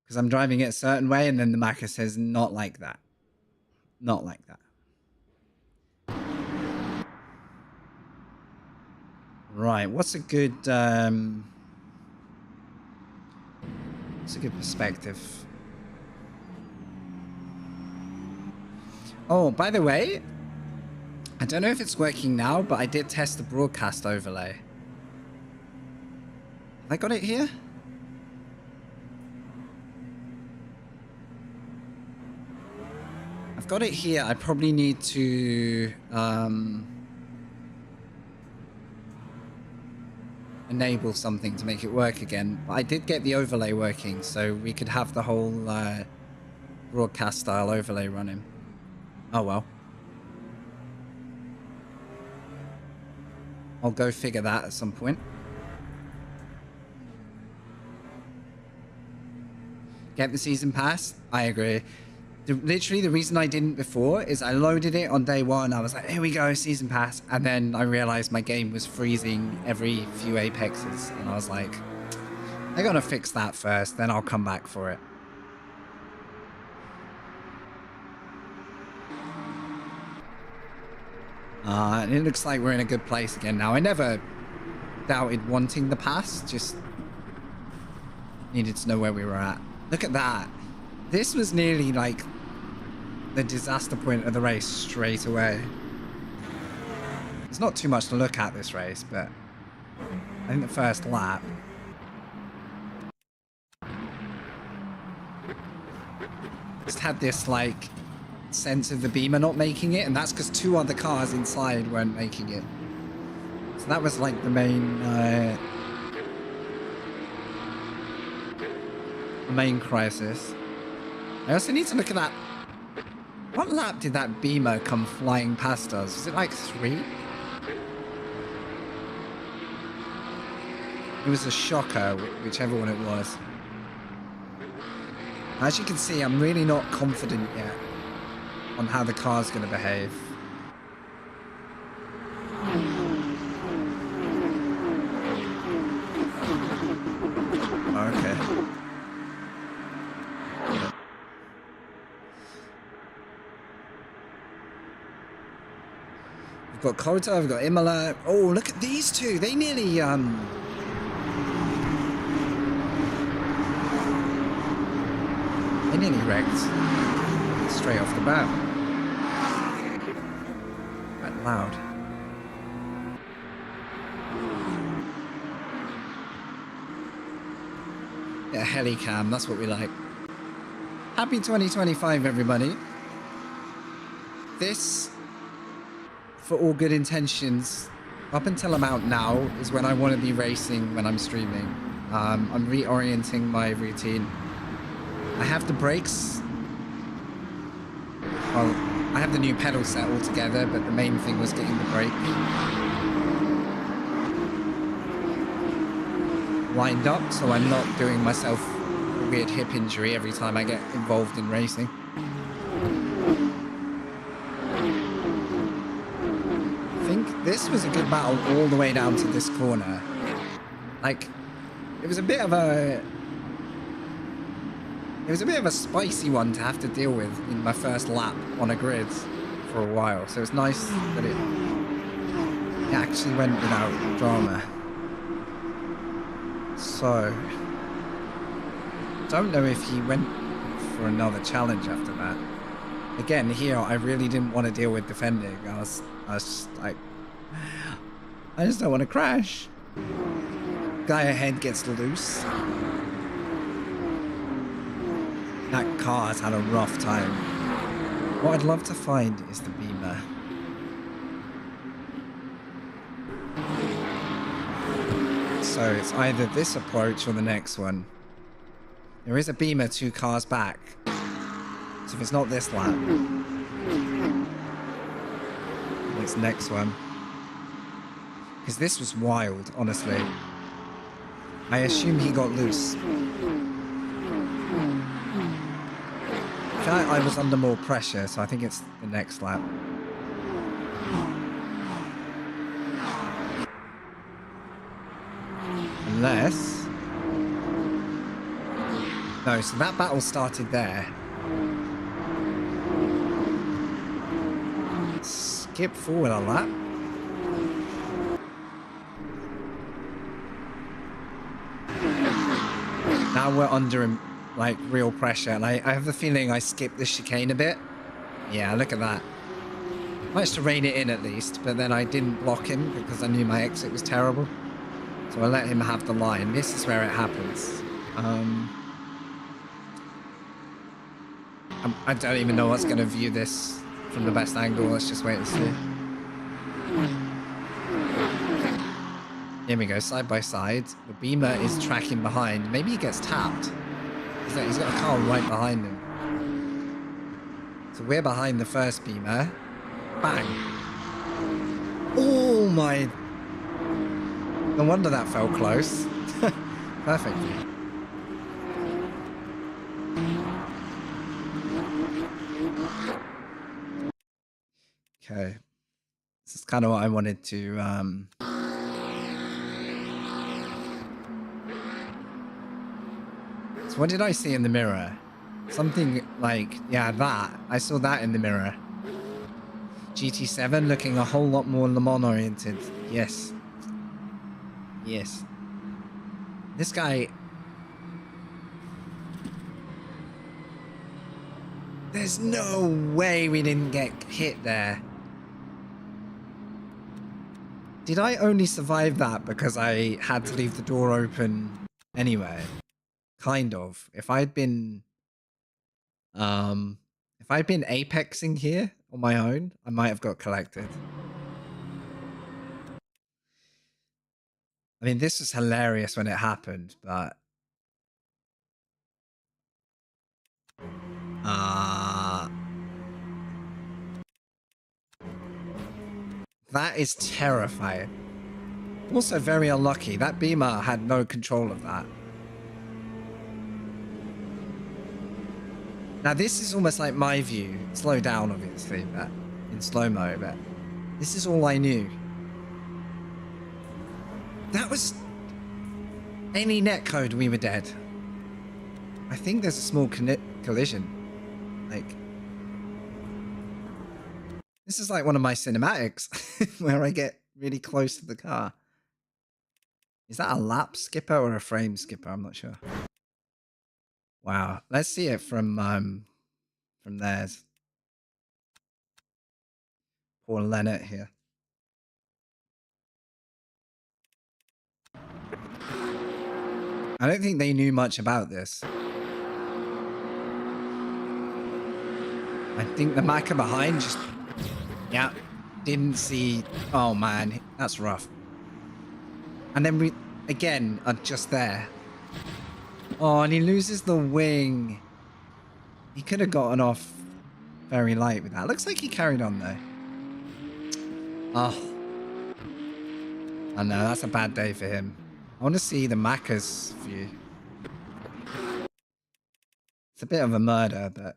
Because I'm driving it a certain way, and then the macro says, not like that. Not like that. Right, what's a good perspective? Oh, by the way, I don't know if it's working now, but I did test the broadcast overlay. Have I got it here? I've got it here. I probably need to enable something to make it work again. But I did get the overlay working, so we could have the whole broadcast style overlay running. Oh well. I'll go figure that at some point. get the season pass. I agree. Literally, the reason I didn't before is I loaded it on day one. I was like, here we go, season pass. And then I realized my game was freezing every few apexes. And I was like, I gotta fix that first, then I'll come back for it. And it looks like we're in a good place again now. I never doubted wanting the pass, just needed to know where we were at. Look at that. This was nearly like the disaster point of the race straight away. There's not too much to look at this race, but I think the first lap. Just had this like sense of the Beamer not making it, and that's because 2 other cars inside weren't making it. So that was like the main crisis. I also need to look at that. What lap did that Beamer come flying past us? Was it like 3? It was a shocker, whichever one it was. As you can see, I'm really not confident yet on how the car's going to behave. Okay. We've got Kota, we've got Imola. Oh, look at these two. They nearly They nearly wrecked straight off the bat. Quite loud. Yeah, helicam, that's what we like. Happy 2025, everybody. This, for all good intentions, up until I'm out now, is when I want to be racing when I'm streaming. I'm reorienting my routine. I have the brakes. Well, I have the new pedal set altogether, but the main thing was getting the brake lined up, so I'm not doing myself a weird hip injury every time I get involved in racing. I think this was a good battle all the way down to this corner. Like, it was a bit of a spicy one to have to deal with in my first lap on a grid for a while. So it's nice that it actually went without drama. So, don't know if he went for another challenge after that. Again, here, I really didn't want to deal with defending. I was just like, I just don't want to crash. Guy ahead gets loose. That car has had a rough time. What I'd love to find is the Beamer. So it's either this approach or the next one. There is a Beamer 2 cars back. So if it's not this lap, it's next one. Because this was wild, honestly. I assume he got loose. I was under more pressure, so I think it's the next lap. Unless... No, so that battle started there. Skip forward a lap. Now we're under like real pressure, and I have the feeling I skipped the chicane a bit. Yeah, look at that. Managed to rein it in at least, but then I didn't block him because I knew my exit was terrible. So I let him have the line. This is where it happens. I don't even know what's going to view this from the best angle. Let's just wait and see. Here we go, side by side. The Beamer is tracking behind. Maybe he gets tapped. He's got a car right behind him. So we're behind the first Beamer. Bang. Oh my... No wonder that felt close. Perfect. Okay. This is kind of what I wanted to... So what did I see in the mirror? Something like, yeah, that. I saw that in the mirror. GT7 looking a whole lot more Le Mans oriented. Yes. Yes. This guy... There's no way we didn't get hit there. Did I only survive that because I had to leave the door open anyway? Kind of. If I'd been apexing here on my own, I might have got collected. I mean, this was hilarious when it happened, but that is terrifying. Also very unlucky. That Beamer had no control of that. Now this is almost like my view. Slow down, obviously, but in slow-mo, but this is all I knew. That was... Any netcode, we were dead. I think there's a small collision. Like... This is like one of my cinematics, where I get really close to the car. Is that a lap skipper or a frame skipper? I'm not sure. Wow. Let's see it from theirs. Poor Leonard here. I don't think they knew much about this. I think the Macca behind just... Yeah. Didn't see... Oh, man. That's rough. And then we, again, are just there. Oh, and he loses the wing. He could have gotten off very light with that. Looks like he carried on, though. Oh. I know, that's a bad day for him. I want to see the Macca's view. It's a bit of a murder, but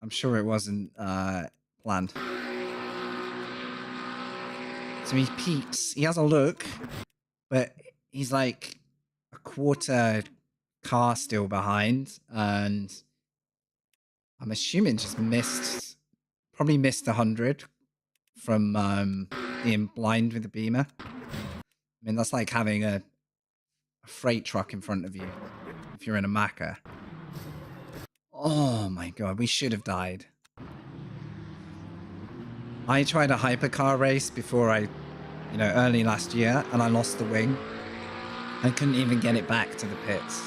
I'm sure it wasn't planned. So he peeks. He has a look, but he's like a quarter car still behind, and I'm assuming just missed, probably missed 100 from being blind with the Beamer. I mean, that's like having a freight truck in front of you if you're in a Macca. Oh my god, we should have died. I tried a hypercar race before early last year, and I lost the wing. I couldn't even get it back to the pits.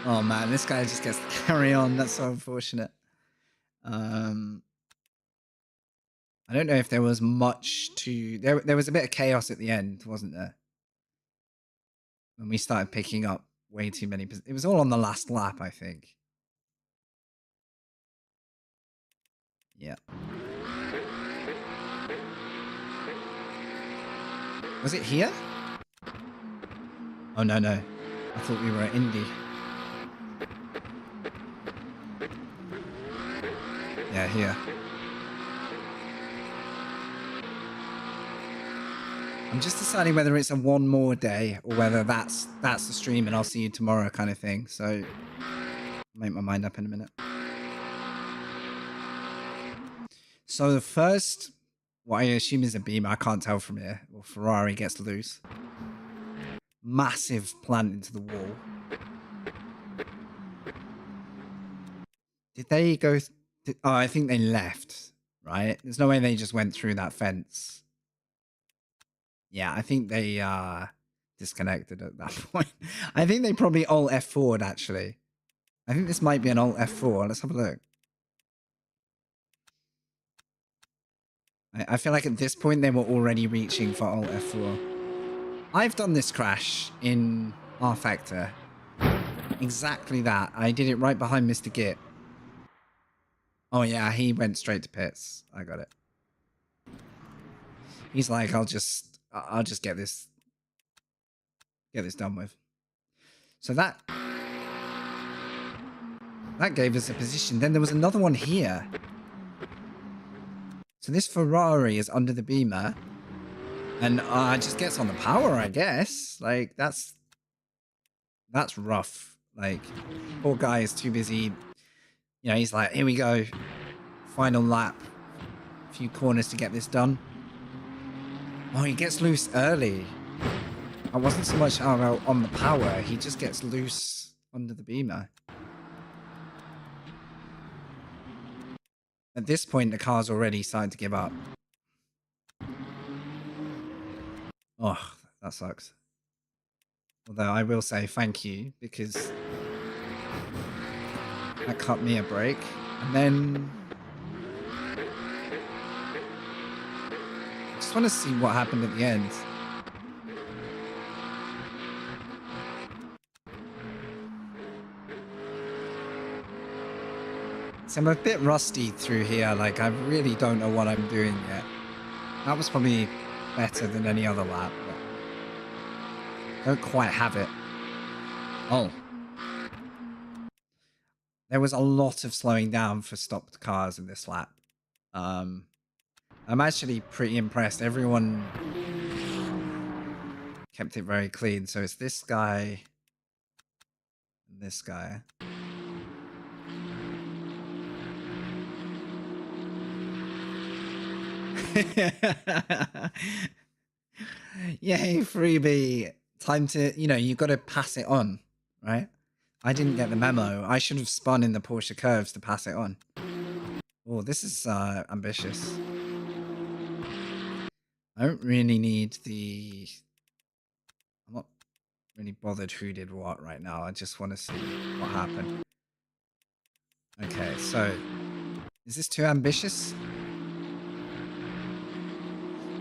Oh man, this guy just gets to carry on. That's so unfortunate. I don't know if there was much to... There was a bit of chaos at the end, wasn't there? When we started picking up way too many... It was all on the last lap, I think. Yeah. Was it here? Oh, no, no. I thought we were at Indy. Yeah, here. I'm just deciding whether it's a one more day or whether that's the stream and I'll see you tomorrow kind of thing. So, I'll make my mind up in a minute. So the first, what I assume is a Beamer, I can't tell from here, or Ferrari gets loose. Massive plant into the wall. Did they go... Oh, I think they left, right? There's no way they just went through that fence. Yeah, I think they disconnected at that point. I think they probably alt F4'd, actually. I think this might be an alt F4. Let's have a look. I feel like at this point they were already reaching for alt F4. I've done this crash in R-Factor. Exactly that. I did it right behind Mr. Git. Oh yeah, he went straight to pits. I got it. He's like, I'll just get this done with. So that gave us a position. Then there was another one here. So this Ferrari is under the beamer. And just gets on the power, I guess. Like, that's rough. Like, poor guy is too busy. You know, he's like, here we go. Final lap. A few corners to get this done. Oh, he gets loose early. I wasn't so much on the power. He just gets loose under the beamer. At this point, the car's already starting to give up. Oh, that sucks. Although I will say thank you, because that cut me a break. And then I just want to see what happened at the end. So I'm a bit rusty through here. Like, I really don't know what I'm doing yet. That was probably better than any other lap, but don't quite have it. Oh. There was a lot of slowing down for stopped cars in this lap. I'm actually pretty impressed. Everyone kept it very clean. So it's this guy and this guy. Yay, freebie. Time to, you know, you've got to pass it on, right? I didn't get the memo. I should have spun in the Porsche curves to pass it on. Oh, this is ambitious. I don't really need the... I'm not really bothered who did what right now. I just want to see what happened. Okay, so... Is this too ambitious?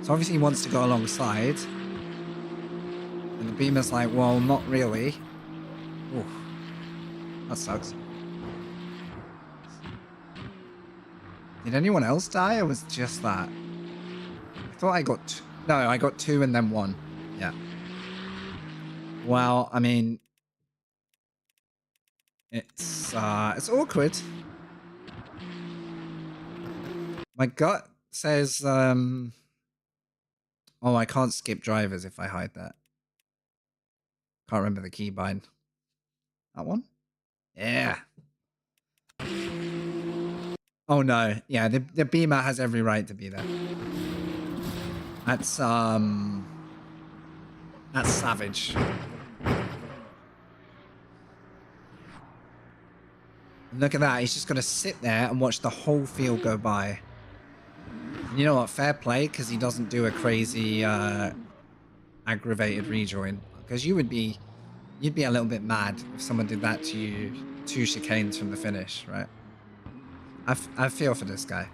So obviously he wants to go alongside. And the beamer's like, well, not really. Ooh, that sucks. Did anyone else die, or was it just that? I thought I got... No, I got 2 and then 1. Yeah. Well, I mean... It's awkward. My gut says, oh, I can't skip drivers if I hide that. Can't remember the keybind. That one? Yeah. Oh no. Yeah, the beamer has every right to be there. That's savage. And look at that. He's just gonna sit there and watch the whole field go by. And you know what? Fair play, because he doesn't do a crazy aggravated rejoin. Because you'd be a little bit mad if someone did that to you 2 chicanes from the finish, right? I feel for this guy.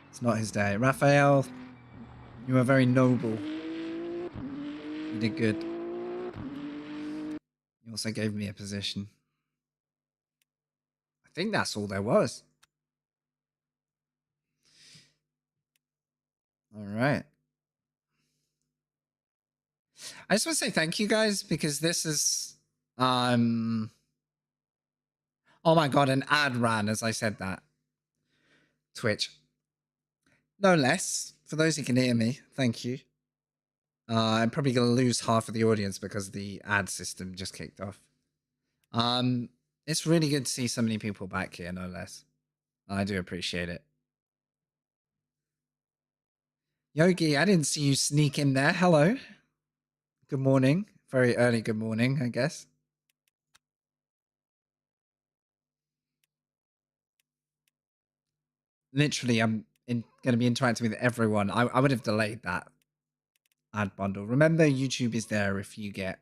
It's not his day. Raphael, you were very noble. You did good. You also gave me a position. I think that's all there was. All right. I just want to say thank you guys, because this is oh my god, an ad ran as I said that. Twitch. No less. For those who can hear me, thank you. I'm probably going to lose half of the audience because the ad system just kicked off. It's really good to see so many people back here, no less. I do appreciate it. Yogi, I didn't see you sneak in there. Hello. Good morning. Very early good morning, I guess. Literally, I'm going to be interacting with everyone. I would have delayed that ad bundle. Remember, YouTube is there if you get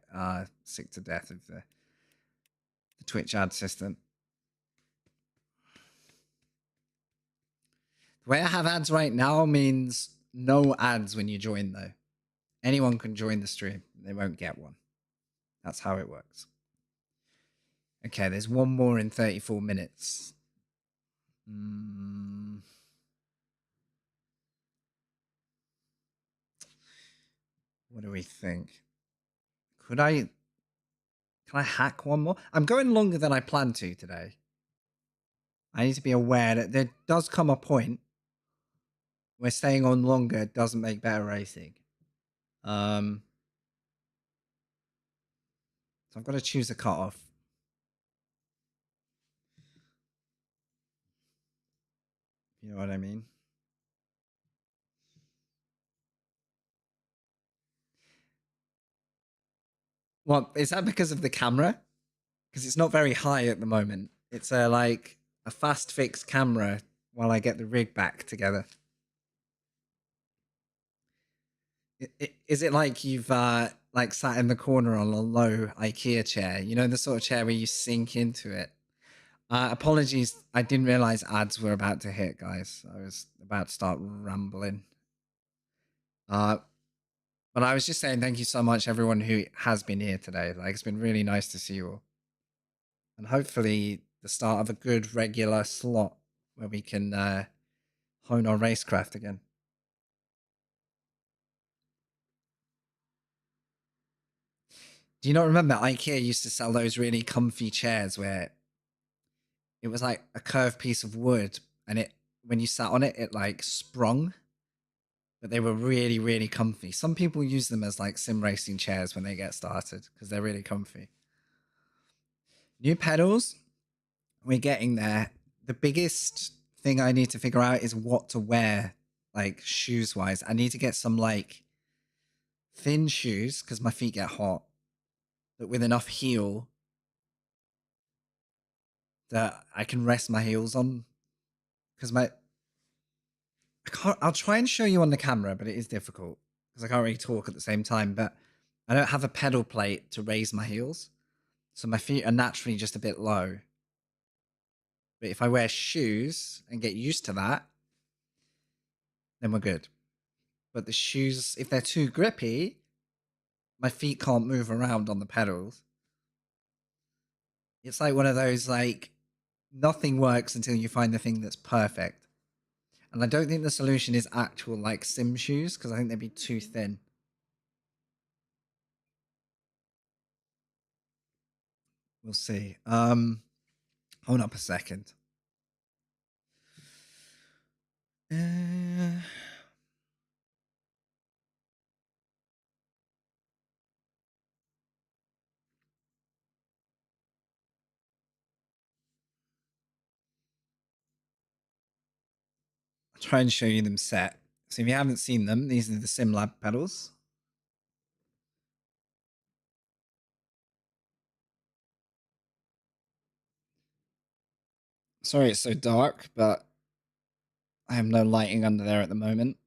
sick to death of the Twitch ad system. The way I have ads right now means no ads when you join, though. Anyone can join the stream. They won't get one. That's how it works. Okay, there's one more in 34 minutes. What do we think? Can I hack one more? I'm going longer than I planned to today. I need to be aware that there does come a point where staying on longer doesn't make better racing. So I've got to choose a cutoff. You know what I mean? Well, is that because of the camera? Because it's not very high at the moment. It's like a fast fix camera while I get the rig back together. Is it like you've like sat in the corner on a low IKEA chair? You know, the sort of chair where you sink into it. Apologies, I didn't realize ads were about to hit, guys. I was about to start rambling. But I was just saying thank you so much, everyone who has been here today. Like, it's been really nice to see you all. And hopefully the start of a good regular slot where we can hone our racecraft again. Do you not remember IKEA used to sell those really comfy chairs where it was like a curved piece of wood and it when you sat on it, it like sprung, but they were really, really comfy. Some people use them as like sim racing chairs when they get started because they're really comfy. New pedals, we're getting there. The biggest thing I need to figure out is what to wear, like shoes wise. I need to get some like thin shoes because my feet get hot, but with enough heel that I can rest my heels on. Because I can't. I'll try and show you on the camera, but it is difficult because I can't really talk at the same time. But I don't have a pedal plate to raise my heels, so my feet are naturally just a bit low. But if I wear shoes and get used to that, then we're good. But the shoes, if they're too grippy, my feet can't move around on the pedals. It's like one of those like nothing works until you find the thing that's perfect. And I don't think the solution is actual like sim shoes because I think they'd be too thin. We'll see. Hold up a second. Uh, I'll try and show you them set. So if you haven't seen them, these are the SimLab pedals. Sorry it's so dark, but I have no lighting under there at the moment.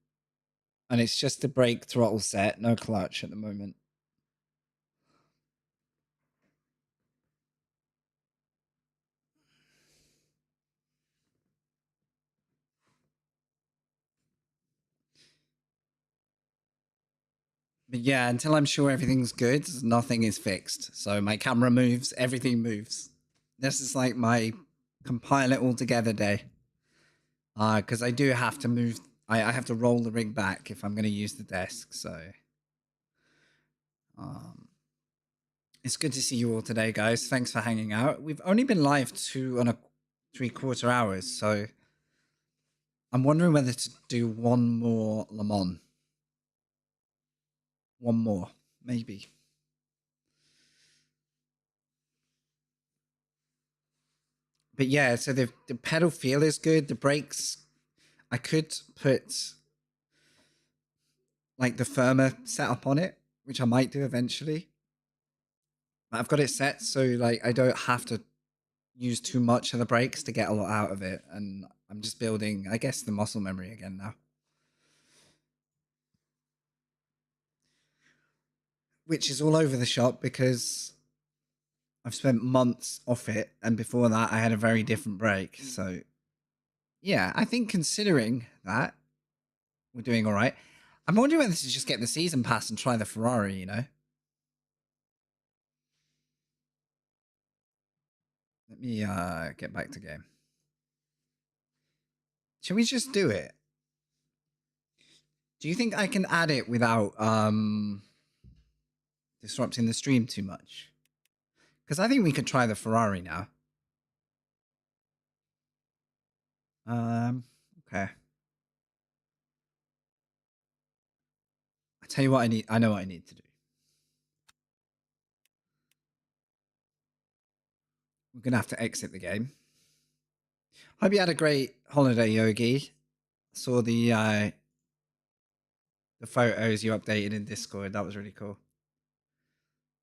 And it's just the brake throttle set, no clutch at the moment. But yeah, until I'm sure everything's good, nothing is fixed. So my camera moves, everything moves. This is like my compile it all together day. Because I do have to move, I have to roll the rig back if I'm going to use the desk. So um, it's good to see you all today, guys. Thanks for hanging out. We've only been live 2.75 hours. So I'm wondering whether to do one more Le Mans. One more, maybe. But yeah, so the pedal feel is good. The brakes, I could put like the firmer setup on it, which I might do eventually. I've got it set so like I don't have to use too much of the brakes to get a lot out of it, and I'm just building, I guess, the muscle memory again now. Which is all over the shop because I've spent months off it, and before that I had a very different brake. So yeah, I think considering that, we're doing all right. I'm wondering whether to just get the season pass and try the Ferrari, you know? Let me get back to game. Shall we just do it? Do you think I can add it without disrupting the stream too much? Because I think we could try the Ferrari now. Okay. I tell you what I need. I know what I need to do. We're gonna have to exit the game. Hope you had a great holiday, Yogi. Saw the photos you updated in Discord. That was really cool.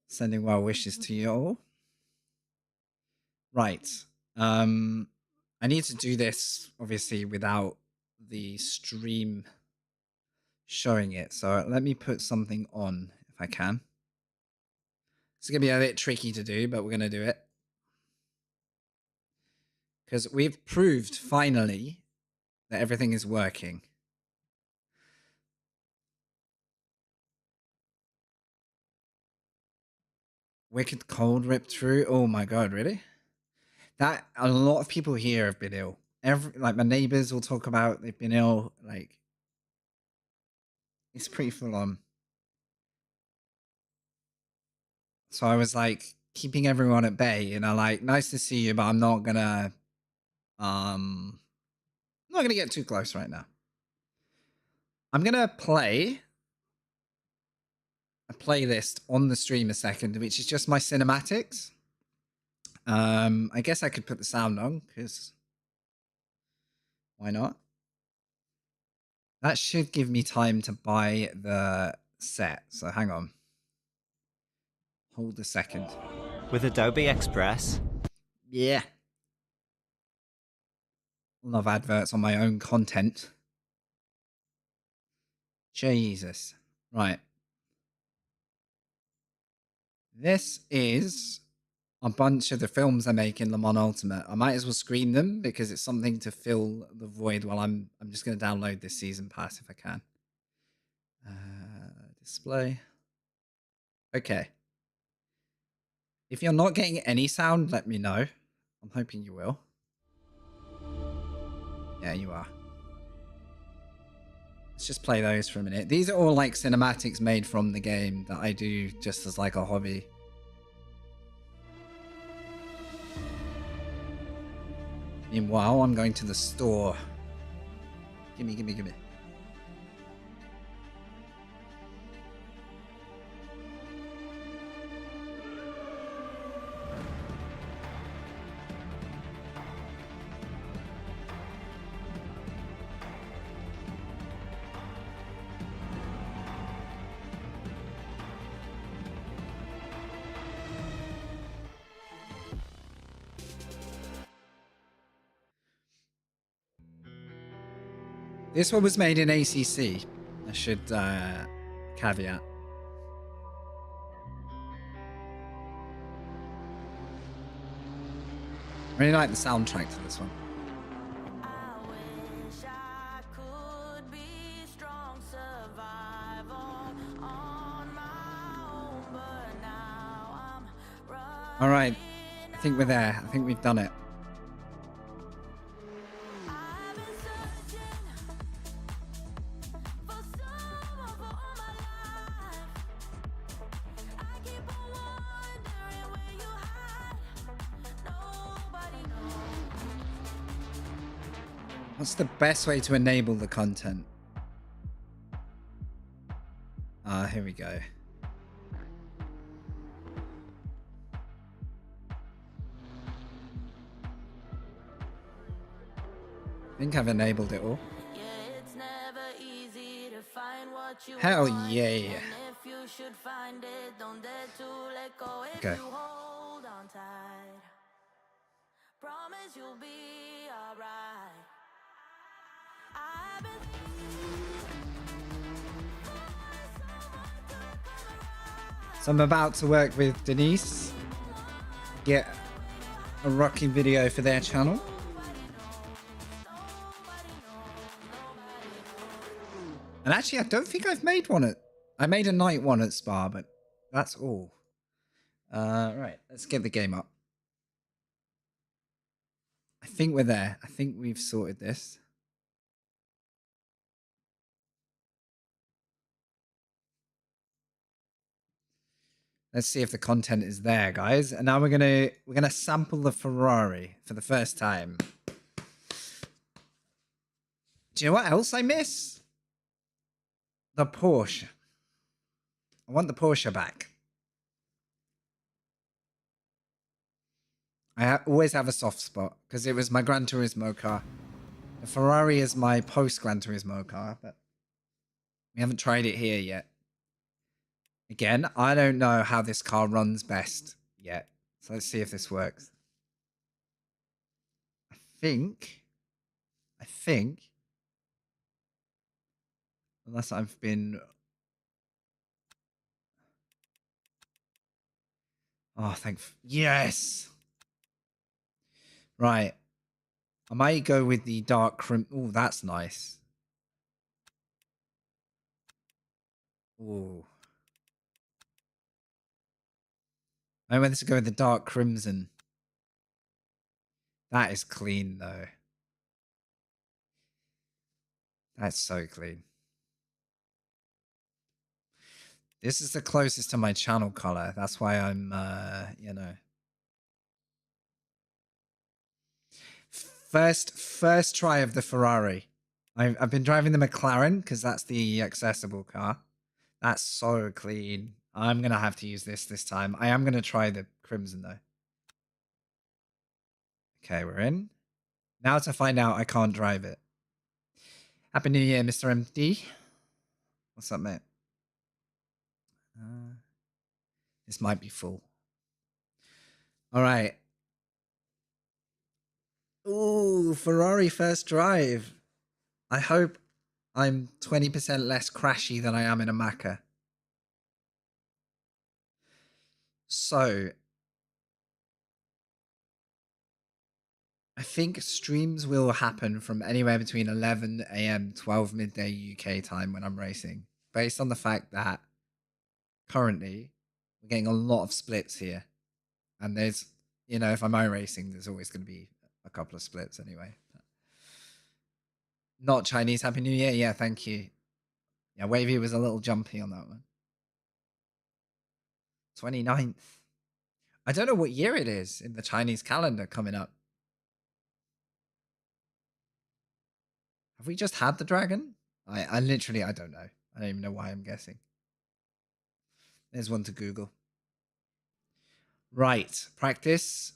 Sending well wishes to you all. Right. I need to do this obviously without the stream showing it. So let me put something on if I can. It's gonna be a bit tricky to do, but we're gonna do it. Because we've proved finally that everything is working. Wicked cold ripped through. Oh my god, really? That a lot of people here have been ill. Like my neighbors will talk about they've been ill. Like it's pretty full on. So I was like keeping everyone at bay, you know, like nice to see you, but I'm not gonna get too close right now. I'm gonna play a playlist on the stream a second, which is just my cinematics. I guess I could put the sound on because why not? That should give me time to buy the set. So hang on. Hold a second. With Adobe Express? Yeah. Love adverts on my own content. Jesus. Right. This is a bunch of the films I make in Le Mans Ultimate. I might as well screen them because it's something to fill the void while I'm just going to download this season pass if I can. Display. Okay. If you're not getting any sound, let me know. I'm hoping you will. Yeah, you are. Let's just play those for a minute. These are all like cinematics made from the game that I do just as like a hobby. Meanwhile, I'm going to the store. Gimme, gimme, gimme. This one was made in ACC. I should caveat. I really like the soundtrack to this one. All right. I think we're there. I think we've done it. What's the best way to enable the content? Here we go. I think I've enabled it all. Hell yeah. Okay. So I'm about to work with Denise, get a rocking video for their channel. And actually, I don't think I've made one I made a night one at Spa, but that's all. Right, let's get the game up. I think we're there. I think we've sorted this. Let's see if the content is there, guys. And now we're gonna sample the Ferrari for the first time. Do you know what else I miss? The Porsche. I want the Porsche back. I always have a soft spot because it was my Gran Turismo car. The Ferrari is my post-Gran Turismo car, but we haven't tried it here yet. Again, I don't know how this car runs best yet. So let's see if this works. I think, unless I've been... Oh, yes! Right. I might go with the dark crimson. Oh, that's nice. Oh. I went to go with the dark crimson. That is clean, though. That's so clean. This is the closest to my channel color. That's why I'm, you know. First try of the Ferrari. I've been driving the McLaren because that's the accessible car. That's so clean. I'm going to have to use this time. I am going to try the crimson, though. Okay, we're in. Now to find out I can't drive it. Happy New Year, Mr. MD. What's up, mate? This might be full. All right. Ooh, Ferrari first drive. I hope I'm 20% less crashy than I am in a Macca. So, I think streams will happen from anywhere between 11 a.m. 12 midday UK time when I'm racing, based on the fact that currently we're getting a lot of splits here. And there's, you know, if I'm iRacing, there's always going to be a couple of splits anyway. Not Chinese Happy New Year. Yeah, thank you. Yeah, Wavy was a little jumpy on that one. 29th. I don't know what year it is in the Chinese calendar coming up. Have we just had the dragon? I literally, I don't know. I don't even know why I'm guessing. There's one to Google. Right, practice.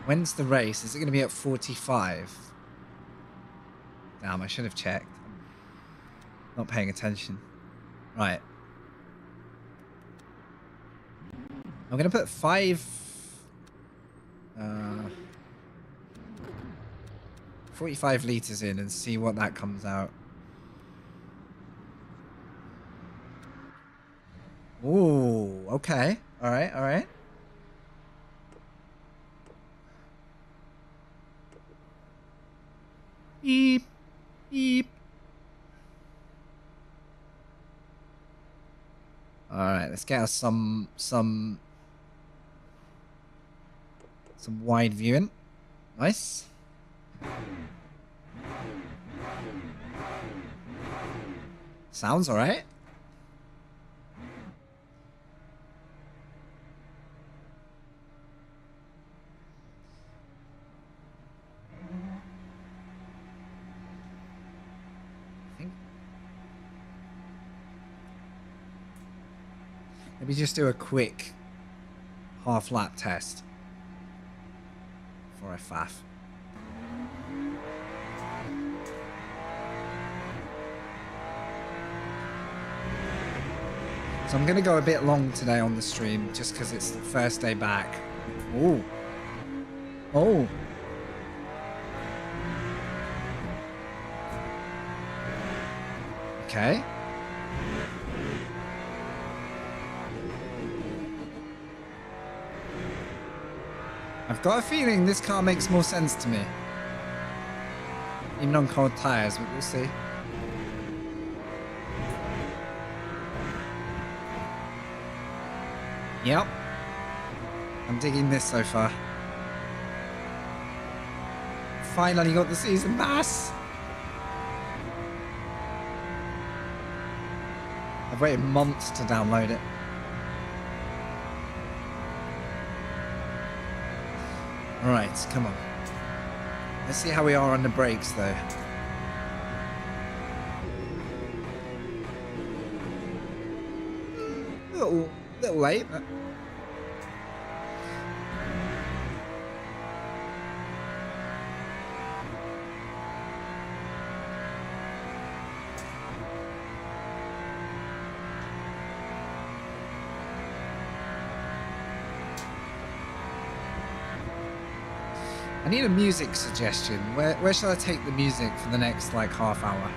When's the race? Is it going to be at 45? Damn, I should have checked. I'm not paying attention. Right. I'm going to put 45 liters in and see what that comes out. Ooh, okay. All right, all right. Beep, beep. All right, let's get us some wide viewing. Nice. Sounds all right. Maybe just do a quick half lap test before I faff. So I'm going to go a bit long today on the stream just because it's the first day back. Ooh. Oh. Okay. I've got a feeling this car makes more sense to me. Even on cold tires, but we'll see. Yep. I'm digging this so far. Finally got the season pass. I've waited months to download it. All right, come on. Let's see how we are on the brakes, though. Little late, but... I need a music suggestion. Where shall I take the music for the next, like, half hour?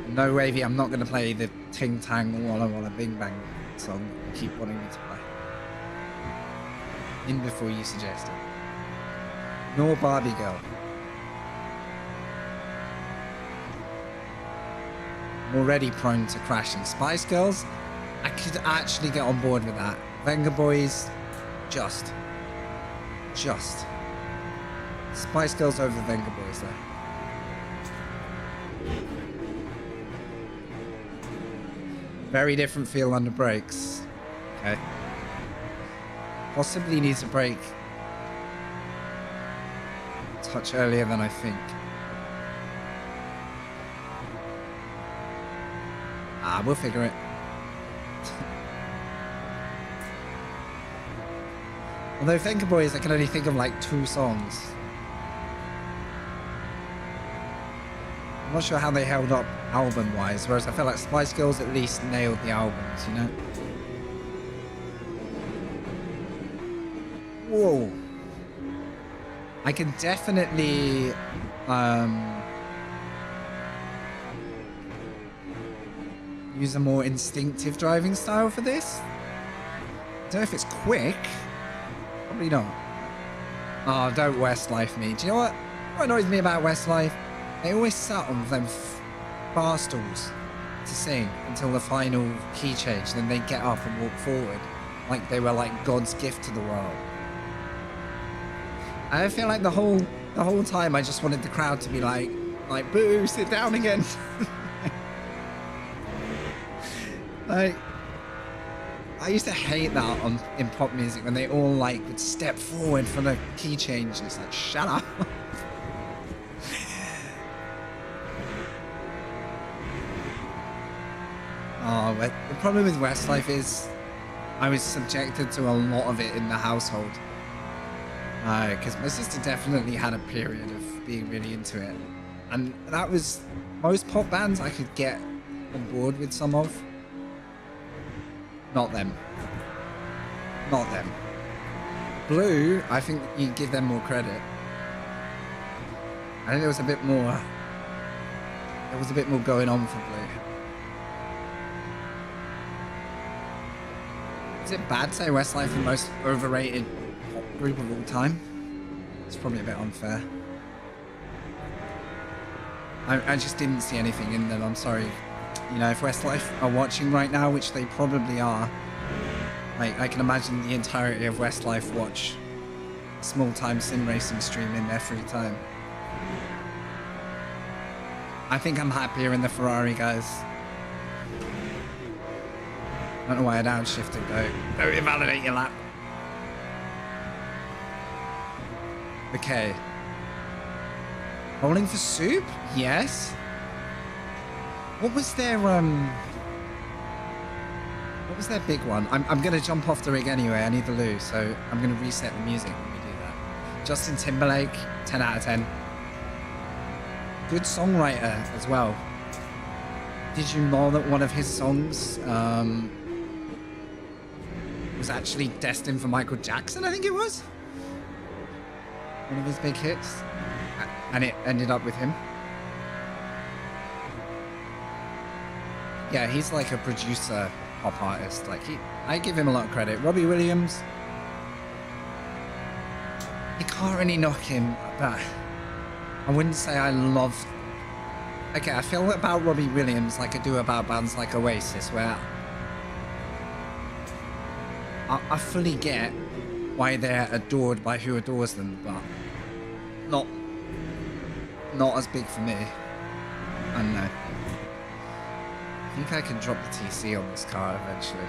No, Wavy, I'm not going to play the Ting Tang Walla Walla Bing Bang song you keep wanting me to play. In before you suggest it. Nor Barbie Girl. I'm already prone to crashing. Spice Girls, I could actually get on board with that. Venga Boys, just. Spice Girls over Venga Boys, though. Very different feel under brakes. Okay. Possibly needs a brake a touch earlier than I think. We'll figure it. Although Venga Boys, I can only think of like 2 songs. I'm not sure how they held up album-wise, whereas I felt like Spice Girls at least nailed the albums, you know? Whoa. I can definitely... use a more instinctive driving style for this. I don't know if it's quick. Probably not. Oh, don't Westlife me. Do you know what? What annoys me about Westlife? They always sat on them bar stools to sing until the final key change, then they get up and walk forward like they were like God's gift to the world. I feel like the whole time I just wanted the crowd to be like boo, sit down again. Like, I used to hate that in pop music when they all like would step forward for the key change. It's like, shut up. Oh, but the problem with Westlife is I was subjected to a lot of it in the household. Because my sister definitely had a period of being really into it. And that was most pop bands I could get on board with some of. Not them. Not them. Blue, I think you give them more credit. I think there was a bit more going on for Blue. Is it bad to say Westlife the most overrated pop group of all time? It's probably a bit unfair. I just didn't see anything in them, I'm sorry. You know, if Westlife are watching right now, which they probably are, like, I can imagine the entirety of Westlife watch small-time sim racing stream in their free time. I think I'm happier in the Ferrari, guys. I don't know why I downshifted, though. Don't invalidate your lap. Okay. Rolling for soup? Yes. What was their big one? I'm gonna jump off the rig anyway. I need the loo, so I'm gonna reset the music when we do that. Justin Timberlake, 10 out of 10. Good songwriter as well. Did you know that one of his songs was actually destined for Michael Jackson? I think it was one of his big hits, and it ended up with him. Yeah, he's like a producer, pop artist. Like I give him a lot of credit. Robbie Williams, you can't really knock him, but I wouldn't say I love. Okay, I feel about Robbie Williams like I do about bands like Oasis, where I fully get why they're adored by who adores them, but not as big for me. I don't know. I think I can drop the TC on this car eventually.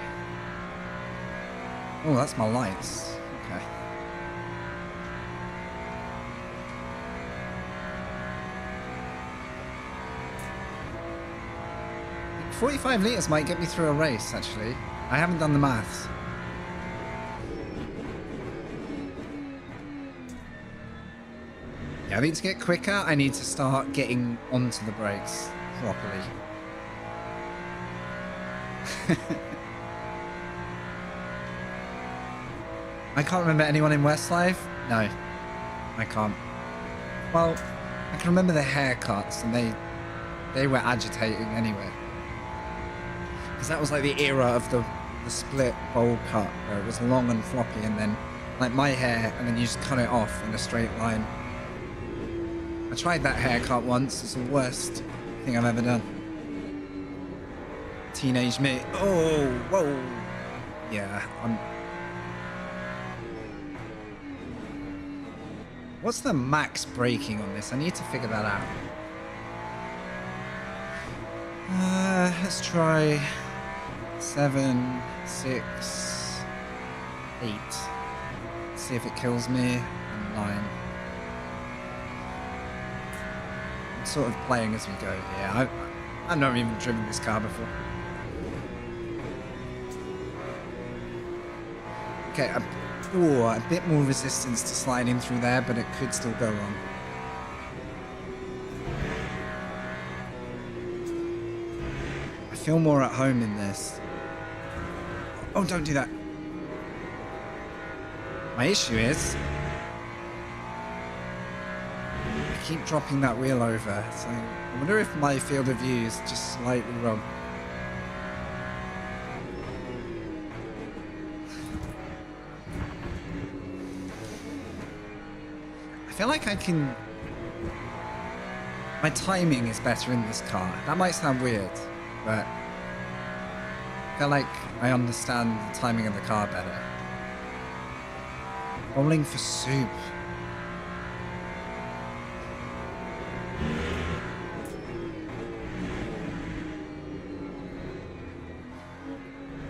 Oh, that's my lights. Okay. 45 litres might get me through a race, actually. I haven't done the maths. Yeah, I think to get quicker, I need to start getting onto the brakes properly. I can't remember anyone in Westlife. No, I can't. Well, I can remember their haircuts, and they were agitating anyway. Because that was like the era of the split bowl cut, where it was long and floppy, and then like my hair, and then you just cut it off in a straight line. I tried that haircut once. It's the worst thing I've ever done. Teenage me. Oh, whoa. Yeah, What's the max braking on this? I need to figure that out. Let's try 7, 6, 8. See if it kills me. And 9. I'm sort of playing as we go. Yeah, I've never even driven this car before. Okay, a bit more resistance to sliding through there, but it could still go wrong. I feel more at home in this. Oh, don't do that. My issue is I keep dropping that wheel over, so I wonder if my field of view is just slightly wrong. I feel like I can... My timing is better in this car. That might sound weird, but I feel like I understand the timing of the car better. Bowling for soup.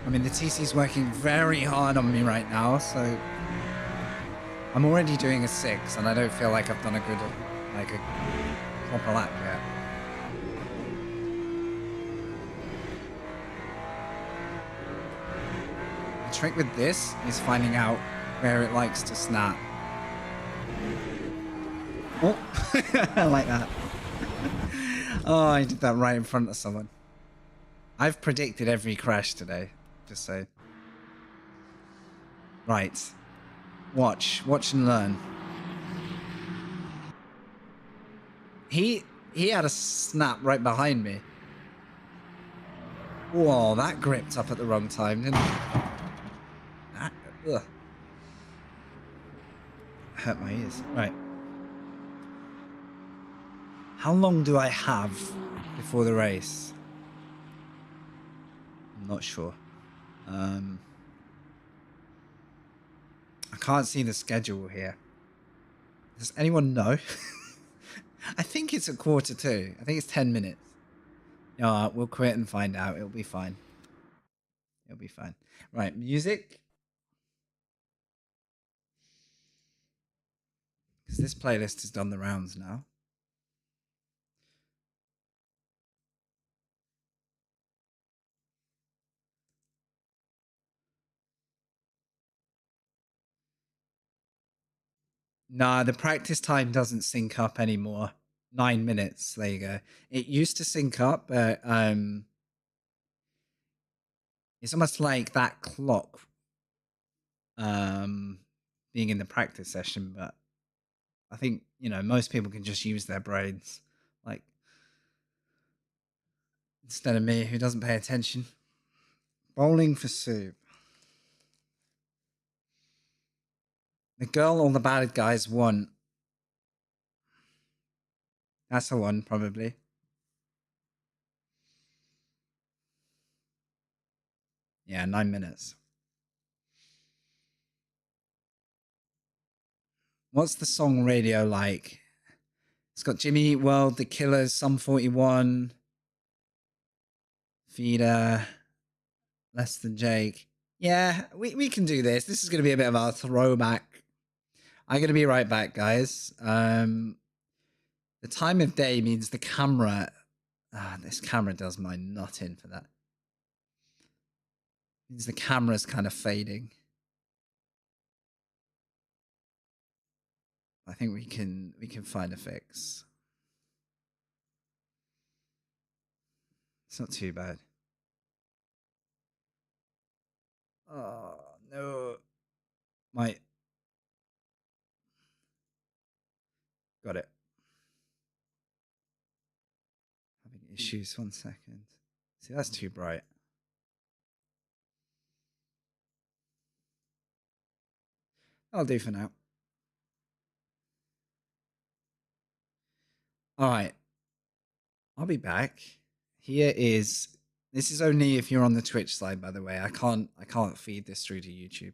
I mean, the TC's working very hard on me right now, so I'm already doing a 6, and I don't feel like I've done a good, like a proper lap yet. The trick with this is finding out where it likes to snap. Oh, I like that. Oh, I did that right in front of someone. I've predicted every crash today, just so. Right. Watch and learn. He had a snap right behind me. Whoa, that gripped up at the wrong time, didn't it? That, ugh. Hurt my ears. Right. How long do I have before the race? I'm not sure. I can't see the schedule here. Does anyone know? I think it's 1:45. I think it's 10 minutes. No, we'll quit and find out. It'll be fine. It'll be fine. Right, music. Because this playlist has done the rounds now. Nah, the practice time doesn't sync up anymore. 9 minutes. There you go. It used to sync up, but it's almost like that clock being in the practice session, but I think, you know, most people can just use their brains, like, instead of me who doesn't pay attention. Bowling for soup. The girl all the bad guys want. That's the one, probably. Yeah, 9 minutes. What's the song radio like? It's got Jimmy Eat World, The Killers, Sum 41, Feeder, Less Than Jake. Yeah, we can do this. This is going to be a bit of a throwback. I'm going to be right back, guys. The time of day means the camera... this camera does my nut in for that. Means the camera's kind of fading. I think we can find a fix. It's not too bad. Oh no. Got it. Having issues, 1 second. See, that's too bright. I'll do for now. All right. I'll be back. Here is... This is only if you're on the Twitch side, by the way. I can't feed this through to YouTube.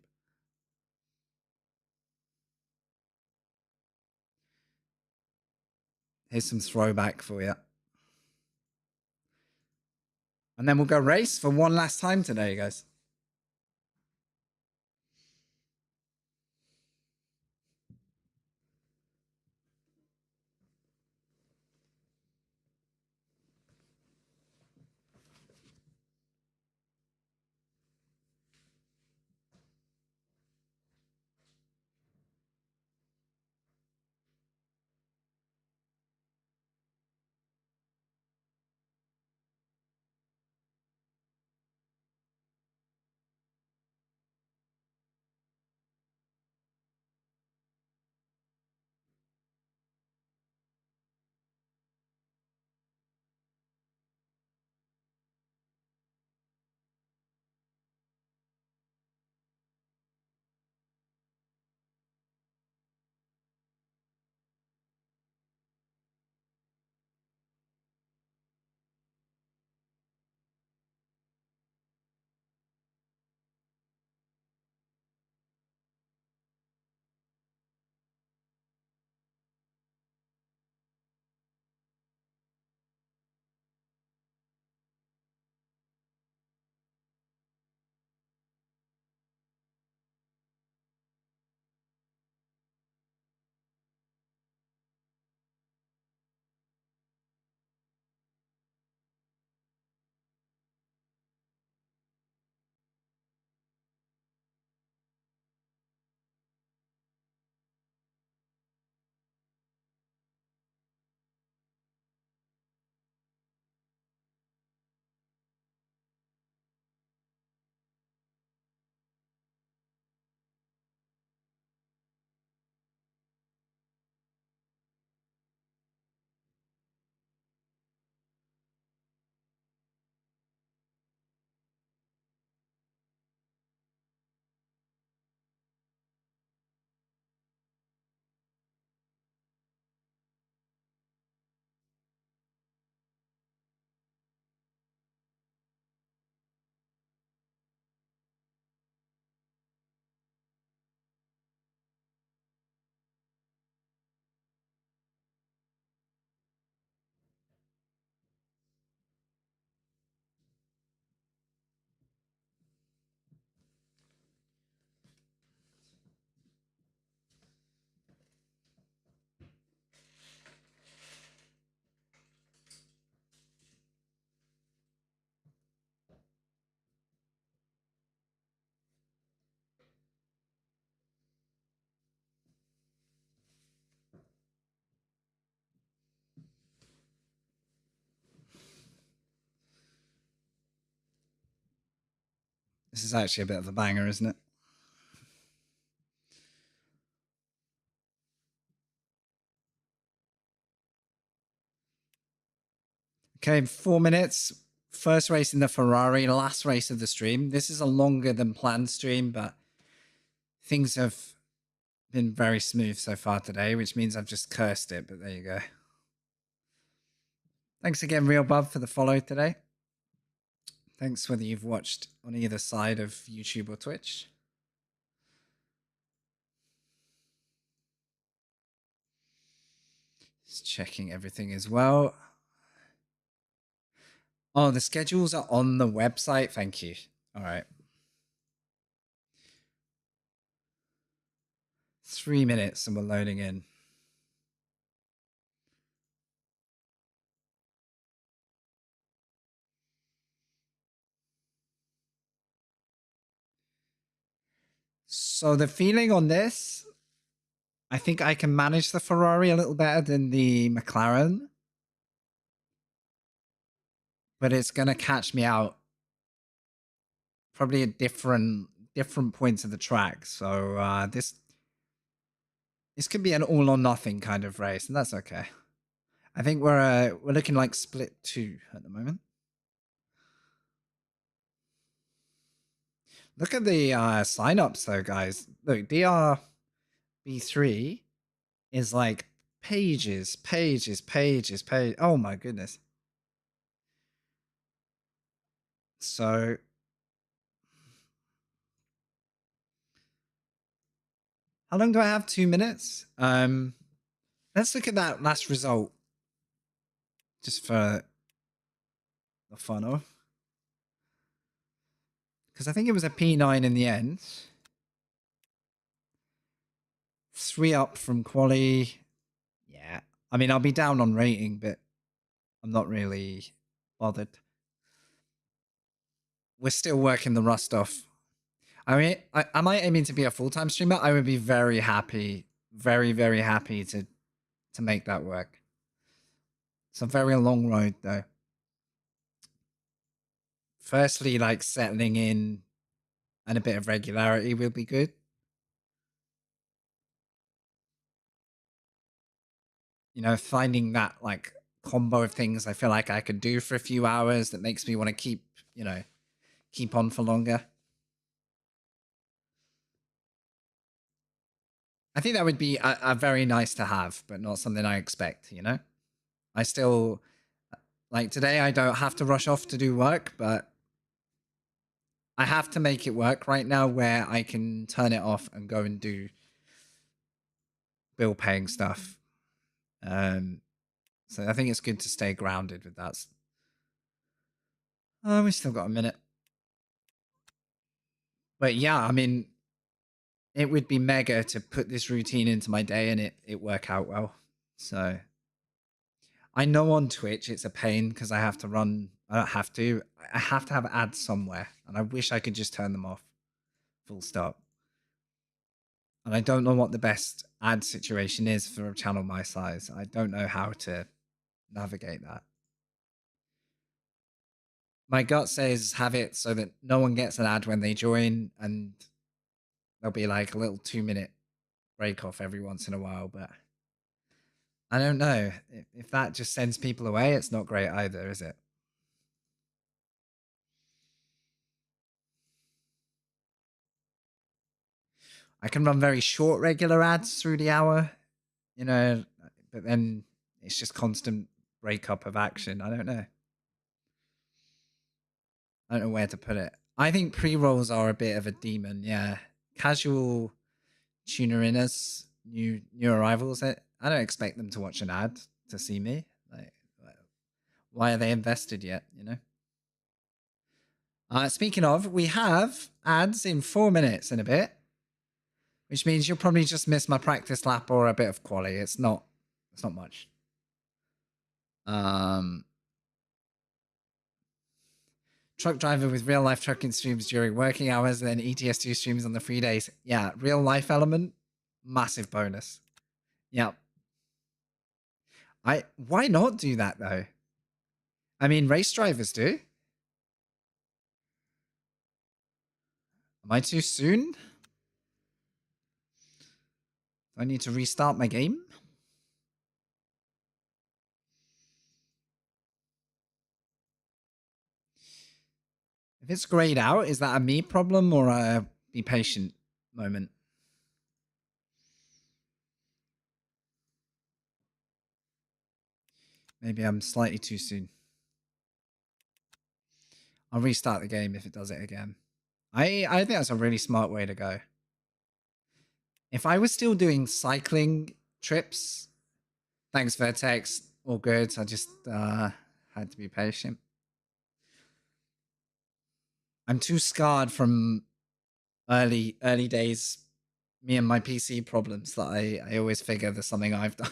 Here's some throwback for you. And then we'll go race for one last time today, guys. This is actually a bit of a banger, isn't it? Okay, 4 minutes. First race in the Ferrari, last race of the stream. This is a longer than planned stream, but things have been very smooth so far today, which means I've just cursed it, but there you go. Thanks again, Real Bub, for the follow today. Thanks whether you've watched on either side of YouTube or Twitch. Just checking everything as well. Oh, the schedules are on the website. Thank you. All right. 3 minutes and we're loading in. So the feeling on this, I think I can manage the Ferrari a little better than the McLaren. But it's going to catch me out probably at different points of the track. So this could be an all or nothing kind of race, and that's okay. I think we're looking like split 2 at the moment. Look at the signups though, guys. Look, DRB3 is like pages. Oh my goodness. So how long do I have? 2 minutes. Let's look at that last result, just for the fun of, because I think it was a P9 in the end. 3 up from quali. Yeah, I mean, I'll be down on rating, but I'm not really bothered. We're still working the rust off. I mean, am I aiming to be a full-time streamer? I would be very happy, very, very happy to make that work. It's a very long road, though. Firstly, like settling in and a bit of regularity will be good. You know, finding that like combo of things I feel like I could do for a few hours that makes me want to keep, you know, keep on for longer. I think that would be a very nice to have, but not something I expect, you know? I still, like today, I don't have to rush off to do work, but I have to make it work right now where I can turn it off and go and do bill paying stuff. So I think it's good to stay grounded with that. Oh, we still got a minute. But yeah, I mean, it would be mega to put this routine into my day and it work out well. So I know on Twitch it's a pain because I have to run. I don't have to. I have to have ads somewhere, and I wish I could just turn them off. Full stop. And I don't know what the best ad situation is for a channel my size. I don't know how to navigate that. My gut says have it so that no one gets an ad when they join, and there'll be like a little 2-minute break off every once in a while. But I don't know if that just sends people away. It's not great either, is it? I can run very short regular ads through the hour, you know, but then it's just constant breakup of action. I don't know. I don't know where to put it. I think pre-rolls are a bit of a demon, yeah. Casual tuner inners, new arrivals. I don't expect them to watch an ad to see me. Like, why are they invested yet, you know? Speaking of, we have ads in 4 minutes and a bit, which means you'll probably just miss my practice lap or a bit of quali. It's not much. Truck driver with real life trucking streams during working hours, then ETS2 streams on the free days. Yeah, real life element, massive bonus. Yeah. Why not do that though? I mean, race drivers do. Am I too soon? Do I need to restart my game? If it's grayed out, is that a me problem or a be patient moment? Maybe I'm slightly too soon. I'll restart the game if it does it again. I think that's a really smart way to go. If I was still doing cycling trips, thanks Vertex, all good. I just had to be patient. I'm too scarred from early days Me and my PC problems that I always figure there's something I've done.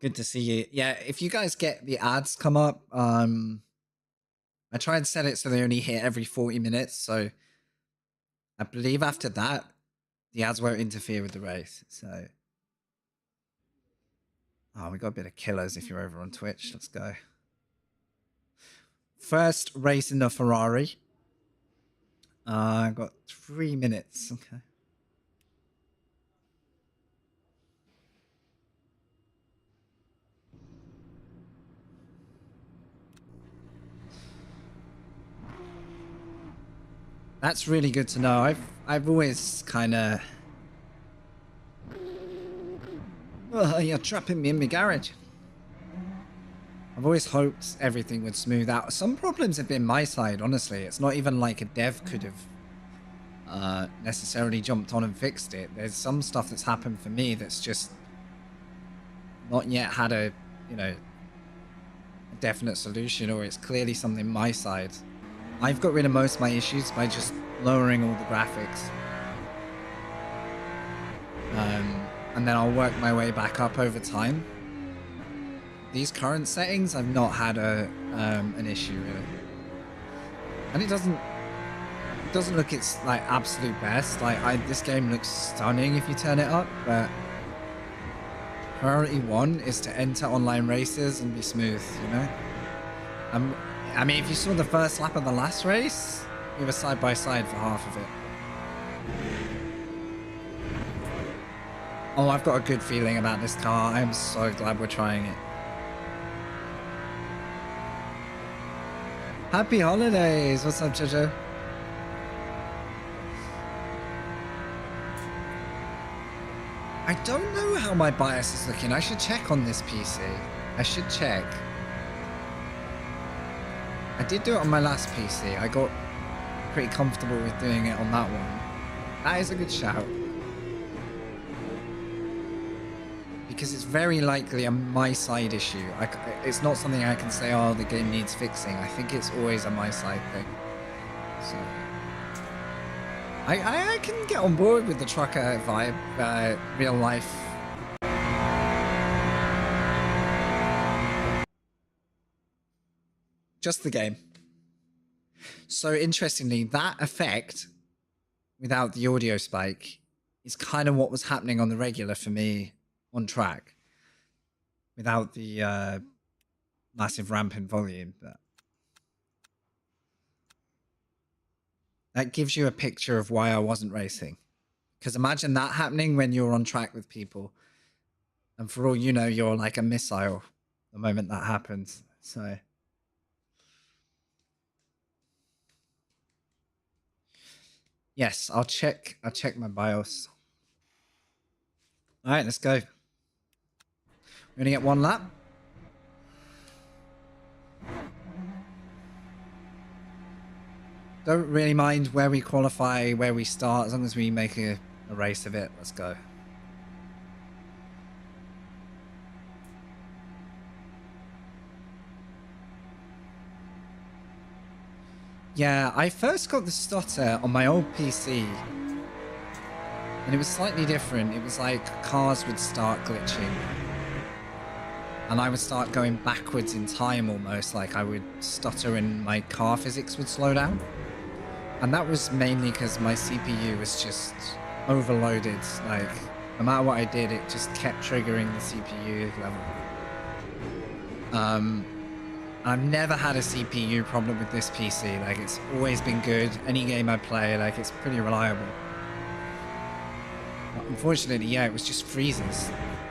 Good to see you. Yeah, if you guys get the ads come up, I try and set it so they only hit every 40 minutes. So I believe after that, the ads won't interfere with the race. So, oh, we got a bit of killers if you're over on Twitch. Let's go. First race in the Ferrari. I got 3 minutes. Okay. That's really good to know. I've always kind of... Oh, you're trapping me in my garage. I've always hoped everything would smooth out. Some problems have been my side, honestly. It's not even like a dev could have necessarily jumped on and fixed it. There's some stuff that's happened for me that's just not yet had a, you know, a definite solution, or it's clearly something my side. I've got rid of most of my issues by just lowering all the graphics. And then I'll work my way back up over time. These current settings, I've not had an issue really. And it doesn't look its like absolute best. Like this game looks stunning if you turn it up, but priority one is to enter online races and be smooth, you know? I mean, if you saw the first lap of the last race, we were side by side for half of it. Oh, I've got a good feeling about this car. I'm so glad we're trying it. Happy holidays! What's up, Jojo? I don't know how my BIOS is looking. I should check on this PC. I should check. I did do it on my last PC. I got pretty comfortable with doing it on that one. That is a good shout. Because it's very likely a my side issue. It's not something I can say, oh, the game needs fixing. I think it's always a my side thing. So I can get on board with the trucker vibe, real life. Just the game. So interestingly, that effect without the audio spike is kind of what was happening on the regular for me on track without the massive ramp in volume. But that gives you a picture of why I wasn't racing. Because imagine that happening when you're on track with people. And for all you know, you're like a missile the moment that happens. So yes, I'll check my BIOS. All right, let's go. We're gonna get one lap. Don't really mind where we qualify, where we start, as long as we make a race of it. Let's go. Yeah, I first got the stutter on my old PC. And it was slightly different. It was like cars would start glitching. And I would start going backwards in time almost. Like I would stutter and my car physics would slow down. And that was mainly because my CPU was just overloaded. Like, no matter what I did, it just kept triggering the CPU level. I've never had a CPU problem with this PC. Like, it's always been good. Any game I play, like, it's pretty reliable. But unfortunately, yeah, it was just freezes.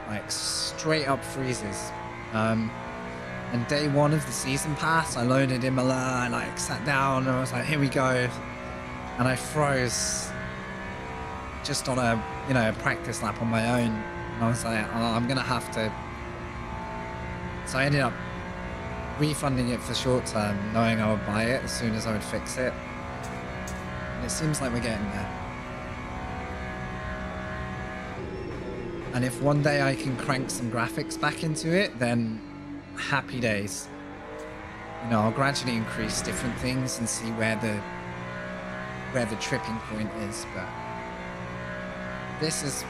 Like, straight up freezes. And day one of the season pass, I loaded Imola, and like sat down, and I was like, here we go. And I froze just on a, you know, a practice lap on my own. And I was like, oh, I'm gonna have to. So I ended up refunding it for short term, knowing I would buy it as soon as I would fix it. And it seems like we're getting there. And if one day I can crank some graphics back into it, then happy days. You know, I'll gradually increase different things and see where where the tripping point is, but this is,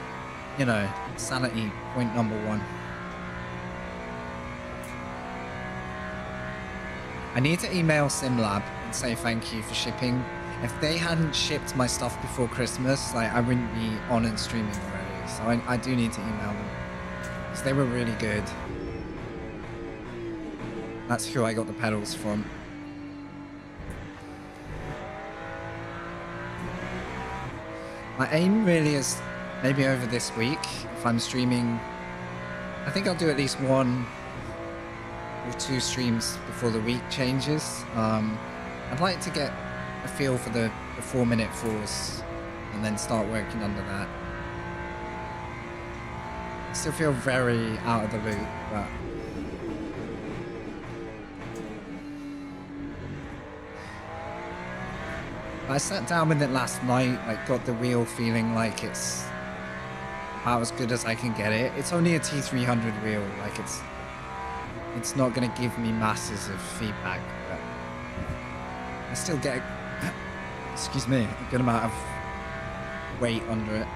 you know, sanity point number 1. I need to email SimLab and say thank you for shipping. If they hadn't shipped my stuff before Christmas, like, I wouldn't be on and streaming already. So I do need to email them because they were really good. That's who I got the pedals from. My aim really is maybe over this week, if I'm streaming, I think I'll do at least 1 or 2 streams before the week changes. I'd like to get a feel for the 4-minute force and then start working under that. I still feel very out of the loop, but I sat down with it last night, like got the wheel feeling like it's about as good as I can get it. It's only a T300 wheel, like it's not going to give me masses of feedback, but I still get excuse me, a good amount of weight under it.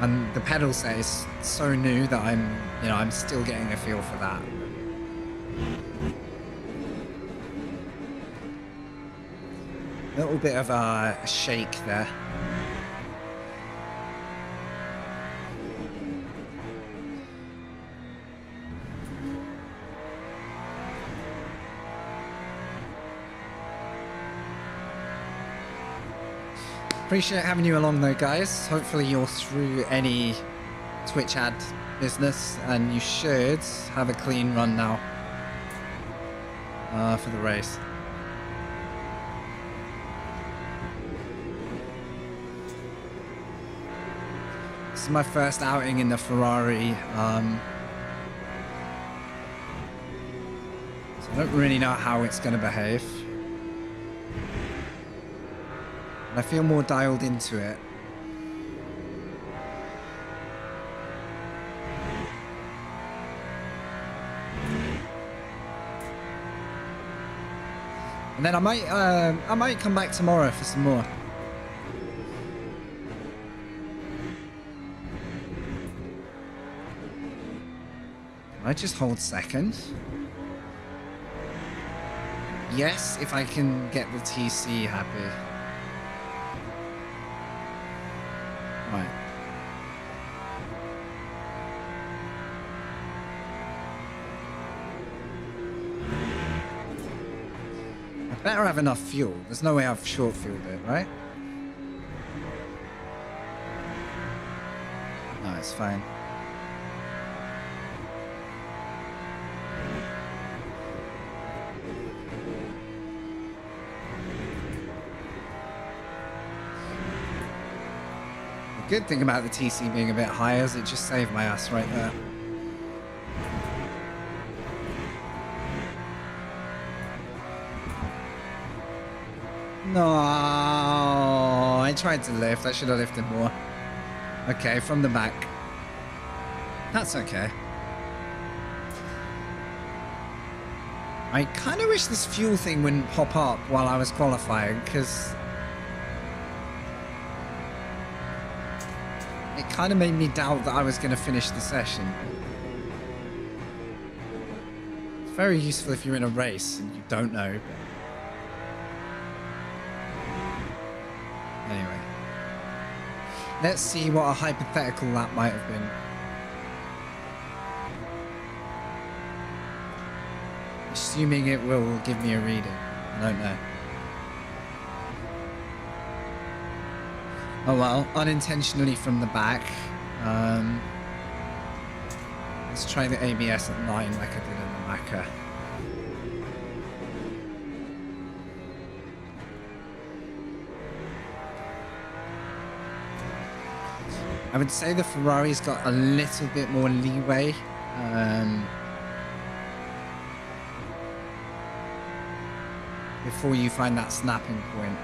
And the pedal set is so new that I'm still getting a feel for that. A little bit of a shake there. Appreciate having you along though, guys. Hopefully you're through any Twitch ad business and you should have a clean run now for the race. This is my first outing in the Ferrari. So I don't really know how it's going to behave. I feel more dialed into it. And then I might come back tomorrow for some more. Can I just hold second? Yes, if I can get the TC happy. Right. I better have enough fuel. There's no way I've short fueled it, right? No, it's fine. The good thing about the TC being a bit higher is it just saved my ass right there. No, I tried to lift. I should have lifted more. Okay, from the back. That's okay. I kind of wish this fuel thing wouldn't pop up while I was qualifying, because it kind of made me doubt that I was going to finish the session. It's very useful if you're in a race and you don't know. Anyway. Let's see what a hypothetical lap might have been. Assuming it will give me a reading. I don't know. Oh well, unintentionally from the back. Let's try the ABS at 9 like I did in the Macca. I would say the Ferrari's got a little bit more leeway. Before you find that snapping point.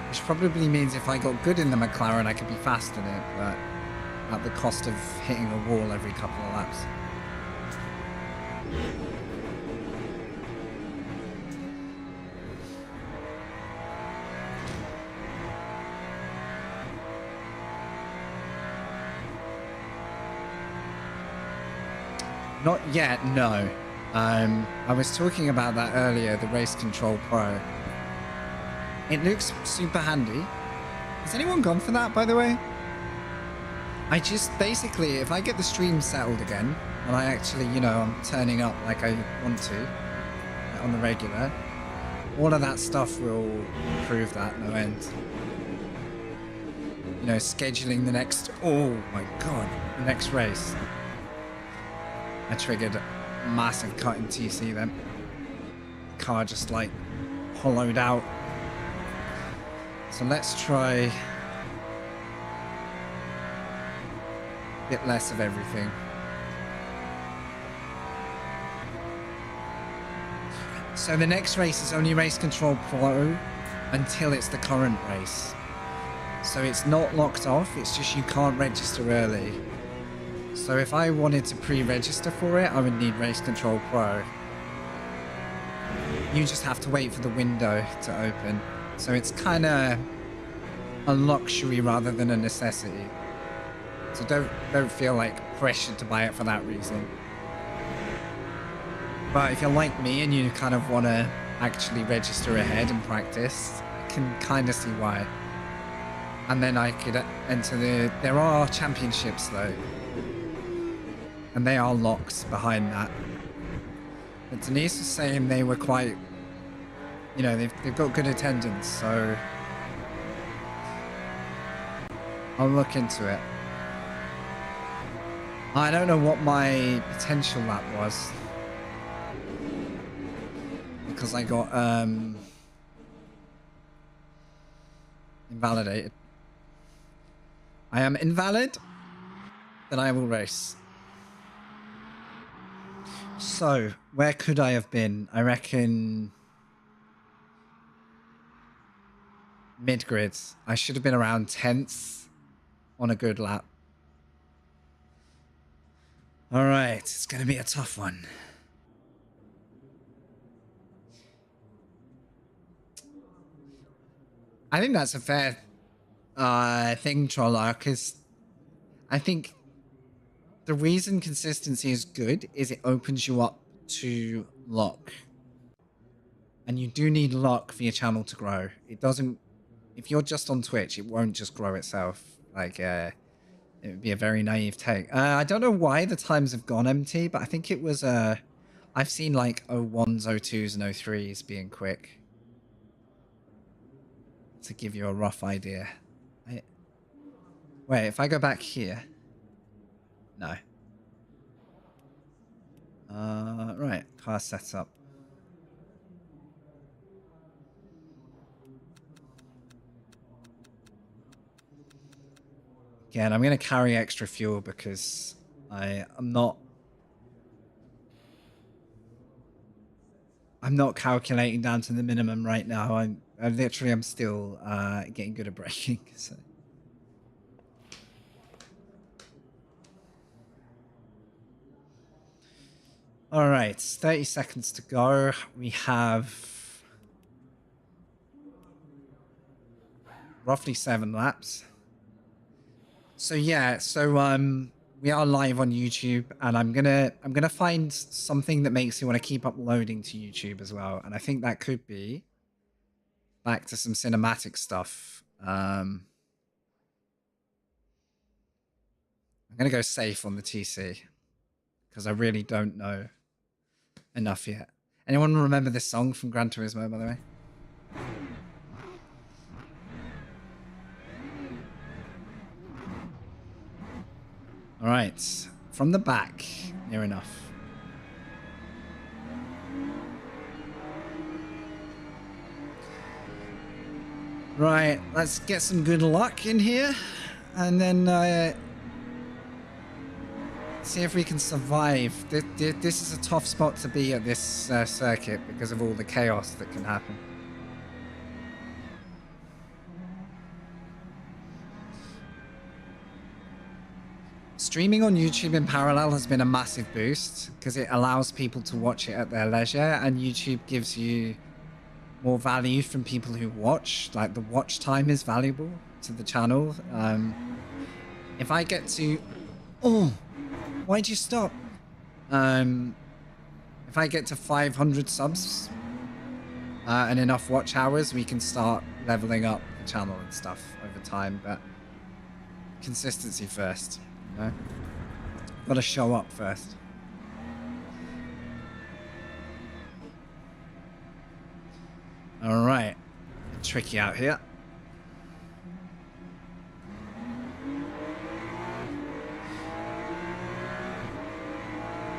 Which probably means if I got good in the McLaren, I could be fast in it, but at the cost of hitting a wall every couple of laps. Not yet, no. I was talking about that earlier, the Race Control Pro. It looks super handy. Has anyone gone for that, by the way? I just basically, if I get the stream settled again, and I actually, you know, I'm turning up like I want to, like on the regular, all of that stuff will improve that no end. You know, scheduling the next, oh my god, the next race. I triggered a massive cut in TC then. Car just like hollowed out. So let's try a bit less of everything. So the next race is only Race Control Pro until it's the current race. So it's not locked off, it's just you can't register early. So if I wanted to pre-register for it, I would need Race Control Pro. You just have to wait for the window to open. So it's kind of a luxury rather than a necessity. So don't feel like pressured to buy it for that reason. But if you're like me and you kind of want to actually register ahead and practice, I can kind of see why. And then I could enter the... There are championships though. And they are locks behind that. But Denise was saying they were quite... You know, they've got good attendance, so... I'll look into it. I don't know what my potential lap was. Because I got, invalidated. I am invalid, then I will race. So, where could I have been? I reckon... Mid-grid. I should have been around 10th on a good lap. Alright, it's going to be a tough one. I think that's a fair thing, Troller, because I think the reason consistency is good is it opens you up to luck. And you do need luck for your channel to grow. It doesn't... If you're just on Twitch, it won't just grow itself. Like, it would be a very naive take. I don't know why the times have gone empty, but I think it was... I've seen, like, 01s, 02s, and 03s being quick. To give you a rough idea. Wait, if I go back here... No. Right, car setup. Again, I'm going to carry extra fuel because I'm not calculating down to the minimum right now. I literally am still getting good at braking. So. All right, 30 seconds to go. We have roughly 7 laps. So yeah, so we are live on YouTube, and I'm gonna find something that makes you want to keep uploading to YouTube as well. And I think that could be back to some cinematic stuff. I'm gonna go safe on the TC because I really don't know enough yet. Anyone remember this song from Gran Turismo, by the way? All right, from the back, near enough. Right, let's get some good luck in here, and then see if we can survive. This is a tough spot to be at this circuit because of all the chaos that can happen. Streaming on YouTube in parallel has been a massive boost because it allows people to watch it at their leisure, and YouTube gives you more value from people who watch. Like, the watch time is valuable to the channel. If I get to... Oh, why'd you stop? If I get to 500 subs and enough watch hours, we can start leveling up the channel and stuff over time. But consistency first, you know? Gotta show up first. All right, tricky out here.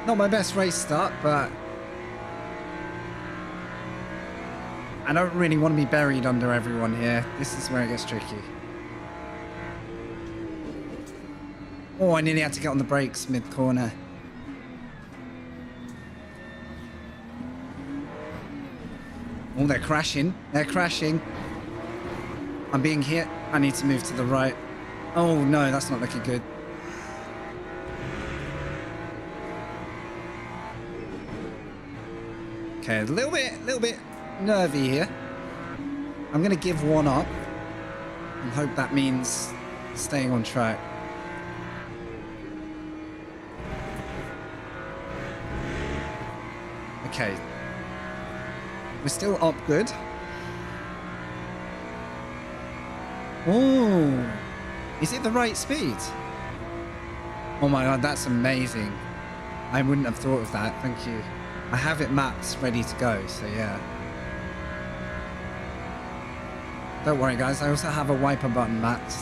Not my best race start, but I don't really want to be buried under everyone here. This is where it gets tricky. Oh, I nearly had to get on the brakes mid-corner. Oh, they're crashing. They're crashing. I'm being hit. I need to move to the right. Oh, no, that's not looking good. Okay, a little bit nervy here. I'm going to give one up and hope that means staying on track. Okay. We're still up good. Oh, is it the right speed? Oh my god, that's amazing. I wouldn't have thought of that, thank you. I have it mapped ready to go, so yeah. Don't worry guys, I also have a wiper button mapped.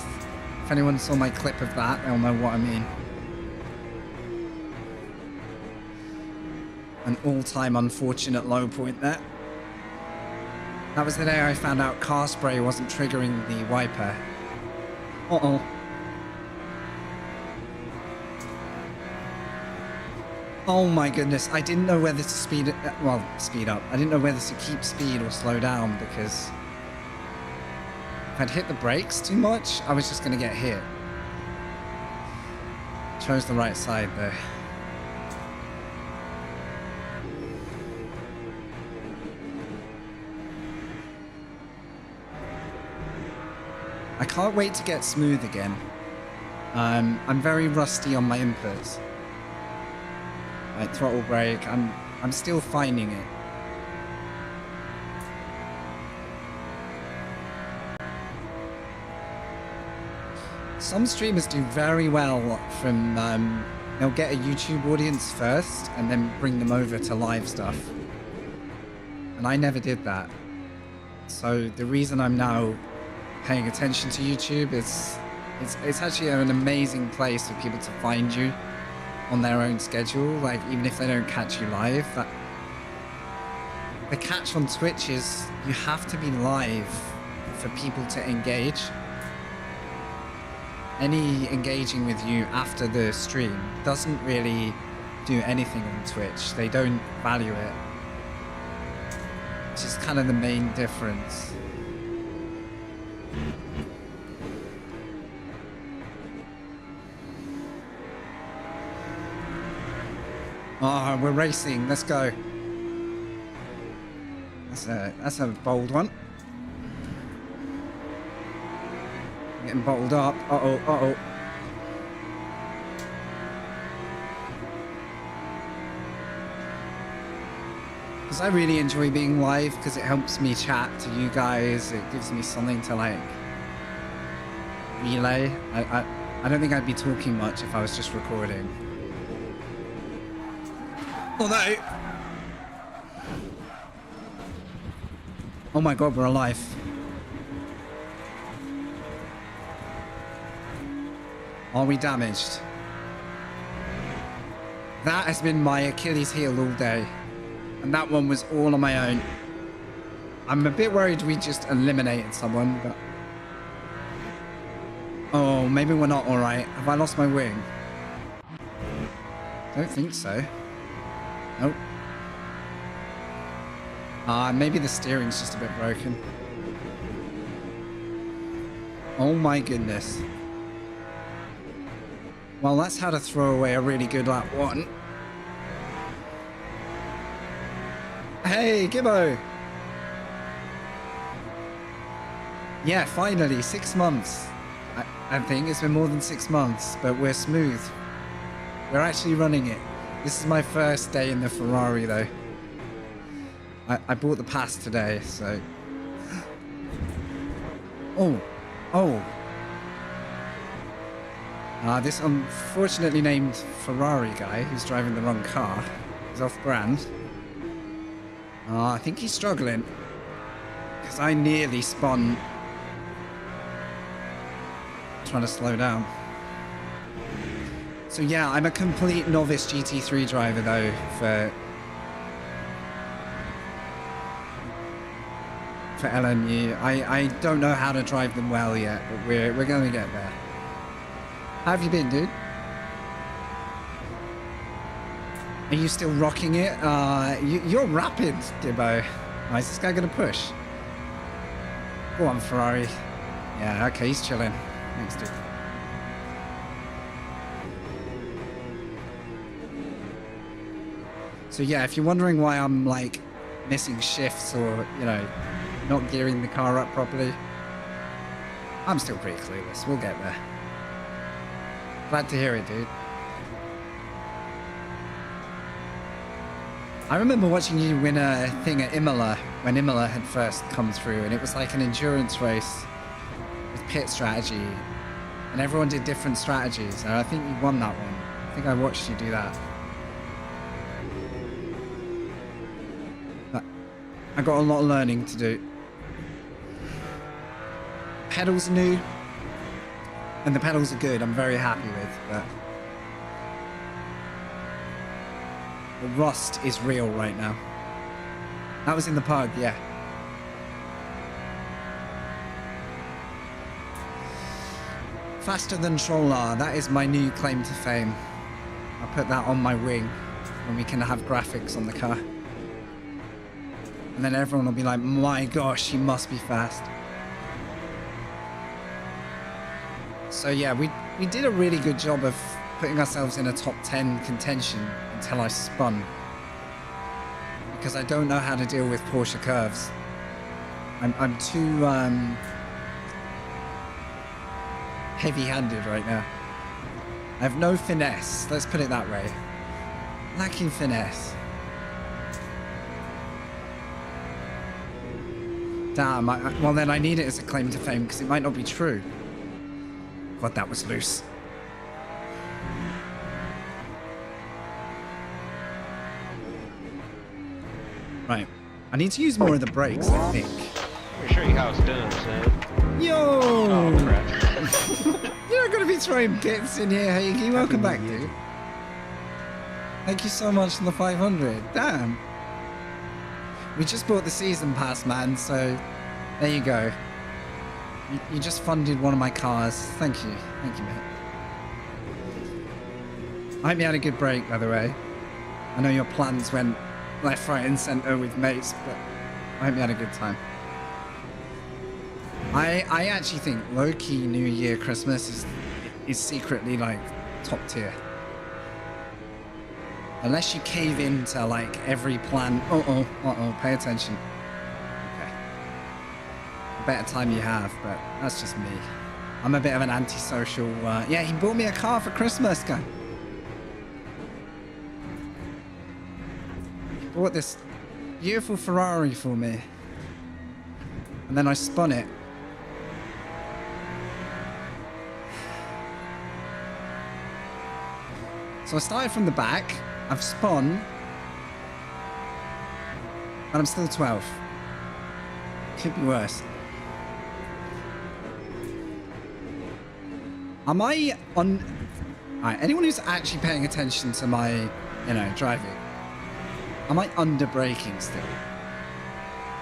If anyone saw my clip of that, they'll know what I mean. An all-time unfortunate low point there. That was the day I found out car spray wasn't triggering the wiper. Uh-oh. Oh my goodness, I didn't know whether to speed up. I didn't know whether to keep speed or slow down because if I'd hit the brakes too much, I was just going to get hit. Chose the right side though. I can't wait to get smooth again. I'm very rusty on my inputs. Like throttle brake, I'm still finding it. Some streamers do very well from they'll get a YouTube audience first and then bring them over to live stuff. And I never did that. So the reason I'm now paying attention to YouTube is it's actually an amazing place for people to find you on their own schedule, like even if they don't catch you live. The catch on Twitch is you have to be live for people to engage. Any engaging with you after the stream doesn't really do anything on Twitch. They don't value it. Which is kind of the main difference. Oh, we're racing. Let's go. That's a bold one. Getting bottled up. Uh-oh, uh-oh. Because I really enjoy being live because it helps me chat to you guys. It gives me something to like relay. I don't think I'd be talking much if I was just recording. Oh no! Oh my god, we're alive. Are we damaged? That has been my Achilles heel all day. And that one was all on my own. I'm a bit worried we just eliminated someone, but... Oh, maybe we're not alright. Have I lost my wing? Don't think so. Nope. Maybe the steering's just a bit broken. Oh my goodness. Well, that's how to throw away a really good lap one. Hey, Gibbo! Yeah, finally, 6 months. I think it's been more than 6 months, but we're smooth. We're actually running it. This is my first day in the Ferrari, though. I bought the pass today, so... Oh. Oh. This unfortunately named Ferrari guy who's driving the wrong car is off brand. I think he's struggling. Because I nearly spun trying to slow down. So yeah, I'm a complete novice GT3 driver though for LMU. I don't know how to drive them well yet, but we're going to get there. How have you been, dude? Are you still rocking it? You're rapid, Gibbo. Oh, is this guy going to push? Go on, Ferrari. Yeah, okay, he's chilling. Thanks, dude. So yeah, if you're wondering why I'm like missing shifts or, you know, not gearing the car up properly, I'm still pretty clueless. We'll get there. Glad to hear it, dude. I remember watching you win a thing at Imola when Imola had first come through, and it was like an endurance race with pit strategy, and everyone did different strategies, and I think you won that one. I think I watched you do that. But I got a lot of learning to do. Pedals are new, and the pedals are good. I'm very happy with, but the rust is real right now. That was in the pug, yeah. Faster than Troller, that is my new claim to fame. I'll put that on my wing when we can have graphics on the car. And then everyone will be like, my gosh, he must be fast. So yeah, we did a really good job of putting ourselves in a top 10 contention until I spun. Because I don't know how to deal with Porsche curves. I'm too heavy-handed right now. I have no finesse, let's put it that way. Lacking finesse. Damn, well then I need it as a claim to fame because it might not be true. God, that was loose. Right. I need to use more of the brakes, I think. Let me show you how it's done, son. Yo! Oh, crap. You're not going to be throwing bits in here, Hagee. Welcome back, dude. Thank you so much for the 500. Damn. We just bought the season pass, man, so there you go. You just funded one of my cars. Thank you. Thank you, mate. I hope you had a good break, by the way. I know your plans went left, right, and centre with mates, but I hope you had a good time. I actually think low-key New Year Christmas is secretly like top tier. Unless you cave into like every plan. Pay attention. Okay. The better time you have, but that's just me. I'm a bit of an antisocial. Yeah, he bought me a car for Christmas, guy. He bought this beautiful Ferrari for me, and then I spun it. So I started from the back. I've spun, and I'm still 12. Could be worse. Am I on... Alright, anyone who's actually paying attention to my, you know, driving, am I under braking still?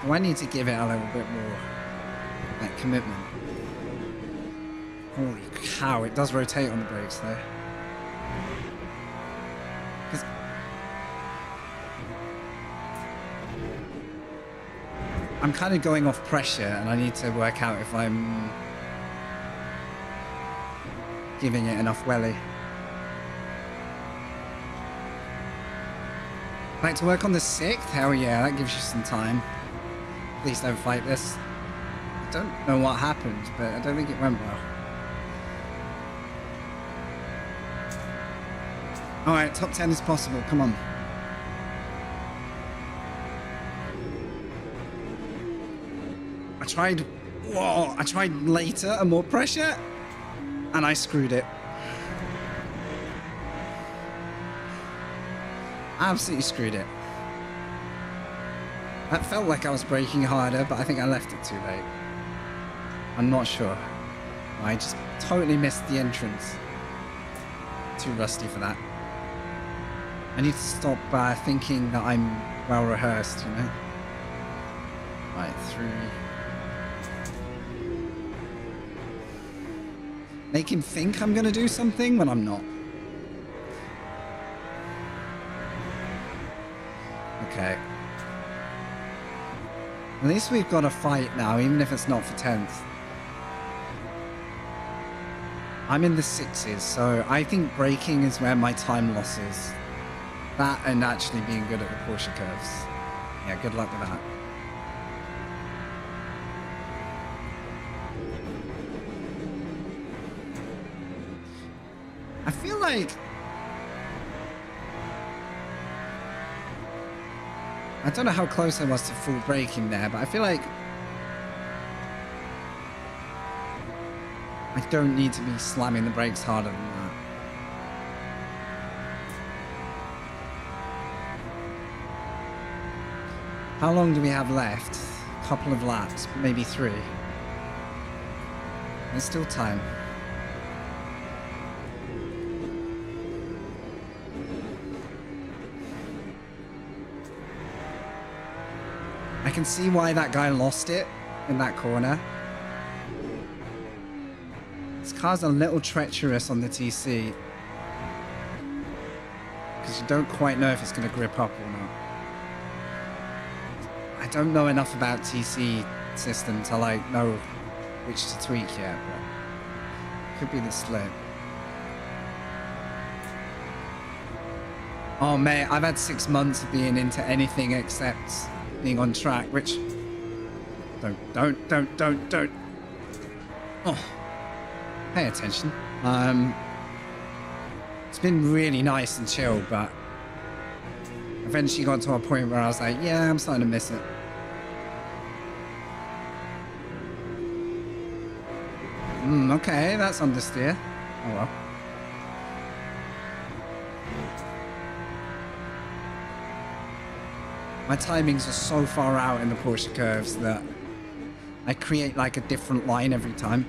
Do I need to give it a little bit more, like, commitment? Holy cow, it does rotate on the brakes though. I'm kind of going off pressure, and I need to work out if I'm giving it enough welly. Like to work on the 6th? Hell yeah, that gives you some time. Please don't fight this. I don't know what happened, but I don't think it went well. All right, top 10 is possible. Come on. I tried later and more pressure, and I screwed it. I absolutely screwed it. That felt like I was braking harder, but I think I left it too late. I'm not sure. I just totally missed the entrance. Too rusty for that. I need to stop thinking that I'm well rehearsed, you know? Right, through. Make him think I'm gonna do something when I'm not. Okay. At least we've got a fight now, even if it's not for 10th. I'm in the 6s, so I think braking is where my time loss is. That and actually being good at the Porsche curves. Yeah, good luck with that. I feel like... I don't know how close I was to full braking there, but I feel like... I don't need to be slamming the brakes harder than that. How long do we have left? A couple of laps, maybe 3. There's still time. I can see why that guy lost it in that corner. This car's a little treacherous on the TC. Because you don't quite know if it's going to grip up or not. I don't know enough about TC system to like know which to tweak yet, but could be the slip. Oh mate, I've had 6 months of being into anything except being on track, which don't. Oh, pay attention. It's been really nice and chill, but eventually got to a point where I was like, yeah, I'm starting to miss it. Okay, that's understeer. Oh well. My timings are so far out in the Porsche curves that I create like a different line every time.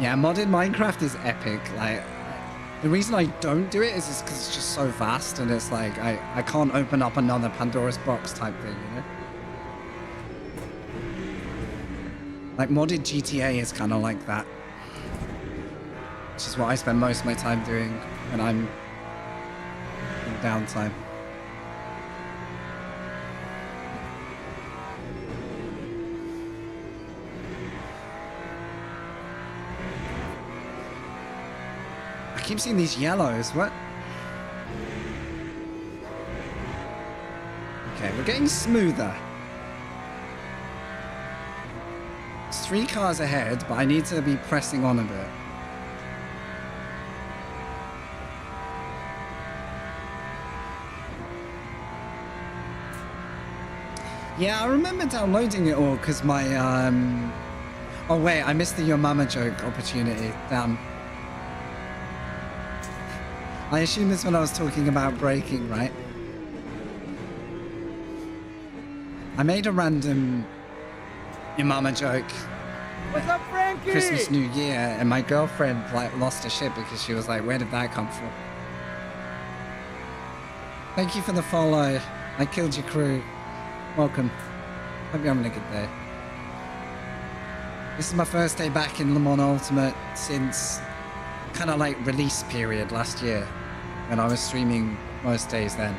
Yeah, modded Minecraft is epic. Like, the reason I don't do it is because it's just so vast and it's like I can't open up another Pandora's box type thing, you know? Like, modded GTA is kind of like that. Which is what I spend most of my time doing when I'm in downtime. I keep seeing these yellows, what? Okay, we're getting smoother. 3 cars ahead, but I need to be pressing on a bit. Yeah, I remember downloading it all because my, Oh wait, I missed the Your Mama joke opportunity. Damn. I assume this when I was talking about braking, right? I made a random Your Mama joke. What's up, Frankie? Christmas, New Year, and my girlfriend like lost her shit because she was like, "Where did that come from?" Thank you for the follow. I killed your crew. Welcome. Hope you're having a good day. This is my first day back in Le Mans Ultimate since kind of like release period last year when I was streaming most days then.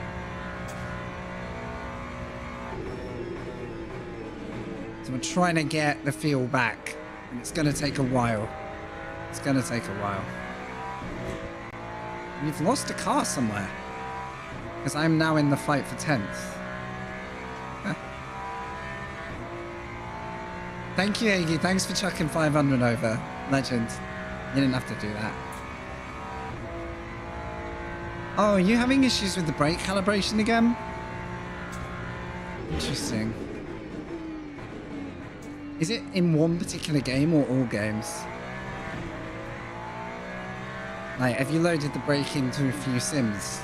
So we're trying to get the feel back, and it's going to take a while. It's going to take a while. We've lost a car somewhere, because I'm now in the fight for 10th. Thank you, Iggy. Thanks for chucking 500 over. Legend. You didn't have to do that. Oh, are you having issues with the brake calibration again? Interesting. Is it in one particular game or all games? Like, have you loaded the brake into a few sims?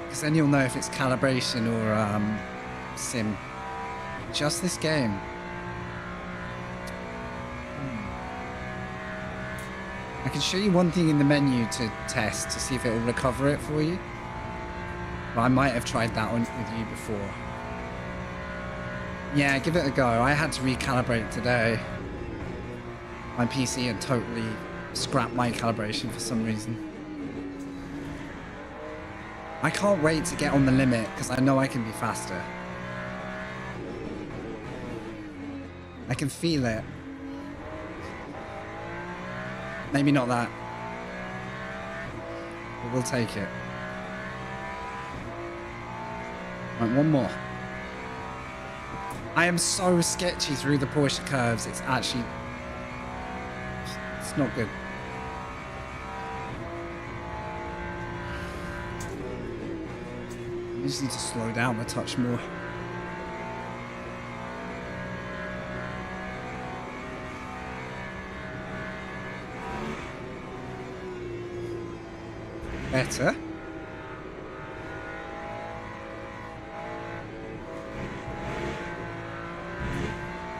Because then you'll know if it's calibration or sim. Just this game. I can show you one thing in the menu to test to see if it will recover it for you. But I might have tried that on with you before. Yeah, give it a go. I had to recalibrate today. My PC had totally scrapped my calibration for some reason. I can't wait to get on the limit because I know I can be faster. I can feel it. Maybe not that. But we'll take it. Right, one more. I am so sketchy through the Porsche curves. It's actually... It's not good. I just need to slow down a touch more. Better.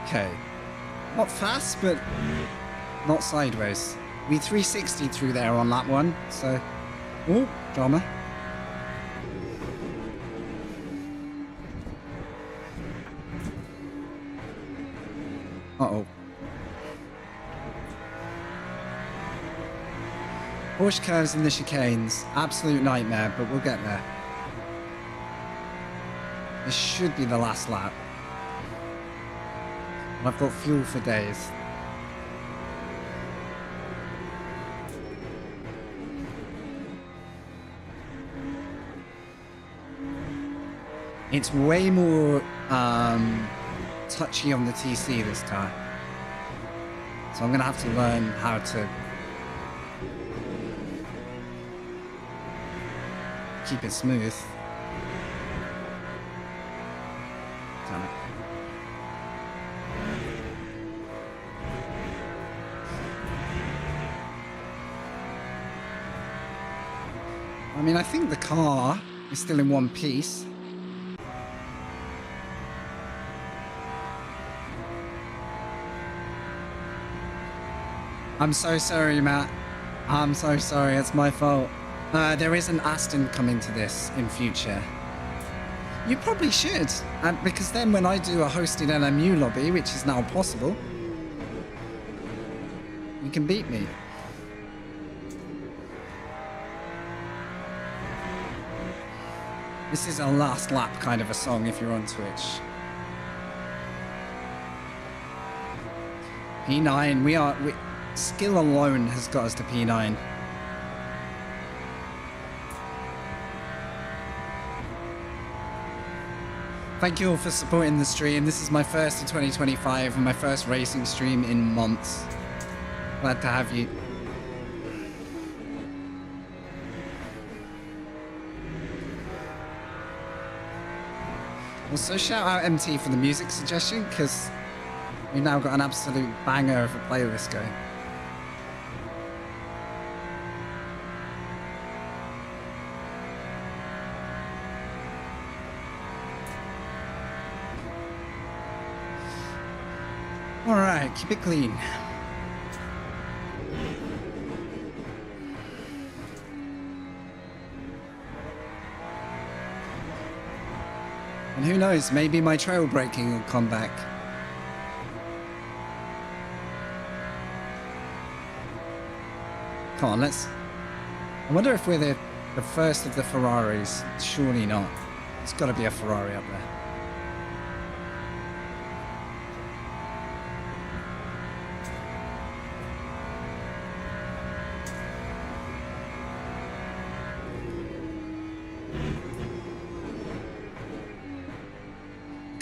Okay. Not fast, but not sideways. We 360 through there on that one, so... Oh, drama. Uh-oh. Porsche curves in the chicanes. Absolute nightmare, but we'll get there. This should be the last lap. And I've got fuel for days. It's way more touchy on the TC this time. So I'm going to have to learn how to keep it smooth. Damn it. I mean, I think the car is still in one piece. I'm so sorry, Matt. I'm so sorry. It's my fault. There is an Aston coming to this in future. You probably should, because then when I do a hosted LMU lobby, which is now possible, you can beat me. This is a last lap kind of a song if you're on Twitch. P9, skill alone has got us to P9. Thank you all for supporting the stream. This is my first of 2025 and my first racing stream in months. Glad to have you. Also, shout out MT for the music suggestion, because we've now got an absolute banger of a playlist going. Alright, keep it clean. And who knows, maybe my trail braking will come back. Come on, let's... I wonder if we're the first of the Ferraris. Surely not. There's got to be a Ferrari up there.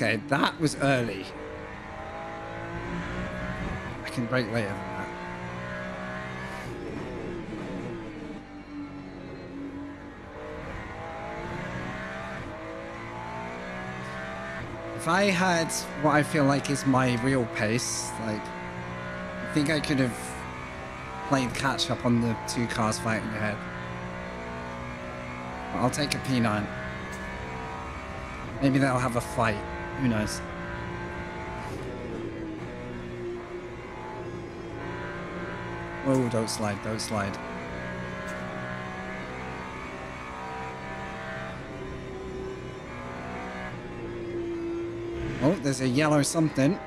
Okay, that was early. can brake later than that. If I had what I feel like is my real pace, like, I think I could have played catch up on the two cars fighting ahead. But I'll take a P9. Maybe they'll have a fight. Who knows? Whoa, don't slide, don't slide. Oh, there's a yellow something.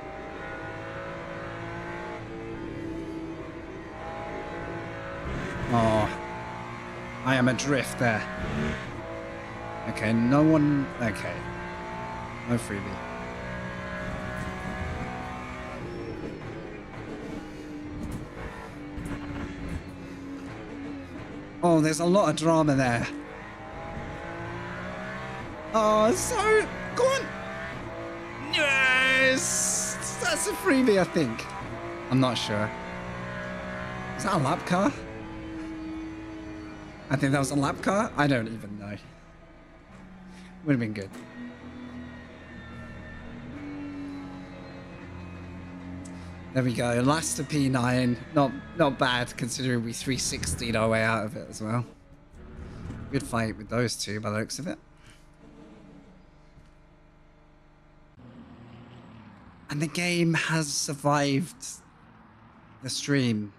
Oh, I am adrift there. Okay, no one... Okay. No freebie. Oh, there's a lot of drama there. Oh, so... Go on! Yes! That's a freebie, I think. I'm not sure. Is that a lap car? I think that was a lap car? I don't even know. Would have been good. There we go. Last to P9. Not bad considering we 360'd our way out of it as well. Good fight with those two by the looks of it. And the game has survived the stream.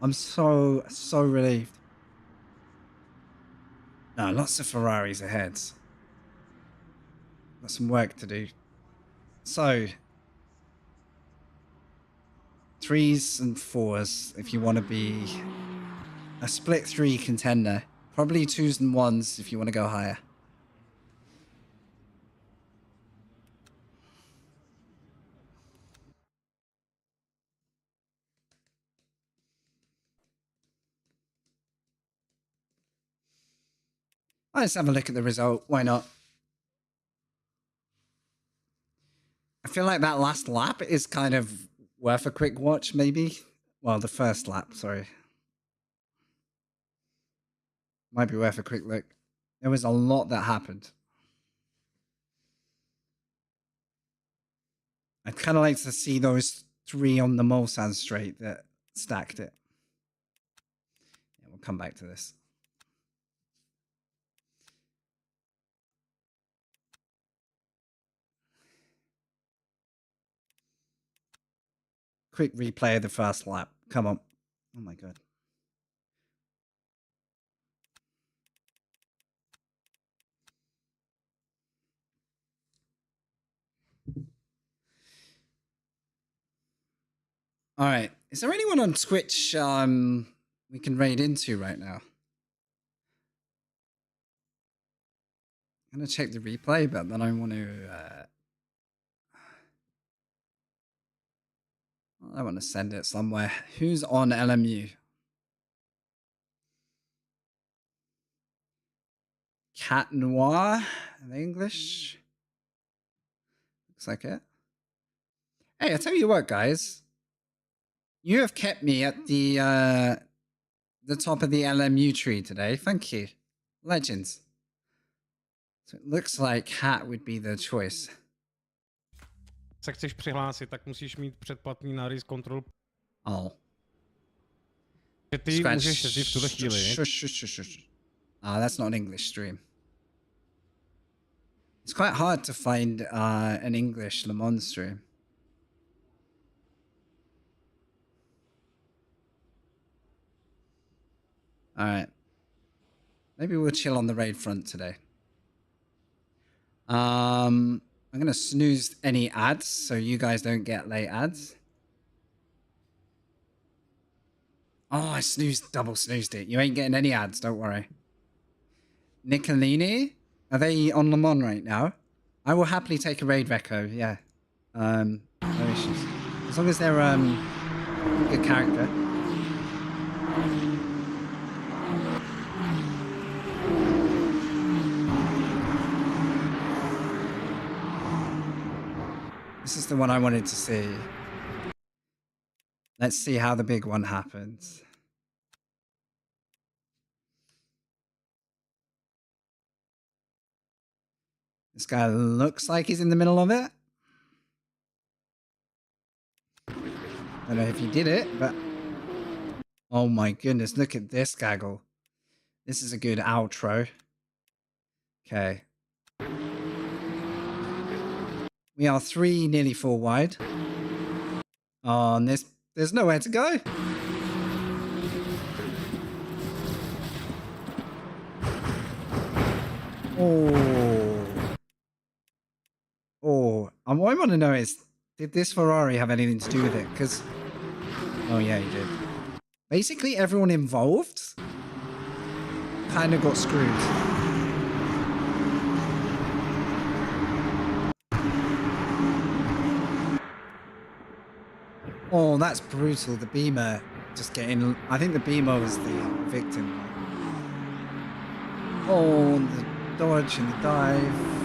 I'm so relieved. No, lots of Ferraris ahead. Got some work to do. So, 3s and 4s if you want to be a split 3 contender. Probably 2s and 1s if you want to go higher. Let's have a look at the result. Why not? I feel like that last lap is kind of worth a quick watch, maybe. Well, the first lap, sorry. Might be worth a quick look. There was a lot that happened. I'd kind of like to see those 3 on the Mulsanne straight that stacked it. Yeah, we'll come back to this. Quick replay of the first lap. Come on. Oh my god. All right. Is there anyone on Twitch we can raid into right now? I'm going to check the replay, but then I want to... I want to send it somewhere. Who's on LMU? Cat Noir in English. Looks like it. Hey, I tell you what, guys. You have kept me at the top of the LMU tree today. Thank you. Legends. So it looks like Cat would be the choice. Se chceš přihlásit, tak musíš mít předplatný na Race Control. Oh. Ty můžeš jezdit v tuhle chvíli. That's not an English stream. It's quite hard to find an English Le Mans stream. All right. Maybe we'll chill on the raid front today. I'm going to snooze any ads so you guys don't get late ads. Oh, I double snoozed it. You ain't getting any ads, don't worry. Nicolini? Are they on Le Mans right now? I will happily take a raid reco, yeah. No issues. As long as they're a good character. This is the one I wanted to see. Let's see how the big one happens. This guy looks like he's in the middle of it. Don't know if he did it, but... Oh my goodness, look at this gaggle. This is a good outro. Okay. We are 3, nearly 4 wide. Oh, and there's nowhere to go. Oh. Oh. And what I want to know is, did this Ferrari have anything to do with it? Because... Oh, yeah, he did. Basically, everyone involved kind of got screwed. Oh, that's brutal. The Beamer just getting... I think the Beamer was the victim. Oh, the dodge and the dive.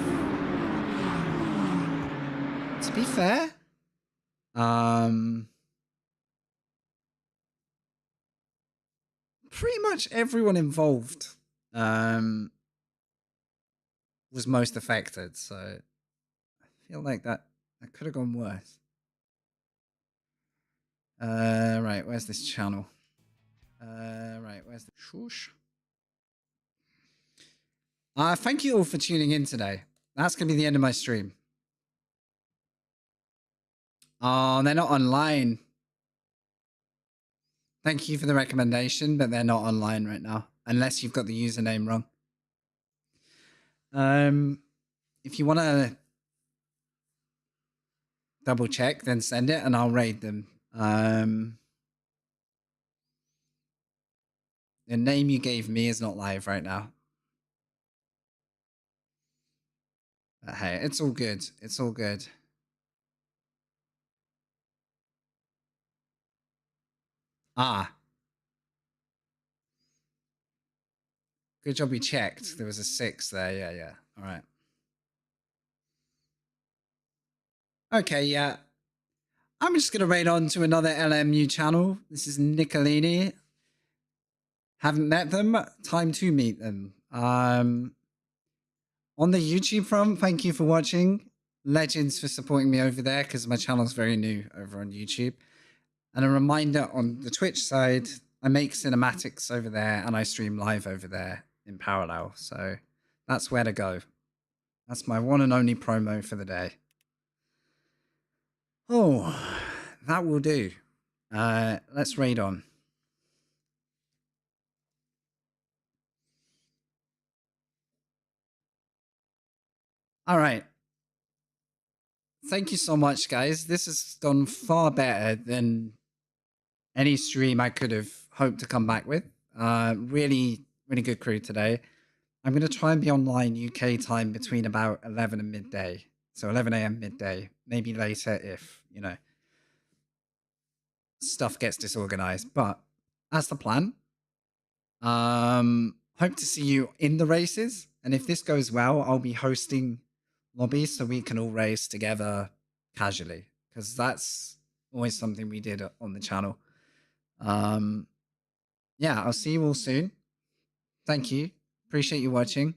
To be fair, pretty much everyone involved was most affected. So I feel like that could have gone worse. Right, where's this channel? Right, where's the shush? Thank you all for tuning in today. That's gonna be the end of my stream. Oh, they're not online. Thank you for the recommendation, but they're not online right now, unless you've got the username wrong. If you want to double check, then send it and I'll raid them. The name you gave me is not live right now. But hey, it's all good. It's all good. Ah. Good job we checked. There was a 6 there. Yeah, yeah. All right. Okay, yeah. I'm just going to raid on to another LMU channel. This is Nicolini. Haven't met them. Time to meet them. On the YouTube front, thank you for watching. Legends for supporting me over there because my channel's very new over on YouTube. And a reminder on the Twitch side, I make cinematics over there and I stream live over there in parallel. So that's where to go. That's my one and only promo for the day. Oh, that will do. Let's raid on. All right. Thank you so much, guys. This has gone far better than any stream I could have hoped to come back with. Really, really good crew today. I'm going to try and be online UK time between about 11 and midday. So 11 a.m. midday, maybe later if, you know, stuff gets disorganized. But that's the plan. Hope to see you in the races. And if this goes well, I'll be hosting lobbies so we can all race together casually. Because that's always something we did on the channel. Yeah, I'll see you all soon. Thank you. Appreciate you watching.